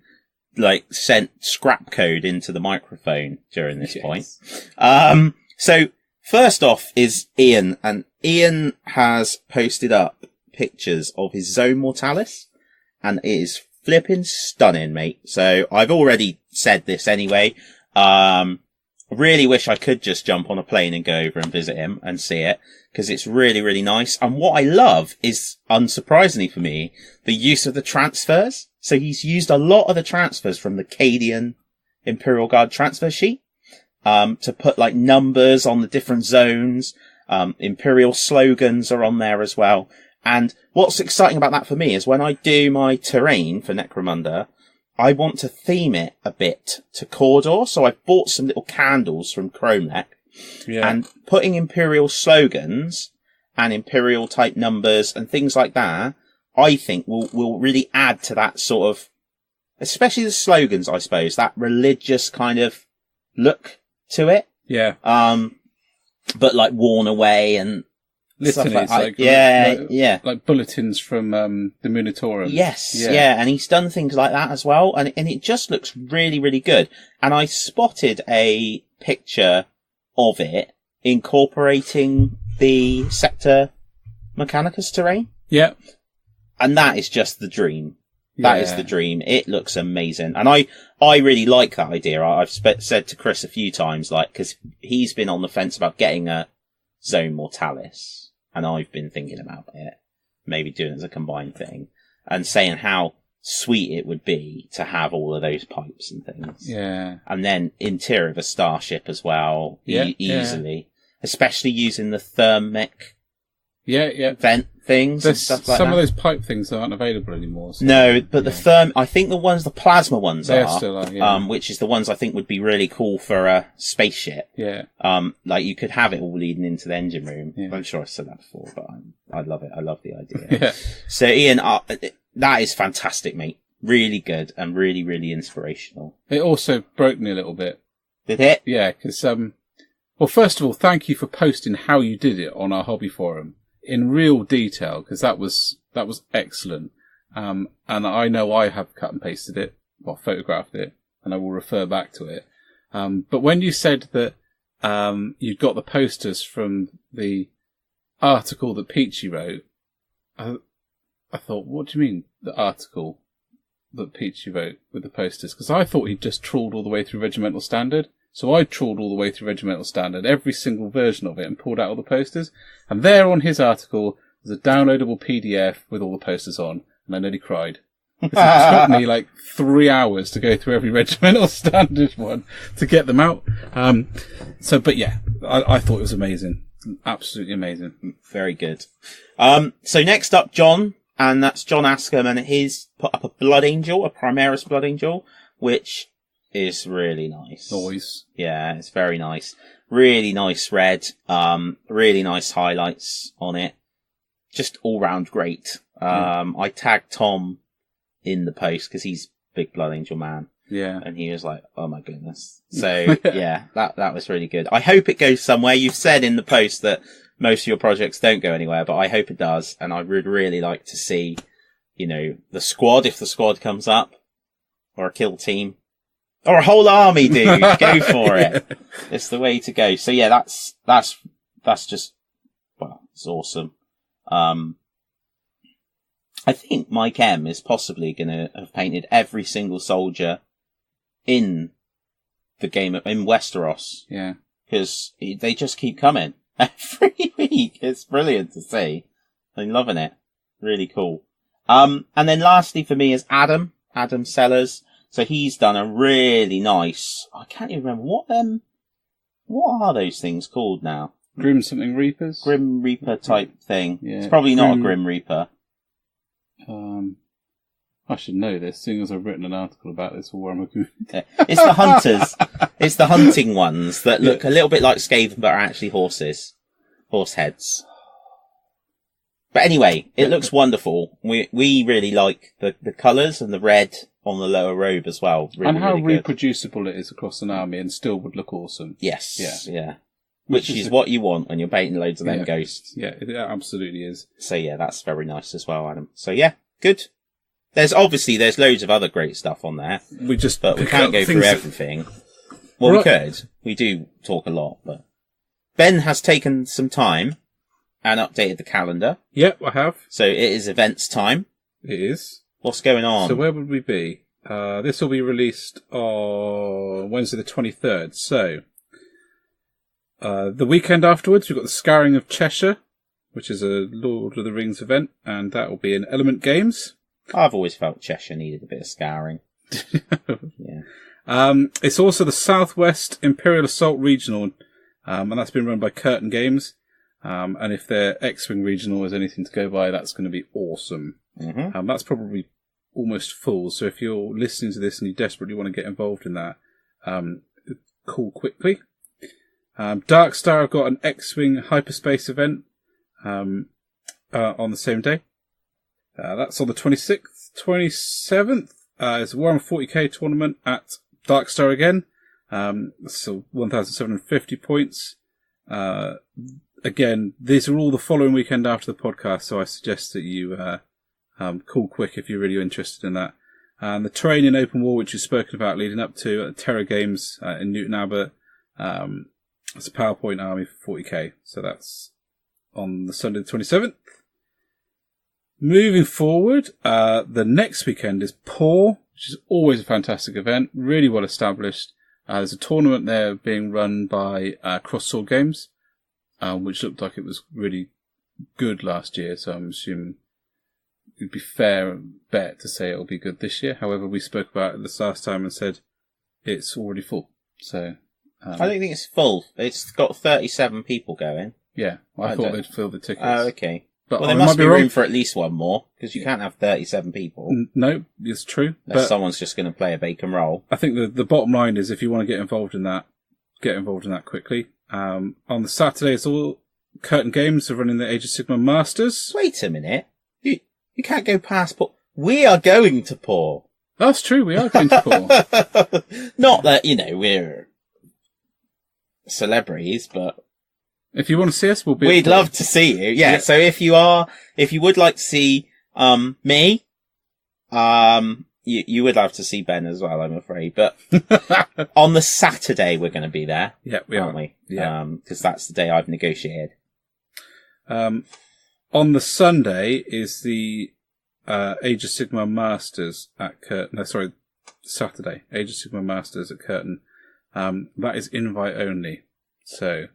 [SPEAKER 1] sent scrap code into the microphone during this point. So first off is Ian, and Ian has posted up pictures of his Zone Mortalis, and it is flipping stunning, mate. So I've already said this anyway. Really wish I could just jump on a plane and go over and visit him and see it, because it's really, really nice. And what I love is, unsurprisingly for me, the use of the transfers. So he's used a lot of the transfers from the Cadian Imperial Guard transfer sheet, to put numbers on the different zones. Imperial slogans are on there as well. And what's exciting about that for me is when I do my terrain for Necromunda, I want to theme it a bit to Cawdor, so I've bought some little candles from Chromlech, and putting Imperial slogans and Imperial type numbers and things like that, I think will really add to that sort of, especially the slogans, I suppose, that religious kind of look to it.
[SPEAKER 2] Yeah.
[SPEAKER 1] But worn away and
[SPEAKER 2] Litanies, like bulletins from the Munitorum.
[SPEAKER 1] Yes, yeah, and he's done things like that as well, and it just looks really, really good. And I spotted a picture of it incorporating the Sector Mechanicus terrain.
[SPEAKER 2] Yeah.
[SPEAKER 1] And that is just the dream. That is the dream. It looks amazing. And I really like that idea. I've said to Chris a few times, because he's been on the fence about getting a Zone Mortalis. And I've been thinking about it, maybe doing it as a combined thing. and saying how sweet it would be to have all of those pipes and things.
[SPEAKER 2] Yeah.
[SPEAKER 1] And then interior of a starship as well, easily.
[SPEAKER 2] Yeah.
[SPEAKER 1] Especially using the thermic vent things and stuff like that.
[SPEAKER 2] Some of those pipe things aren't available anymore. So,
[SPEAKER 1] no, but I think the plasma ones
[SPEAKER 2] they
[SPEAKER 1] are.
[SPEAKER 2] Still are,
[SPEAKER 1] which is the ones I think would be really cool for a spaceship.
[SPEAKER 2] Yeah.
[SPEAKER 1] Like you could have it all leading into the engine room.
[SPEAKER 2] Yeah.
[SPEAKER 1] I'm sure I've said that before, but I love it. I love the idea.
[SPEAKER 2] Yeah.
[SPEAKER 1] So Ian, that is fantastic, mate. Really good and really, really inspirational.
[SPEAKER 2] It also broke me a little bit.
[SPEAKER 1] Did it?
[SPEAKER 2] Yeah, because, well, first of all, thank you for posting how you did it on our hobby forum in real detail, because that was excellent. And I know I have cut and pasted it, well, photographed it, and I will refer back to it. But when you said that, you'd got the posters from the article that Peachy wrote, I thought, what do you mean, the article that Peachy wrote with the posters? Because I thought he'd just trawled all the way through Regimental Standard. So I trawled all the way through Regimental Standard, every single version of it, and pulled out all the posters. And there on his article was a downloadable PDF with all the posters on, and I nearly cried. It took me like 3 hours to go through every Regimental Standard one to get them out. But yeah, I thought it was amazing. Absolutely amazing.
[SPEAKER 1] Very good. So next up, John, and that's John Askham, and he's put up a Blood Angel, a Primaris Blood Angel, which is really nice.
[SPEAKER 2] Noise.
[SPEAKER 1] Yeah, it's very nice. Really nice red. Really nice highlights on it. Just all round great. I tagged Tom in the post because he's a big Blood Angel man.
[SPEAKER 2] Yeah.
[SPEAKER 1] And he was like, oh my goodness. So yeah, that was really good. I hope it goes somewhere. You've said in the post that most of your projects don't go anywhere, but I hope it does. And I would really like to see, the squad, if the squad comes up, or a kill team, or a whole army, dude. Go for it. It's the way to go. So yeah, that's just, well, it's awesome. I think Mike M is possibly going to have painted every single soldier in the game in Westeros.
[SPEAKER 2] Yeah.
[SPEAKER 1] Because they just keep coming every week. It's brilliant to see. I'm loving it. Really cool. And then lastly for me is Adam Sellers. So he's done a really nice, I can't even remember what are those things called now?
[SPEAKER 2] Grim something Reapers?
[SPEAKER 1] Grim Reaper type thing.
[SPEAKER 2] Yeah.
[SPEAKER 1] It's probably not a Grim Reaper.
[SPEAKER 2] I should know this, seeing as I've written an article about this for Warhammer Community.
[SPEAKER 1] It's the hunters. It's the hunting ones that look a little bit like Skaven, but are actually horses. Horse heads. But anyway, it looks wonderful. We really like the colours and the red on the lower robe as well. Really,
[SPEAKER 2] and how
[SPEAKER 1] really
[SPEAKER 2] reproducible it is across an army and still would look awesome.
[SPEAKER 1] Yes. Yeah. Which is what you want when you're painting loads of them ghosts.
[SPEAKER 2] Yeah, it absolutely is.
[SPEAKER 1] So yeah, that's very nice as well, Adam. So yeah, good. There's loads of other great stuff on there.
[SPEAKER 2] We
[SPEAKER 1] can't go through everything. Well, we could. We do talk a lot, but Ben has taken some time and updated the calendar.
[SPEAKER 2] Yep, I have.
[SPEAKER 1] So it is events time.
[SPEAKER 2] It is.
[SPEAKER 1] What's going on?
[SPEAKER 2] So where would we be? This will be released on Wednesday the 23rd. So the weekend afterwards, we've got the Scouring of Cheshire, which is a Lord of the Rings event, and that will be in Element Games.
[SPEAKER 1] I've always felt Cheshire needed a bit of scouring. Yeah.
[SPEAKER 2] It's also the Southwest Imperial Assault Regional, and that's been run by Curtain Games. And if their X-Wing Regional is anything to go by, that's going to be awesome.
[SPEAKER 1] Mm-hmm.
[SPEAKER 2] That's probably almost full, so if you're listening to this and you desperately want to get involved in that, call quickly. Darkstar have got an X-Wing hyperspace event on the same day. That's on the 26th, 27th. It's a Warhammer 40k tournament at Darkstar again. So 1,750 points. Again, these are all the following weekend after the podcast, so I suggest that you call quick if you're really interested in that. And the terrain in open war, which you've spoken about leading up to Terra Games in Newton Abbot, it's a PowerPoint army for 40k, so that's on the Sunday the 27th. Moving forward, the next weekend is Paw, which is always a fantastic event, really well established. There's a tournament there being run by Cross Sword Games, which looked like it was really good last year, so I'm assuming it'd be fair bet to say it'll be good this year. However, we spoke about it this last time and said it's already full. So
[SPEAKER 1] I don't think it's full. It's got 37 people going.
[SPEAKER 2] Yeah, I thought they'd fill the tickets.
[SPEAKER 1] Oh, okay.
[SPEAKER 2] But
[SPEAKER 1] well, there must be room for at least one more, because you can't have 37 people.
[SPEAKER 2] No, it's true.
[SPEAKER 1] Unless
[SPEAKER 2] but
[SPEAKER 1] someone's just going to play a bacon roll.
[SPEAKER 2] I think the bottom line is, if you want to get involved in that quickly. On the Saturday, it's all curtain games. We're running the Age of Sigmar Masters.
[SPEAKER 1] Wait a minute. You can't go past Paul. We are going to Paul.
[SPEAKER 2] That's true, we are going to Paul.
[SPEAKER 1] Not that, we're celebrities, but...
[SPEAKER 2] If you want to see us, we'll be...
[SPEAKER 1] We'd love to see you. Yeah, so if you would like to see me, you would love to see Ben as well, I'm afraid. But on the Saturday, we're going to be there.
[SPEAKER 2] Yeah, we
[SPEAKER 1] aren't
[SPEAKER 2] are.
[SPEAKER 1] We?
[SPEAKER 2] Yeah.
[SPEAKER 1] Because that's the day I've negotiated.
[SPEAKER 2] On the Sunday is the Age of Sigmar Masters at Curtain. No, sorry, Saturday. Age of Sigmar Masters at Curtain. That is invite only. So...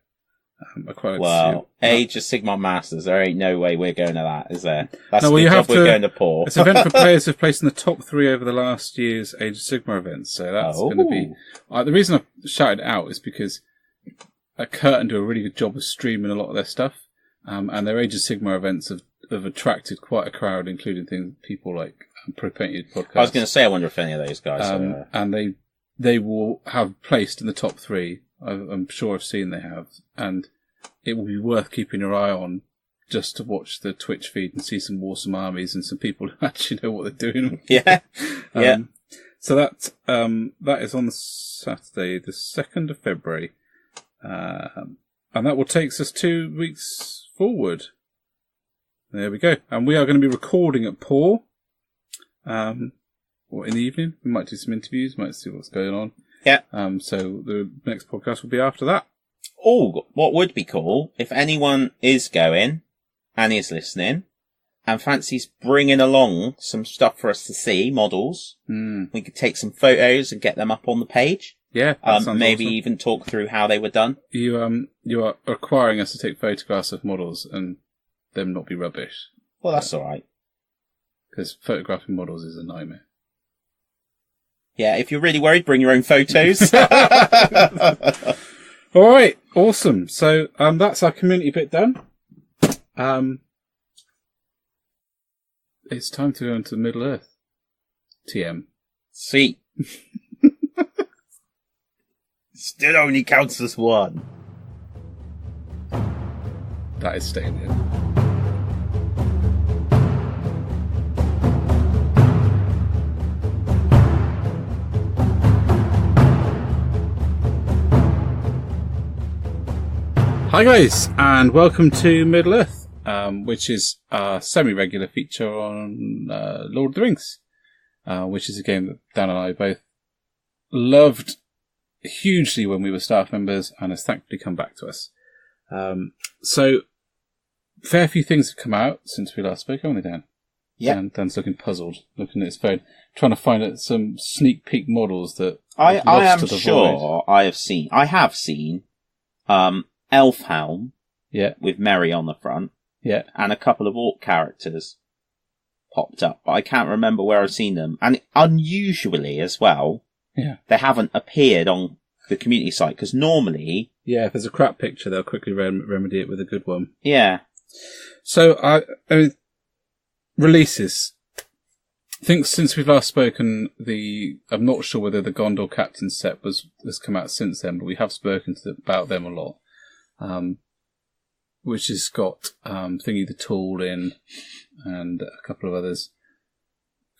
[SPEAKER 2] I quite like to see
[SPEAKER 1] Age of Sigmar Masters, there ain't no way we're going to that, is there? That's
[SPEAKER 2] no, well,
[SPEAKER 1] we're going to Paul.
[SPEAKER 2] It's an event for players who've placed in the top 3 over the last year's Age of Sigmar events, so that's going to be... the reason I shouted it out is because Curtain do a really good job of streaming a lot of their stuff, and their Age of Sigmar events have attracted quite a crowd, including people like Pro-Painted Podcast.
[SPEAKER 1] I was going to say, I wonder if any of those guys are...
[SPEAKER 2] And they will have placed in the top 3. I'm sure I've seen they have, and it will be worth keeping your eye on just to watch the Twitch feed and see some awesome armies and some people who actually know what they're doing.
[SPEAKER 1] Yeah, yeah.
[SPEAKER 2] So that is on the Saturday, the 2nd of February, and that will take us 2 weeks forward. There we go, and we are going to be recording at Paul. In the evening, we might do some interviews, might see what's going on.
[SPEAKER 1] Yeah.
[SPEAKER 2] So the next podcast will be after that.
[SPEAKER 1] Oh, what would be cool, if anyone is going and is listening and fancies bringing along some stuff for us to see, models, we could take some photos and get them up on the page.
[SPEAKER 2] Yeah.
[SPEAKER 1] Maybe
[SPEAKER 2] awesome.
[SPEAKER 1] even talk through how they were done.
[SPEAKER 2] You are requiring us to take photographs of models and them not be rubbish.
[SPEAKER 1] Well, that's all right.
[SPEAKER 2] Because photographing models is a nightmare.
[SPEAKER 1] Yeah, if you're really worried, bring your own photos.
[SPEAKER 2] All right, awesome. So that's our community bit done. It's time to go into Middle Earth. TM.
[SPEAKER 1] Sweet. Still only counts as one.
[SPEAKER 2] That is staying in. Hi guys, and welcome to Middle Earth, which is a semi-regular feature on Lord of the Rings, which is a game that Dan and I both loved hugely when we were staff members, and has thankfully come back to us. So, fair few things have come out since we last spoke, haven't they, Dan?
[SPEAKER 1] Yeah.
[SPEAKER 2] Dan's looking puzzled, looking at his phone, trying to find some sneak peek models that
[SPEAKER 1] I am sure I have seen Elfhelm, with Merry on the front, and a couple of orc characters popped up, but I can't remember where I've seen them. And unusually as well, they haven't appeared on the community site, because normally...
[SPEAKER 2] Yeah, if there's a crap picture, they'll quickly remedy it with a good one.
[SPEAKER 1] Yeah.
[SPEAKER 2] So, I mean, releases. I think since we've last spoken, I'm not sure whether the Gondor Captain set has come out since then, but we have spoken about them a lot. Which has got Thingy the Tool in, and a couple of others.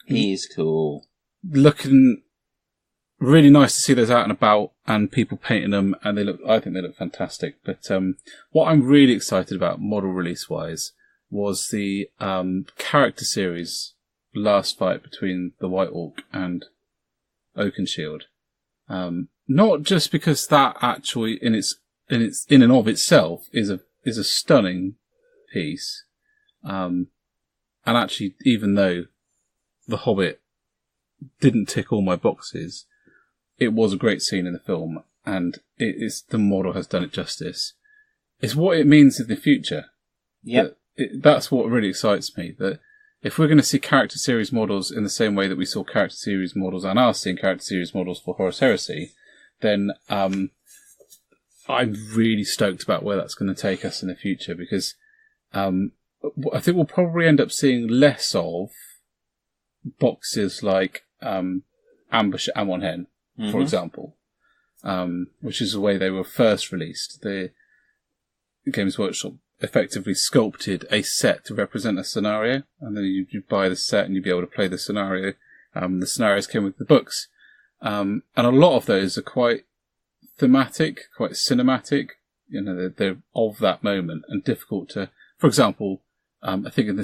[SPEAKER 1] He's cool.
[SPEAKER 2] Looking really nice to see those out and about, and people painting them, and I think they look fantastic. But what I'm really excited about, model release wise, was the character series last fight between the White Orc and Oakenshield. Not just because that actually in and of itself is a stunning piece, and actually, even though The Hobbit didn't tick all my boxes, it was a great scene in the film, and the model has done it justice. It's what it means in the future.
[SPEAKER 1] Yeah,
[SPEAKER 2] that's what really excites me. That if we're going to see character series models in the same way that we saw character series models and are seeing character series models for Horus Heresy, then I'm really stoked about where that's going to take us in the future, because I think we'll probably end up seeing less of boxes like Ambush at Amon Hen, for example, which is the way they were first released. The Games Workshop effectively sculpted a set to represent a scenario, and then you'd buy the set and you'd be able to play the scenario. The scenarios came with the books, and a lot of those are quite thematic, quite cinematic. You know, they're of that moment and difficult to. For example, I think in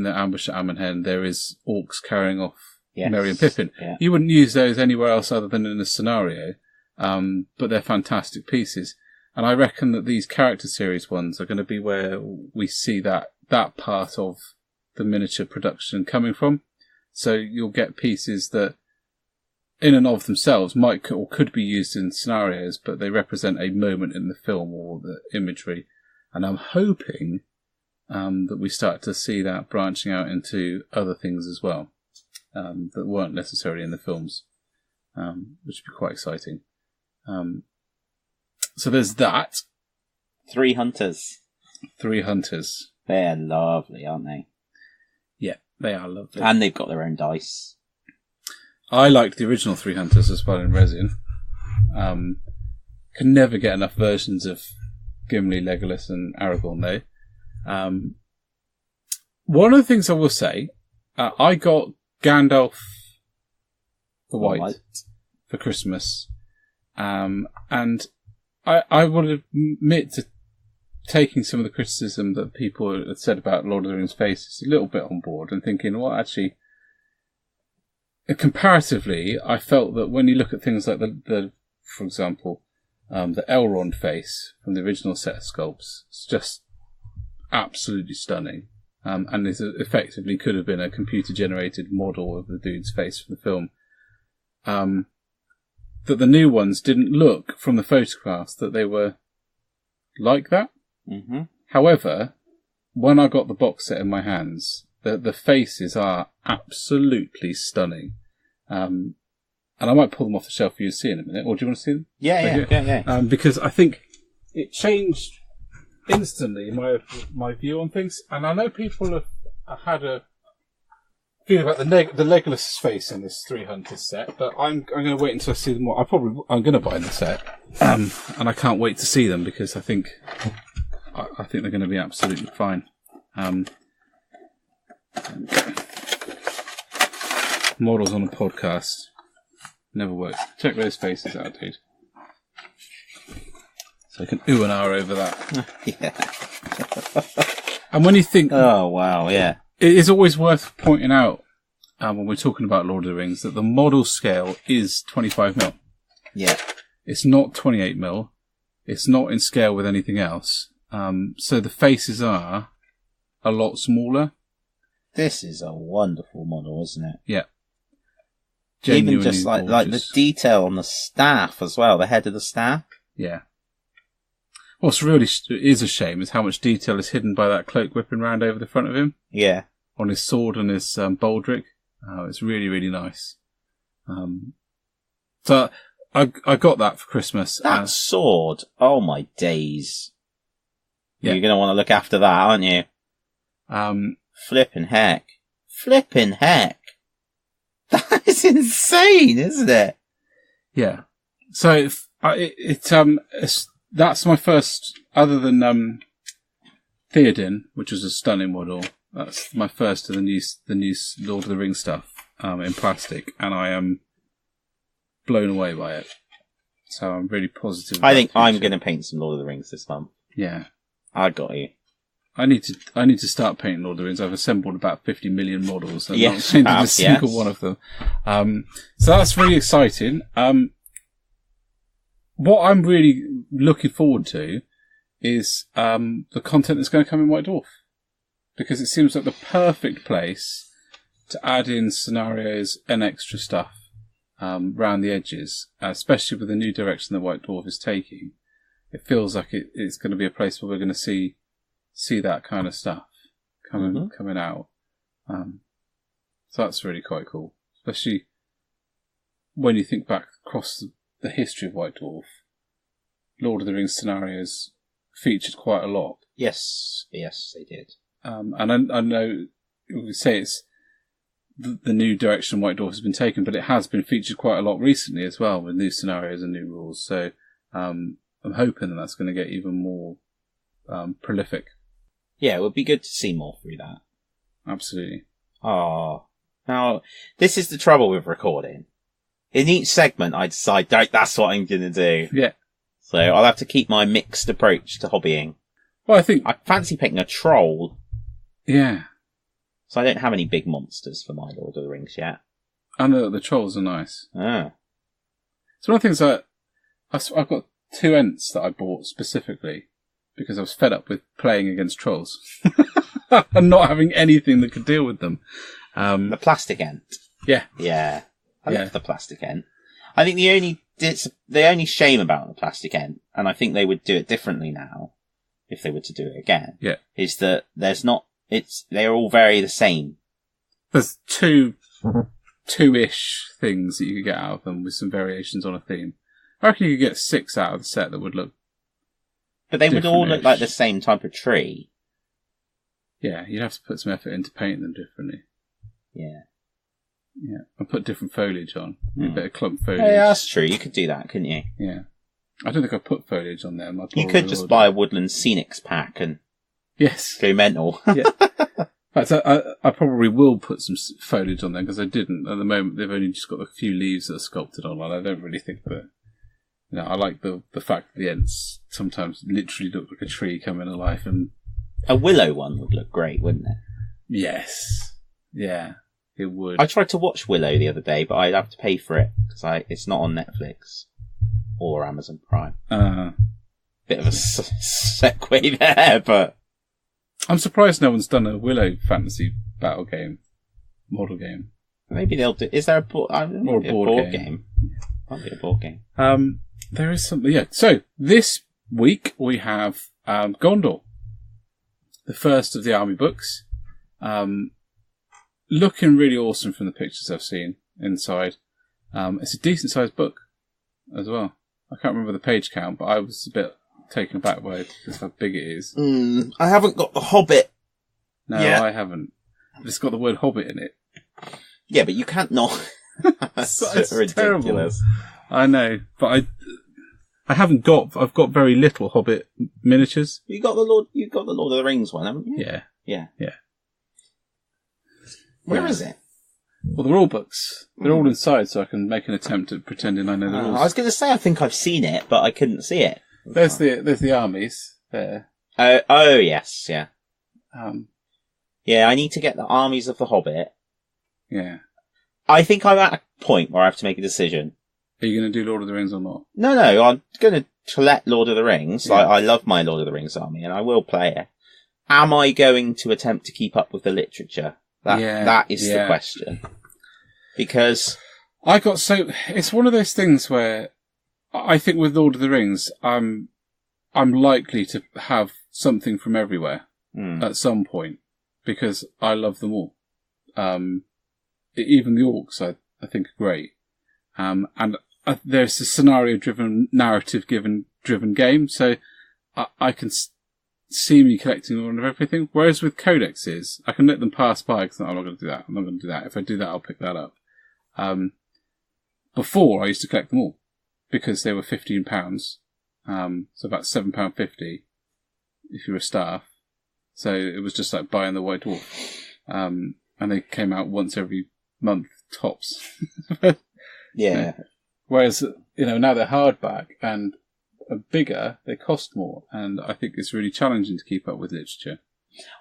[SPEAKER 2] the Ambush at Amon Hen there is orcs carrying off Merry and Pippin. Yeah. You wouldn't use those anywhere else other than in a scenario, but they're fantastic pieces. And I reckon that these character series ones are going to be where we see that part of the miniature production coming from. So you'll get pieces that, in and of themselves, might or could be used in scenarios, but they represent a moment in the film or the imagery. And I'm hoping that we start to see that branching out into other things as well, that weren't necessarily in the films, which would be quite exciting. So there's that.
[SPEAKER 1] 3 hunters.
[SPEAKER 2] 3 hunters.
[SPEAKER 1] They're lovely, aren't they?
[SPEAKER 2] Yeah, they are lovely.
[SPEAKER 1] And they've got their own dice.
[SPEAKER 2] I liked the original 3 hunters as well in resin. Can never get enough versions of Gimli, Legolas and Aragorn though. One of the things I will say, I got Gandalf the White for Christmas. And I would admit to taking some of the criticism that people had said about Lord of the Rings faces a little bit on board and thinking, well, actually, comparatively, I felt that when you look at things like the for example, the Elrond face from the original set of sculpts, it's just absolutely stunning. And it effectively could have been a computer-generated model of the dude's face from the film. That the new ones didn't look, from the photographs, that they were like that. Mm-hmm. However, when I got the box set in my hands, the faces are absolutely stunning. And I might pull them off the shelf for you to see in a minute. Or do you want to see them?
[SPEAKER 1] Yeah.
[SPEAKER 2] Because I think it changed instantly my view on things. And I know people have had a feeling about the Legolas face in this 3 Hunters set, but I'm going to wait until I see them more. I'm going to buy the set, and I can't wait to see them because I think they're going to be absolutely fine. Models on a podcast never works. Check those faces out, dude. So I can ooh and ah over that.
[SPEAKER 1] Yeah.
[SPEAKER 2] And when you think,
[SPEAKER 1] oh wow, yeah.
[SPEAKER 2] It is always worth pointing out, when we're talking about Lord of the Rings, that the model scale is 25mm.
[SPEAKER 1] Yeah.
[SPEAKER 2] It's not 28mm. It's not in scale with anything else. So the faces are a lot smaller.
[SPEAKER 1] This is a wonderful model, isn't it?
[SPEAKER 2] Yeah.
[SPEAKER 1] Even just like the detail on the staff as well, the head of the staff.
[SPEAKER 2] Yeah. What's really is a shame is how much detail is hidden by that cloak whipping round over the front of him.
[SPEAKER 1] Yeah.
[SPEAKER 2] On his sword and his baldric. It's really, really nice. So I got that for Christmas.
[SPEAKER 1] That sword, oh my days.
[SPEAKER 2] Yeah.
[SPEAKER 1] You're going to want to look after that, aren't you? Flippin' heck. That is insane, isn't it?
[SPEAKER 2] Yeah. So that's my first, other than Theoden, which was a stunning model. That's my first of the new Lord of the Rings stuff in plastic, and I am blown away by it. So I'm really positive.
[SPEAKER 1] I think I'm going to paint some Lord of the Rings this month.
[SPEAKER 2] Yeah,
[SPEAKER 1] I got you.
[SPEAKER 2] I need to start painting Lord of the Rings. I've assembled about 50 million models and
[SPEAKER 1] yes,
[SPEAKER 2] not painted a single one of them. So that's really exciting. What I'm really looking forward to is the content that's going to come in White Dwarf, because it seems like the perfect place to add in scenarios and extra stuff round the edges, especially with the new direction that White Dwarf is taking. It feels like it's going to be a place where we're going to see that kind of stuff coming out. So that's really quite cool, especially when you think back across the history of White Dwarf. Lord of the Rings scenarios featured quite a lot.
[SPEAKER 1] Yes, they did.
[SPEAKER 2] And I know we say it's the new direction White Dwarf has been taken, but it has been featured quite a lot recently as well, with new scenarios and new rules. So I'm hoping that that's going to get even more prolific.
[SPEAKER 1] Yeah, it would be good to see more through that.
[SPEAKER 2] Absolutely.
[SPEAKER 1] Oh, now this is the trouble with recording. In each segment, I decide that's what I'm going to do.
[SPEAKER 2] Yeah.
[SPEAKER 1] So I'll have to keep my mixed approach to hobbying.
[SPEAKER 2] Well, I
[SPEAKER 1] fancy picking a troll.
[SPEAKER 2] Yeah.
[SPEAKER 1] So I don't have any big monsters for my Lord of the Rings yet.
[SPEAKER 2] I know the trolls are nice.
[SPEAKER 1] Ah.
[SPEAKER 2] So one of the things I've got 2 Ents that I bought specifically because I was fed up with playing against trolls and not having anything that could deal with them.
[SPEAKER 1] The plastic Ent.
[SPEAKER 2] Yeah.
[SPEAKER 1] Yeah. I love the plastic Ent. I think the only shame about the plastic Ent, and I think they would do it differently now if they were to do it again, is that they are all very the same.
[SPEAKER 2] There's two-ish things that you could get out of them with some variations on a theme. I reckon you could get 6 out of the set that would look.
[SPEAKER 1] But they would all look like the same type of tree.
[SPEAKER 2] Yeah, you'd have to put some effort into painting them differently.
[SPEAKER 1] Yeah.
[SPEAKER 2] Yeah, and put different foliage on. A bit of clump foliage.
[SPEAKER 1] Oh, yeah, that's true. You could do that, couldn't you?
[SPEAKER 2] Yeah. I don't think I put foliage on there.
[SPEAKER 1] You could just buy a Woodland Scenics pack and go mental.
[SPEAKER 2] Yeah. In fact, I probably will put some foliage on there because I didn't. At the moment, they've only just got a few leaves that are sculpted on, and I don't really think that. I like the fact that the Ents sometimes literally look like a tree coming to life. And
[SPEAKER 1] a willow one would look great, wouldn't it?
[SPEAKER 2] Yes. Yeah. It would.
[SPEAKER 1] I tried to watch Willow the other day, but I'd have to pay for it because it's not on Netflix or Amazon Prime. Bit of a segue there, but
[SPEAKER 2] I'm surprised no one's done a Willow fantasy battle game, model game.
[SPEAKER 1] Maybe they'll do. Is there a board game? Might be a board game.
[SPEAKER 2] There is something. Yeah. So this week we have Gondor, the first of the army books. Looking really awesome from the pictures I've seen inside. It's a decent sized book as well. I can't remember the page count, but I was a bit taken aback by just how big it is.
[SPEAKER 1] I haven't got the Hobbit.
[SPEAKER 2] No, I haven't. It's got the word Hobbit in it.
[SPEAKER 1] Yeah, but you can't not. That's ridiculous.
[SPEAKER 2] Terrible. I know, but I haven't got. I've got very little Hobbit miniatures.
[SPEAKER 1] You got the Lord of the Rings one, haven't you?
[SPEAKER 2] Yeah.
[SPEAKER 1] Where is it?
[SPEAKER 2] Well, they're all books. They're all inside, so I can make an attempt at pretending I know the rules.
[SPEAKER 1] I was going to say I think I've seen it, but I couldn't see it.
[SPEAKER 2] There's the armies there.
[SPEAKER 1] Oh yes, yeah.
[SPEAKER 2] Yeah,
[SPEAKER 1] I need to get the armies of the Hobbit.
[SPEAKER 2] Yeah.
[SPEAKER 1] I think I'm at a point where I have to make a decision.
[SPEAKER 2] Are you going to do Lord of the Rings or not?
[SPEAKER 1] No, I'm going to collect Lord of the Rings. Yeah. I love my Lord of the Rings army, and I will play it. Am I going to attempt to keep up with the literature? That is the question. Because
[SPEAKER 2] it's one of those things where I think with Lord of the Rings, I'm likely to have something from everywhere at some point because I love them all. Even the orcs, I think are great. And there's a scenario-driven, narrative-driven game, so I can see me collecting all of everything. Whereas with codexes, I can let them pass by because I'm not going to do that. I'm not going to do that. If I do that, I'll pick that up. Before, I used to collect them all because they were £15. So about £7.50 if you were staff. So it was just like buying the White Dwarf. And they came out once every month, tops.
[SPEAKER 1] Yeah.
[SPEAKER 2] Whereas, now they're hardback and are bigger, they cost more, and I think it's really challenging to keep up with literature.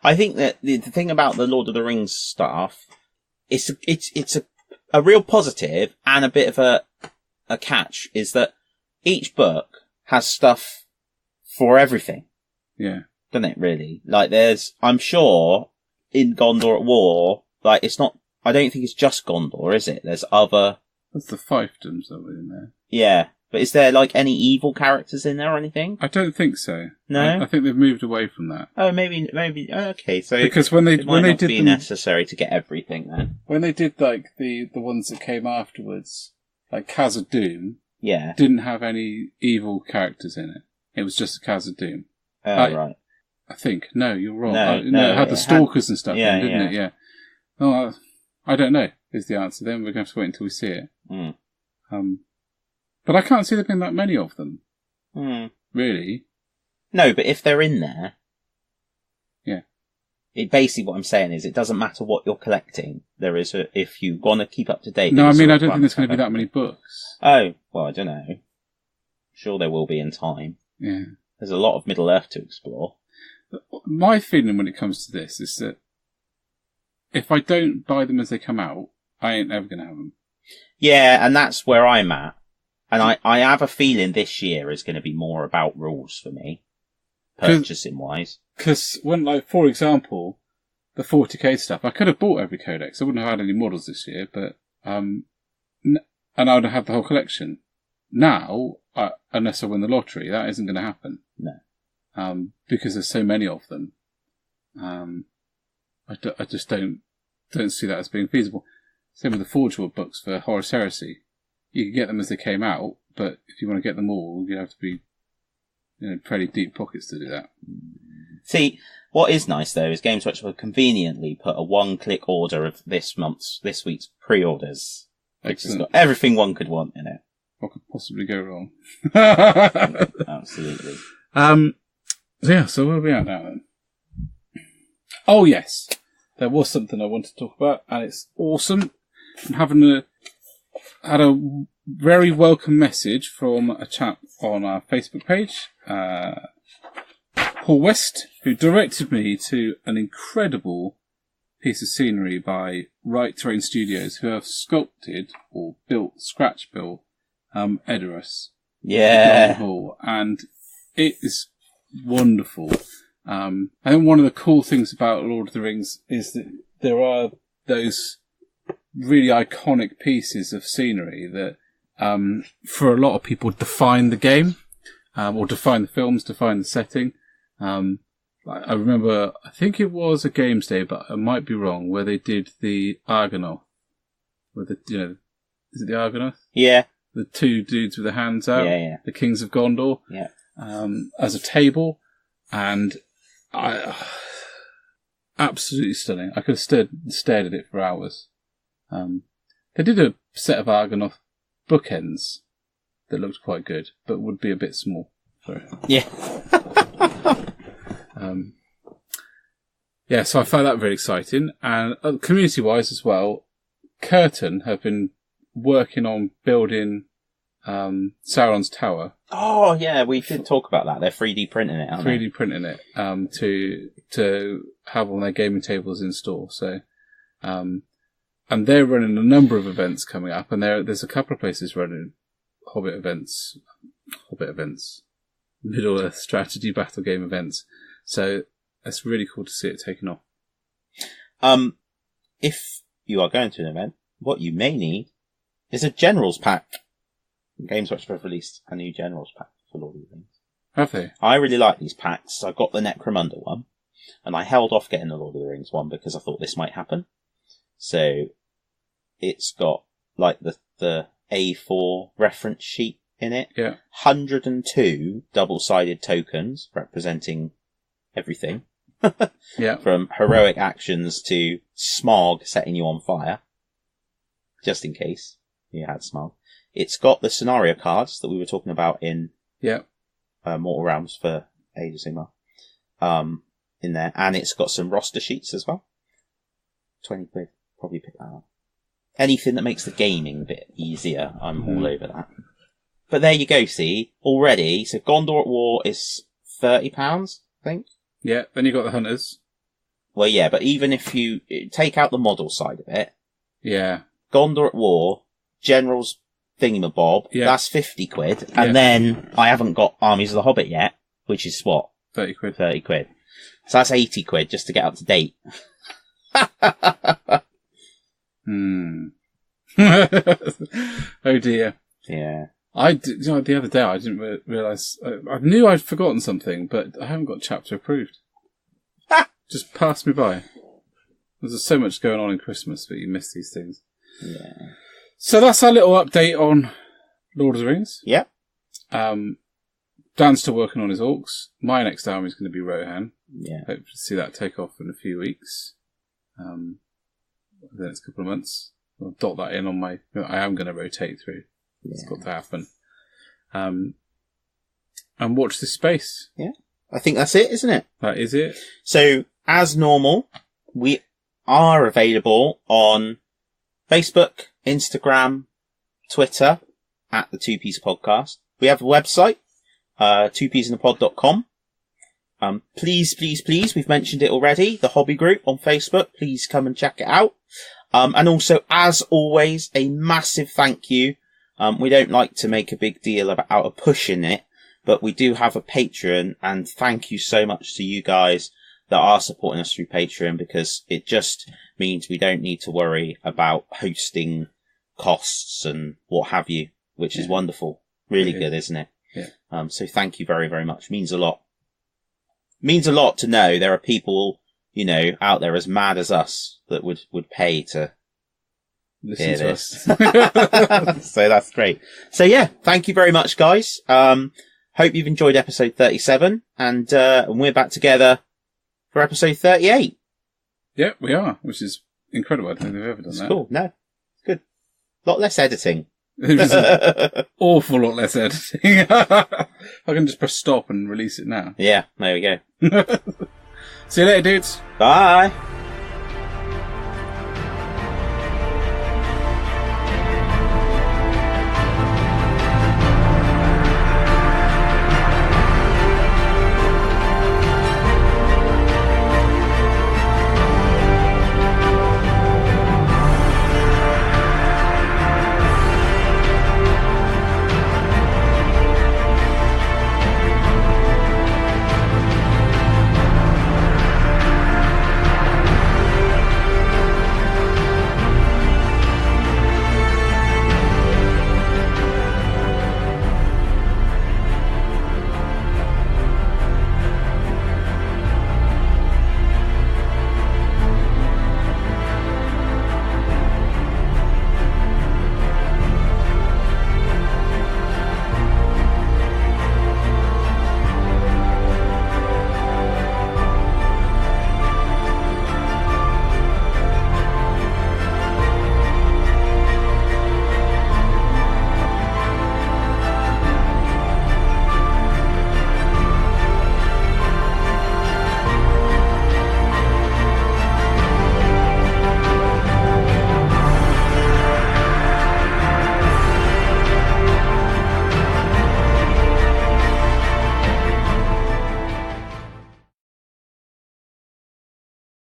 [SPEAKER 1] I think that the thing about the Lord of the Rings stuff, it's a real positive and a bit of a catch, is that each book has stuff for everything.
[SPEAKER 2] Yeah.
[SPEAKER 1] Doesn't it, really? Like, I'm sure, in Gondor at War, like, I don't think it's just Gondor, is it? There's other...
[SPEAKER 2] That's the fiefdoms that were in there.
[SPEAKER 1] Yeah. But is there like any evil characters in there or anything?
[SPEAKER 2] I don't think so.
[SPEAKER 1] No?
[SPEAKER 2] I think they've moved away from that.
[SPEAKER 1] Oh, maybe. Okay, so
[SPEAKER 2] because when they
[SPEAKER 1] it might not
[SPEAKER 2] did
[SPEAKER 1] be
[SPEAKER 2] them,
[SPEAKER 1] necessary to get everything then.
[SPEAKER 2] when they did like the ones that came afterwards, like Khazad-dûm,
[SPEAKER 1] Yeah.
[SPEAKER 2] didn't have any evil characters in it. It was just Khazad-dûm.
[SPEAKER 1] Right.
[SPEAKER 2] I think. No, you're wrong.
[SPEAKER 1] No,
[SPEAKER 2] it had the stalkers and stuff
[SPEAKER 1] yeah,
[SPEAKER 2] in, didn't it? Yeah. Oh, I don't know is the answer. Then we're going to have to wait until we see it.
[SPEAKER 1] Mm.
[SPEAKER 2] But I can't see there being that many of them.
[SPEAKER 1] Mm.
[SPEAKER 2] Really?
[SPEAKER 1] No, but if they're in there...
[SPEAKER 2] Yeah.
[SPEAKER 1] Basically what I'm saying is it doesn't matter what you're collecting. There is if you want to keep up to date...
[SPEAKER 2] No, I mean, I don't think there's going to be that many books.
[SPEAKER 1] Oh, well, I don't know. I'm sure there will be in time.
[SPEAKER 2] Yeah.
[SPEAKER 1] There's a lot of Middle-earth to explore.
[SPEAKER 2] My feeling when it comes to this is that if I don't buy them as they come out, I ain't ever going to have them. Yeah,
[SPEAKER 1] and that's where I'm at. And I have a feeling this year is going to be more about rules for me, purchasing-wise.
[SPEAKER 2] Because when, like, for example, the 40k stuff, I could have bought every codex. I wouldn't have had any models this year, but and I would have had the whole collection. Now, unless I win the lottery, that isn't going to happen.
[SPEAKER 1] No.
[SPEAKER 2] Because there's so many of them. I just don't see that as being feasible. Same with the Forge World books for Horus Heresy. You can get them as they came out, but if you want to get them all, you have to be, pretty deep pockets to do that.
[SPEAKER 1] See, what is nice though is Games Workshop have conveniently put a one-click order of this week's pre-orders. Which has got everything one could want in it.
[SPEAKER 2] What could possibly go wrong?
[SPEAKER 1] Absolutely.
[SPEAKER 2] So where are we at now then? Oh yes, there was something I wanted to talk about, and it's awesome. I'm had a very welcome message from a chap on our Facebook page, Paul West, who directed me to an incredible piece of scenery by Right Terrain Studios, who have sculpted or scratch built Edoras.
[SPEAKER 1] Yeah.
[SPEAKER 2] Hall, and it is wonderful. I think one of the cool things about Lord of the Rings is that there are those really iconic pieces of scenery that, for a lot of people, define the game, or define the films, define the setting. I remember, I think it was a Games Day, but I might be wrong, where they did the Argonath. Is it the Argonath?
[SPEAKER 1] Yeah.
[SPEAKER 2] The two dudes with their hands out.
[SPEAKER 1] Yeah.
[SPEAKER 2] The Kings of Gondor.
[SPEAKER 1] Yeah.
[SPEAKER 2] As a table. And absolutely stunning. I could have stared at it for hours. They did a set of Argonath bookends that looked quite good, but would be a bit small.
[SPEAKER 1] Yeah.
[SPEAKER 2] So I found that very exciting. And community-wise as well, Curtain have been working on building Sauron's Tower.
[SPEAKER 1] Oh, yeah, we did talk about that. They're 3D printing it, aren't they?
[SPEAKER 2] 3D printing it to have on their gaming tables in store. So, and they're running a number of events coming up, and there's a couple of places running Hobbit events, Middle-earth strategy battle game events. So it's really cool to see it taken off.
[SPEAKER 1] If you are going to an event, what you may need is a Generals Pack. Games Workshop have released a new Generals Pack for Lord of the Rings.
[SPEAKER 2] Have they?
[SPEAKER 1] I really like these packs. I got the Necromunda one, and I held off getting the Lord of the Rings one because I thought this might happen. So it's got like the A4 reference sheet in it.
[SPEAKER 2] Yeah.
[SPEAKER 1] 102 double-sided tokens representing everything.
[SPEAKER 2] Yeah.
[SPEAKER 1] From heroic actions to smog setting you on fire. Just in case you had smog. It's got the scenario cards that we were talking about in Mortal Realms for Age of Sigmar in there. And it's got some roster sheets as well. 20 quid. Probably pick that up. Anything that makes the gaming a bit easier, I'm all over that. But there you go, see? Already. So Gondor at War is £30, I think.
[SPEAKER 2] Yeah, then you got the Hunters.
[SPEAKER 1] Well, yeah, but even if you take out the model side of it.
[SPEAKER 2] Yeah.
[SPEAKER 1] Gondor at War, Generals thingamabob, that's 50 quid. And then I haven't got Armies of the Hobbit yet, which is what?
[SPEAKER 2] 30 quid.
[SPEAKER 1] 30 quid. So that's 80 quid just to get up to date.
[SPEAKER 2] Oh dear.
[SPEAKER 1] Yeah.
[SPEAKER 2] The other day I didn't realise. I knew I'd forgotten something, but I haven't got chapter approved. Just passed me by. There's so much going on in Christmas, but you miss these things.
[SPEAKER 1] Yeah.
[SPEAKER 2] So that's our little update on Lord of the Rings.
[SPEAKER 1] Yeah.
[SPEAKER 2] Dan's still working on his orcs. My next army is going to be Rohan.
[SPEAKER 1] Yeah.
[SPEAKER 2] Hope to see that take off in a few weeks. The next couple of months. I'll dot that in on my... I am going to rotate through. Yeah. It's got to happen. And watch this space.
[SPEAKER 1] Yeah. I think that's it, isn't it?
[SPEAKER 2] That is it.
[SPEAKER 1] So, as normal, we are available on Facebook, Instagram, Twitter, at the 2P's podcast. We have a website, 2psinthepod.com. Please, we've mentioned it already, the hobby group on Facebook. Please come and check it out. And also, as always, a massive thank you. We don't like to make a big deal about pushing it, but we do have a Patreon, and thank you so much to you guys that are supporting us through Patreon, because it just means we don't need to worry about hosting costs and what have you, which is wonderful. Really good, isn't it?
[SPEAKER 2] Yeah.
[SPEAKER 1] So thank you very, very much. Means a lot. Means a lot to know there are people, out there as mad as us that would pay to
[SPEAKER 2] listen to us.
[SPEAKER 1] So that's great. So yeah, thank you very much, guys. Hope you've enjoyed episode 37, and we're back together for episode 38.
[SPEAKER 2] Yeah, we are, which is incredible. I don't think we've ever done that.
[SPEAKER 1] Cool. No, good. A lot less editing.
[SPEAKER 2] It was an awful lot less editing. I can just press stop and release it now.
[SPEAKER 1] Yeah, there we go.
[SPEAKER 2] See you later, dudes.
[SPEAKER 1] Bye.